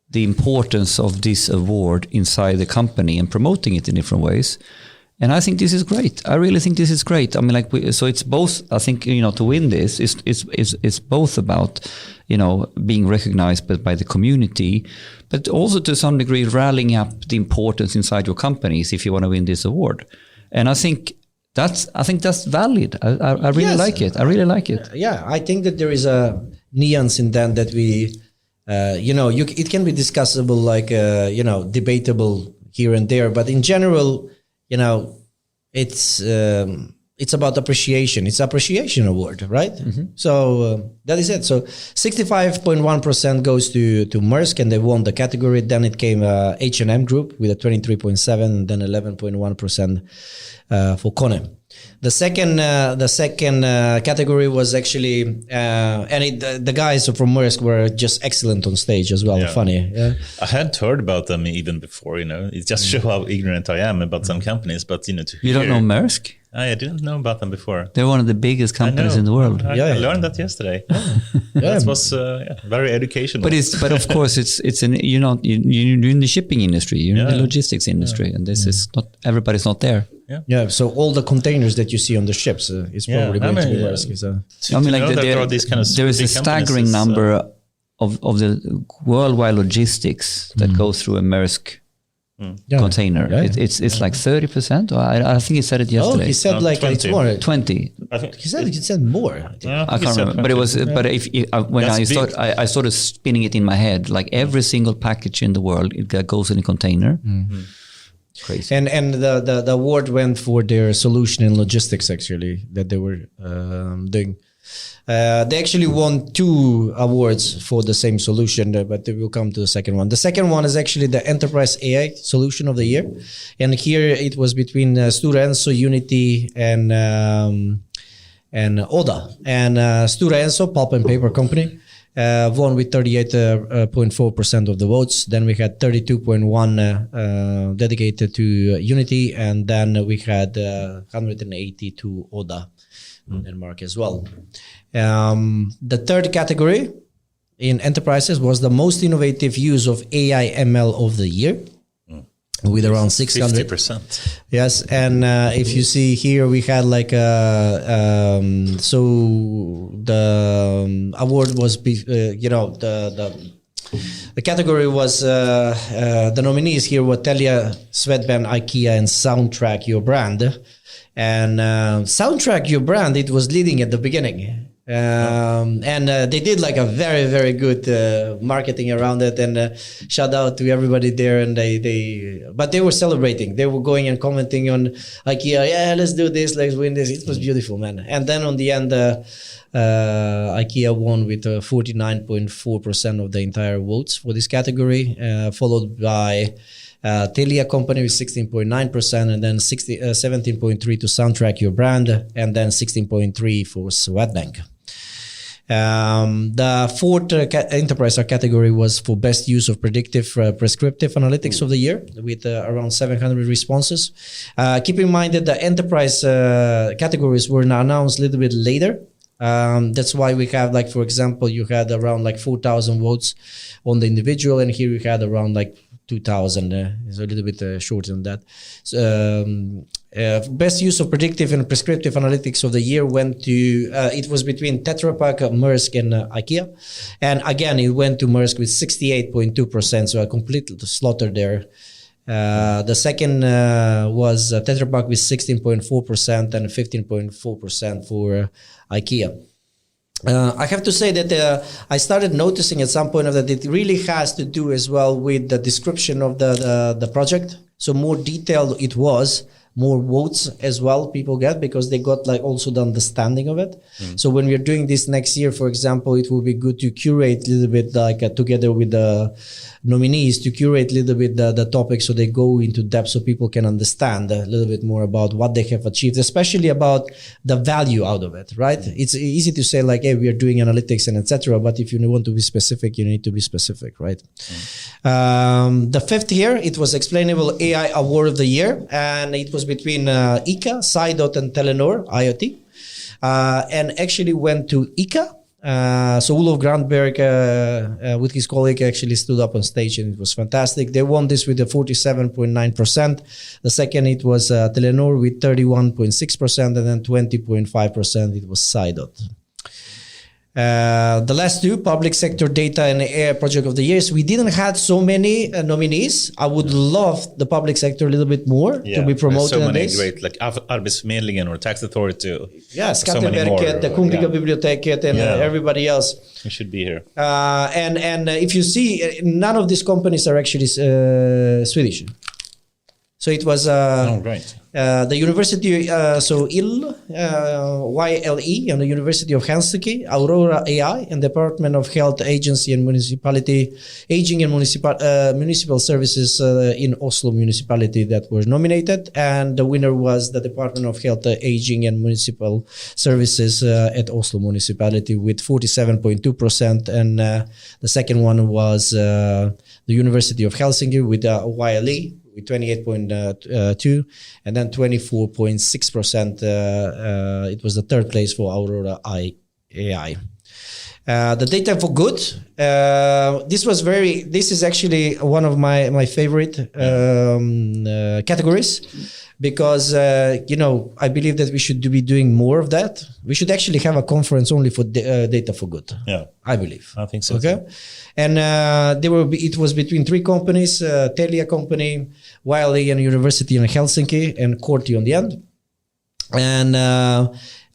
the importance of this award inside the company and promoting it in different ways. And I think this is great. I really think this is great. I mean, so it's both, I think, to win this, it's both about, being recognized by the community, but also to some degree rallying up the importance inside your companies if you want to win this award. And I think that's valid. I really like it. I really like it. Yeah, I think that there is a nuance in that we, it can be discussable, like, debatable here and there, but in general, it's about appreciation. It's appreciation award, right? Mm-hmm. So that is it. So 65.1% goes to Maersk, and they won the category. Then it came H&M Group with a 23.7%, and then 11.1% for Kone. The second category was actually, the guys from Maersk were just excellent on stage as well. Yeah. Funny. Yeah. I had heard about them even before, It just shows how ignorant I am about some companies, but to you don't know Maersk? I didn't know about them before. They're one of the biggest companies in the world. I learned that yesterday. That was very educational. But of course, you're in the shipping industry, you're in the logistics industry, and this is not, everybody's not there. Yeah. So all the containers that you see on the ships is probably going to be Maersk. There is a staggering number of the worldwide logistics that goes through a Maersk container. It's like 30%. I think he said it yesterday. Oh, he said 20. It's more. 20. He said more. I can't remember, but it was. But when I started spinning it in my head, like every single package in the world, it goes in a container. Mm-hmm. Crazy. And the award went for their solution in logistics, actually, that they were doing. They actually won 2 awards for the same solution, but they will come to the second one. The second one is actually the Enterprise AI Solution of the Year. And here it was between Stora Enso, Unity, and Oda. And Stora Enso, pulp and paper company, won with 38.4% of the votes. Then we had 32.1 dedicated to Unity, and then we had 180 to Oda, Denmark as well. The third category in enterprises was the most innovative use of AI ML of the year, with around 600. 50%. Yes, and if you see here, we had like so the award was, the category was the nominees here were Telia, Swedbank, IKEA, and Soundtrack Your Brand. And Soundtrack Your Brand, it was leading at the beginning. And they did like a very, very good marketing around it, and shout out to everybody there. And but they were celebrating. They were going and commenting on IKEA. Yeah, let's do this. Let's win this. It was beautiful, man. And then on the end, IKEA won with 49.4% of the entire votes for this category, followed by Telia company with 16.9%, and then 17.3% to Soundtrack Your Brand, and then 16.3% for Swedbank. The fourth enterprise category was for best use of predictive prescriptive analytics of the year, with around 700 responses. Keep in mind that the enterprise categories were announced a little bit later. That's why we have, like, for example, you had around like 4,000 votes on the individual, and here we had around like 2,000. It's a little bit shorter than that. Best use of predictive and prescriptive analytics of the year went to, it was between Tetra Pak, Maersk, and IKEA. And again, it went to Maersk with 68.2%, so a complete slaughter there. The second was Tetra Pak with 16.4% and 15.4% for IKEA. I have to say that I started noticing at some point that it really has to do as well with the description of the project. So more detailed it was, more votes as well people get, because they got like also the understanding of it. So when we're doing this next year, for example, it will be good to curate a little bit, like together with the nominees, to curate a little bit the topic, so they go into depth, so people can understand a little bit more about what they have achieved, especially about the value out of it, right? It's easy to say like, hey, we are doing analytics and etc. But if you want to be specific, you need to be specific, right? The fifth here, it was Explainable AI Award of the Year, and it was between ICA, Sidot, and Telenor IoT, and actually went to ICA. So Olof Grandberg with his colleague actually stood up on stage, and it was fantastic. They won this with a 47.9%. The second, it was Telenor with 31.6%, and then 20.5% it was Sidot. The last two, Public Sector Data and AI Project of the Years, we didn't have so many nominees. I would love the public sector a little bit more to be promoted. So many this. great, like Arbetsförmedlingen or Tax Authority. Yeah, Skatteverket, the Kungliga Biblioteket, and everybody else. We should be here. And if you see, none of these companies are actually Swedish. So it was the University, so YLE, and the University of Helsinki, Aurora AI, and Department of Health Agency and Municipality, Aging and Municipal Services in Oslo Municipality that were nominated. And the winner was the Department of Health, Aging and Municipal Services at Oslo Municipality with 47.2%. And the second one was the University of Helsinki with YLE. With 28.2, and then 24.6%. It was the third place for Aurora AI. The data for good. This is actually one of my favorite categories, because I believe that we should be doing more of that. We should actually have a conference only for data for good. Yeah, I believe. I think so. Okay, too. And it was between three companies: Telia company, YLE, and University in Helsinki, and Korti on the end. And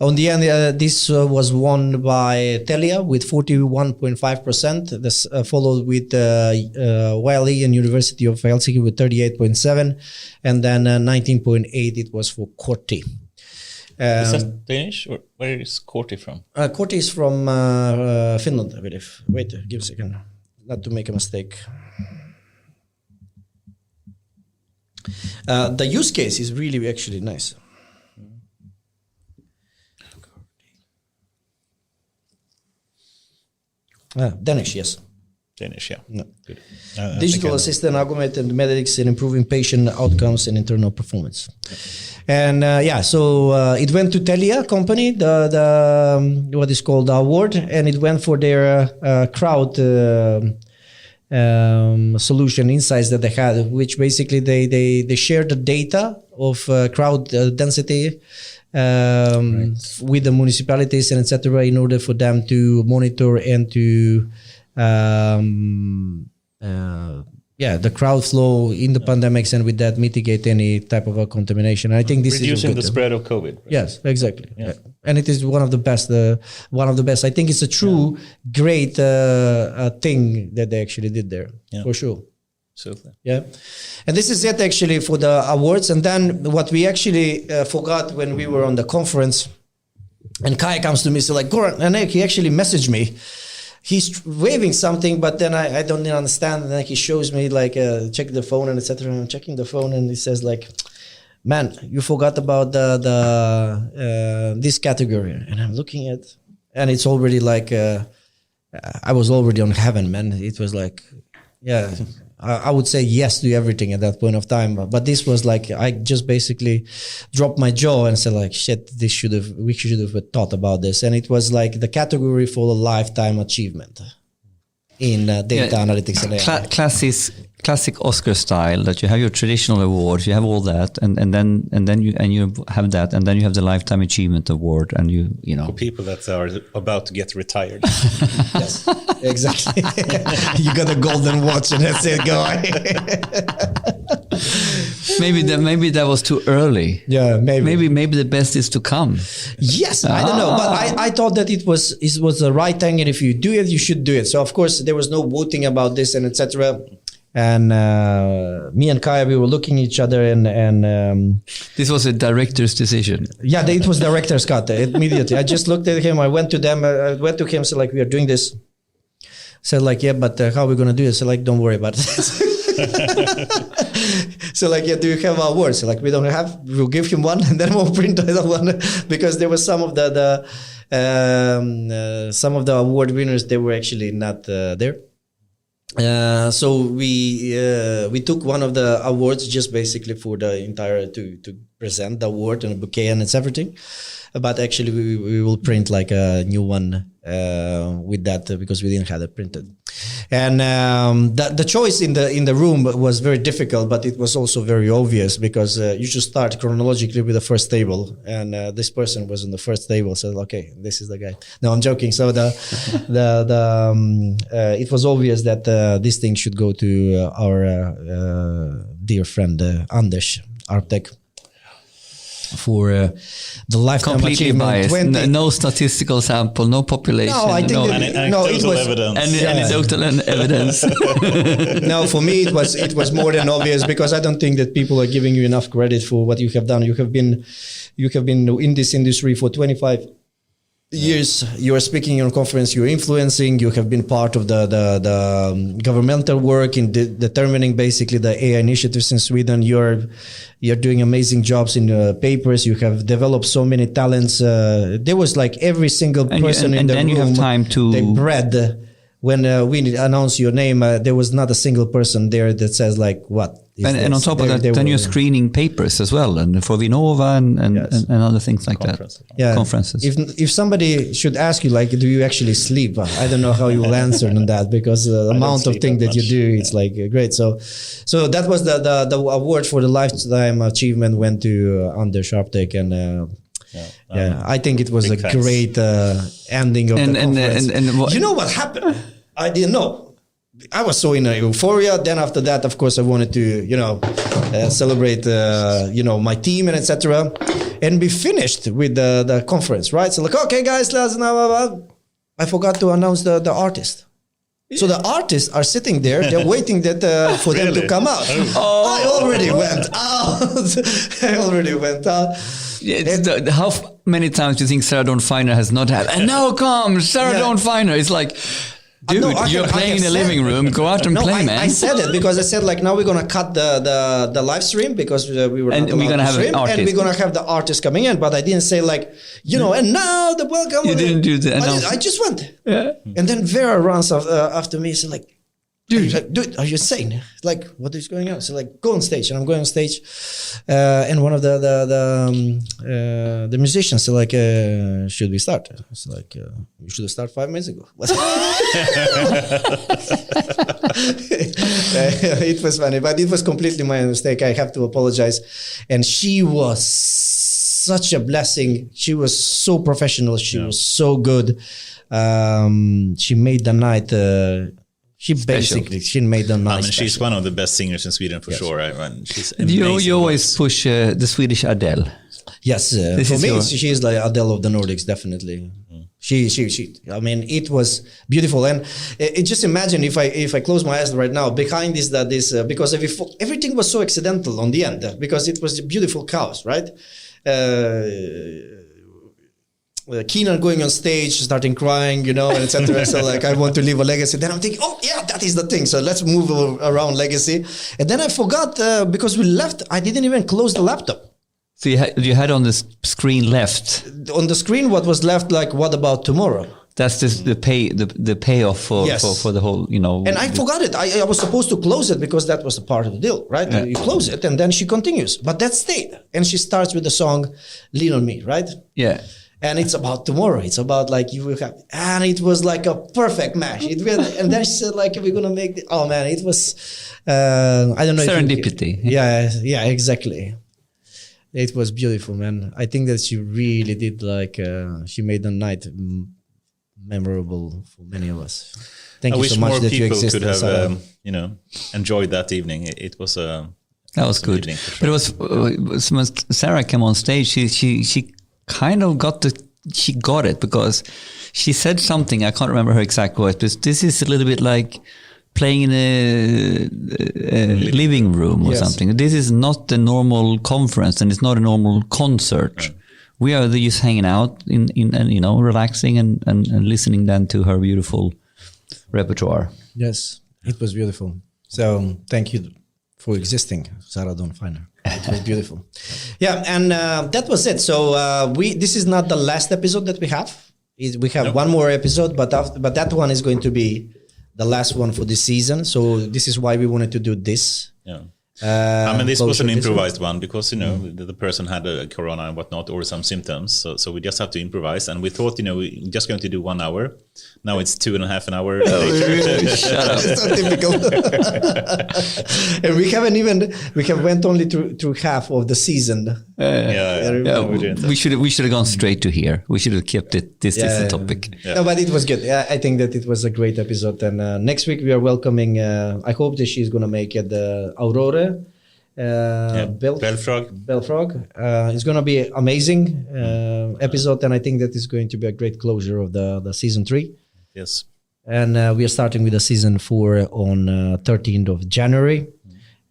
On the end, this was won by Telia with 41.5%. This followed with YLE and University of Helsinki with 38.7%, and then 19.8% it was for Korti. Is that Danish, or where is Korti from? Korti is from Finland, I believe. Wait, give a second, not to make a mistake. The use case is really actually nice. Danish, yes. Danish, yeah. No. Good. Digital assistant augmented medics in improving patient outcomes and internal performance. And so it went to Telia company, the what is called the award, and it went for their crowd solution insights that they had, which basically they shared the data of crowd density with the municipalities and etc. in order for them to monitor and to the crowd flow in the pandemics, and with that mitigate any type of a contamination. I think this reducing is the spread of COVID. Right? Yes, exactly. Yeah. And it is one of the best. I think it's a true great thing that they actually did there, for sure. Super. Yeah, and this is it actually for the awards. And then what we actually forgot when we were on the conference, and Kai comes to me, so like, Goran, and he actually messaged me. He's waving something, but then I don't understand. And like he shows me like check the phone and etc. I'm checking the phone, and he says like, "Man, you forgot about the this category." And I'm looking at, and it's already like I was already on heaven, man. It was like, yeah. I would say yes to everything at that point of time, but this was like I just basically dropped my jaw and said like, shit, we should have thought about this. And it was like the category for a lifetime achievement in data analytics and AI. Classic Oscar style, that you have your traditional awards, you have all that, and then you have that, and then you have the lifetime achievement award, and you know, for people that are about to get retired. Yes, exactly. You got a golden watch, and that's it, guy. maybe that was too early. Yeah, maybe the best is to come. Yes, I don't know, but I thought that it was the right thing, and if you do it, you should do it. So of course there was no voting about this and etc. And me and Kaya, we were looking at each other, and this was a director's decision. Yeah, it was director's cut immediately. I just looked at him. I went to them. I went to him. Said like, we are doing this. Said like, yeah, but how are we gonna do it? So like, don't worry about it. So like, yeah, do you have awards? So like, we don't have. We'll give him one, and then we'll print another one, because there was some of the award winners. They were actually not there. So we took one of the awards just basically for the entire to present the award and a bouquet and it's everything, but actually we will print like a new one with that because we didn't have it printed. And the choice in the room was very difficult, but it was also very obvious because you should start chronologically with the first table, and this person was in the first table, so okay, this is the guy. No, I'm joking. So it was obvious that this thing should go to our dear friend Anders Arptek for the lifetime completely achievement. Biased. No statistical sample, no population. No, I think anecdotal evidence. No, for me it was more than obvious, because I don't think that people are giving you enough credit for what you have done. You have been in this industry for 25 years. You are speaking on conference, you're influencing, you have been part of the governmental work in determining basically the AI initiatives in Sweden. You're doing amazing jobs in papers. You have developed so many talents. There was like every single person in the room. And then you have time to... They bred. When we announce your name, there was not a single person there that says like, what? And on top of that, then you're screening papers as well, and for Vinnova and other things like that. Yeah. Conferences. If somebody should ask you, like, do you actually sleep? I don't know how you will answer on that, because the amount of things that you do, it's like great. So that was the award for the lifetime achievement went to Anders Arptek, and I think it was a great ending of the conference. And you know what happened? I didn't know. I was so in a euphoria. Then after that, of course, I wanted to, celebrate, my team and etc. And we finished with the conference, right? So like, okay, guys, let's I forgot to announce the artist. So the artists are sitting there, they're waiting for them to come out. I already went out. How many times do you think Sarah Dawn Finer has not had? And now comes Sarah Dawn Finer. It's like, dude, you're playing in the living room. Go out and play, man. I said it because I said like now we're gonna cut the live stream because we were and we're gonna have an artist. And we're gonna have the artist coming in. But I didn't say like and now the welcome. You didn't do the announcement. I just went. Yeah. And then Vera runs after me. So like, dude, are you insane? Like, what is going on? So like, go on stage, and I'm going on stage, and one of the musicians said like, should we start? It's like, you should have started 5 minutes ago. It was funny, but it was completely my mistake. I have to apologize. And she was such a blessing. She was so professional. She was so good. She made the night. She made them nice. I mean, she's one of the best singers in Sweden for sure. Right? She's you always push the Swedish Adele. Yes, for me, she is like Adele of the Nordics, definitely. She. I mean, it was beautiful, and just imagine if I close my eyes right now, behind this because everything was so accidental on the end because it was a beautiful chaos, right? Keenan going on stage, starting crying, and etc. So like, I want to leave a legacy. Then I'm thinking, oh yeah, that is the thing. So let's move around legacy. And then I forgot because we left. I didn't even close the laptop. So you had on the screen left. On the screen, what was left? Like, what about tomorrow? That's the payoff for the whole, And I forgot it. I was supposed to close it because that was a part of the deal, right? Yeah. You close it, and then she continues, but that stayed. And she starts with the song "Lean on Me," right? Yeah. And it's about tomorrow. It's about like you will have, and it was like a perfect match. And then she said like, we're gonna make it. Oh man, it was. I don't know. Serendipity. Yeah, exactly. It was beautiful, man. I think that she really did like. She made the night memorable for many of us. Thank you so much that you existed. I wish more people could have, enjoyed that evening. It was a. That was good. Sure. But it was when Sarah came on stage. She kind of got it because she said something, I can't remember her exact words, but this is a little bit like playing in a living room or something. This is not the normal conference and it's not a normal concert. Right. We are just hanging out in relaxing and listening then to her beautiful repertoire. Yes, it was beautiful. So thank you for existing, Sarah Dawn Finer. It was beautiful. Yeah, and that was it. So this is not the last episode that we have. We have one more episode, but that one is going to be the last one for this season. So this is why we wanted to do this. Yeah. I mean, this was an improvised one because, the person had a corona and whatnot or some symptoms. So we just have to improvise. And we thought, we're just going to do 1 hour. Now it's 2.5 hours later. Shut up. It's so typical. And we have went only through half of the season. We should have gone straight to here. We should have kept it. This is the topic. Yeah. No, but it was good. I think that it was a great episode. And next week we are welcoming, I hope that she's going to make it, Aurora. Belfrog. It's going to be amazing episode, and I think that is going to be a great closure of the season 3. Yes. And we are starting with the season 4 on 13th of January.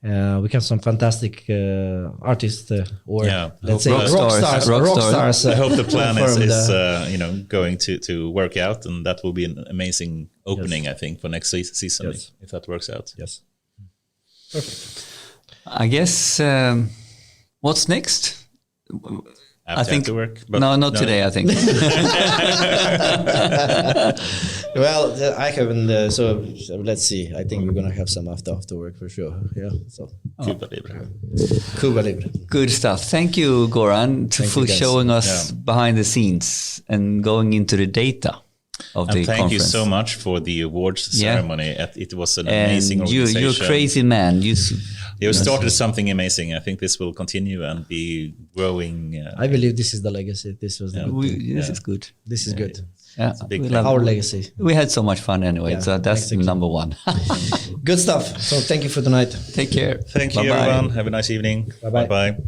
We have some fantastic artists, let's say rock stars. I hope the plan is going to work out, and that will be an amazing opening, I think, for next season if that works out. Yes. Perfect. I guess what's next? After work? But no, today, I think. Well, I haven't. So let's see. I think we're gonna have some after work for sure. Yeah. So Cuba Libre. Good stuff. Thank you, Goran, for showing us behind the scenes and going into the data of the conference. Thank you so much for the awards ceremony. It was an amazing organization. You're a crazy man. You started something amazing. I think this will continue and be growing. I believe this is the legacy. This was this is good. This is good. Yeah, our legacy. We had so much fun anyway, so that's number one. Good stuff. So thank you for tonight. Take care. Thank you, everyone. Have a nice evening. Bye-bye. Bye-bye.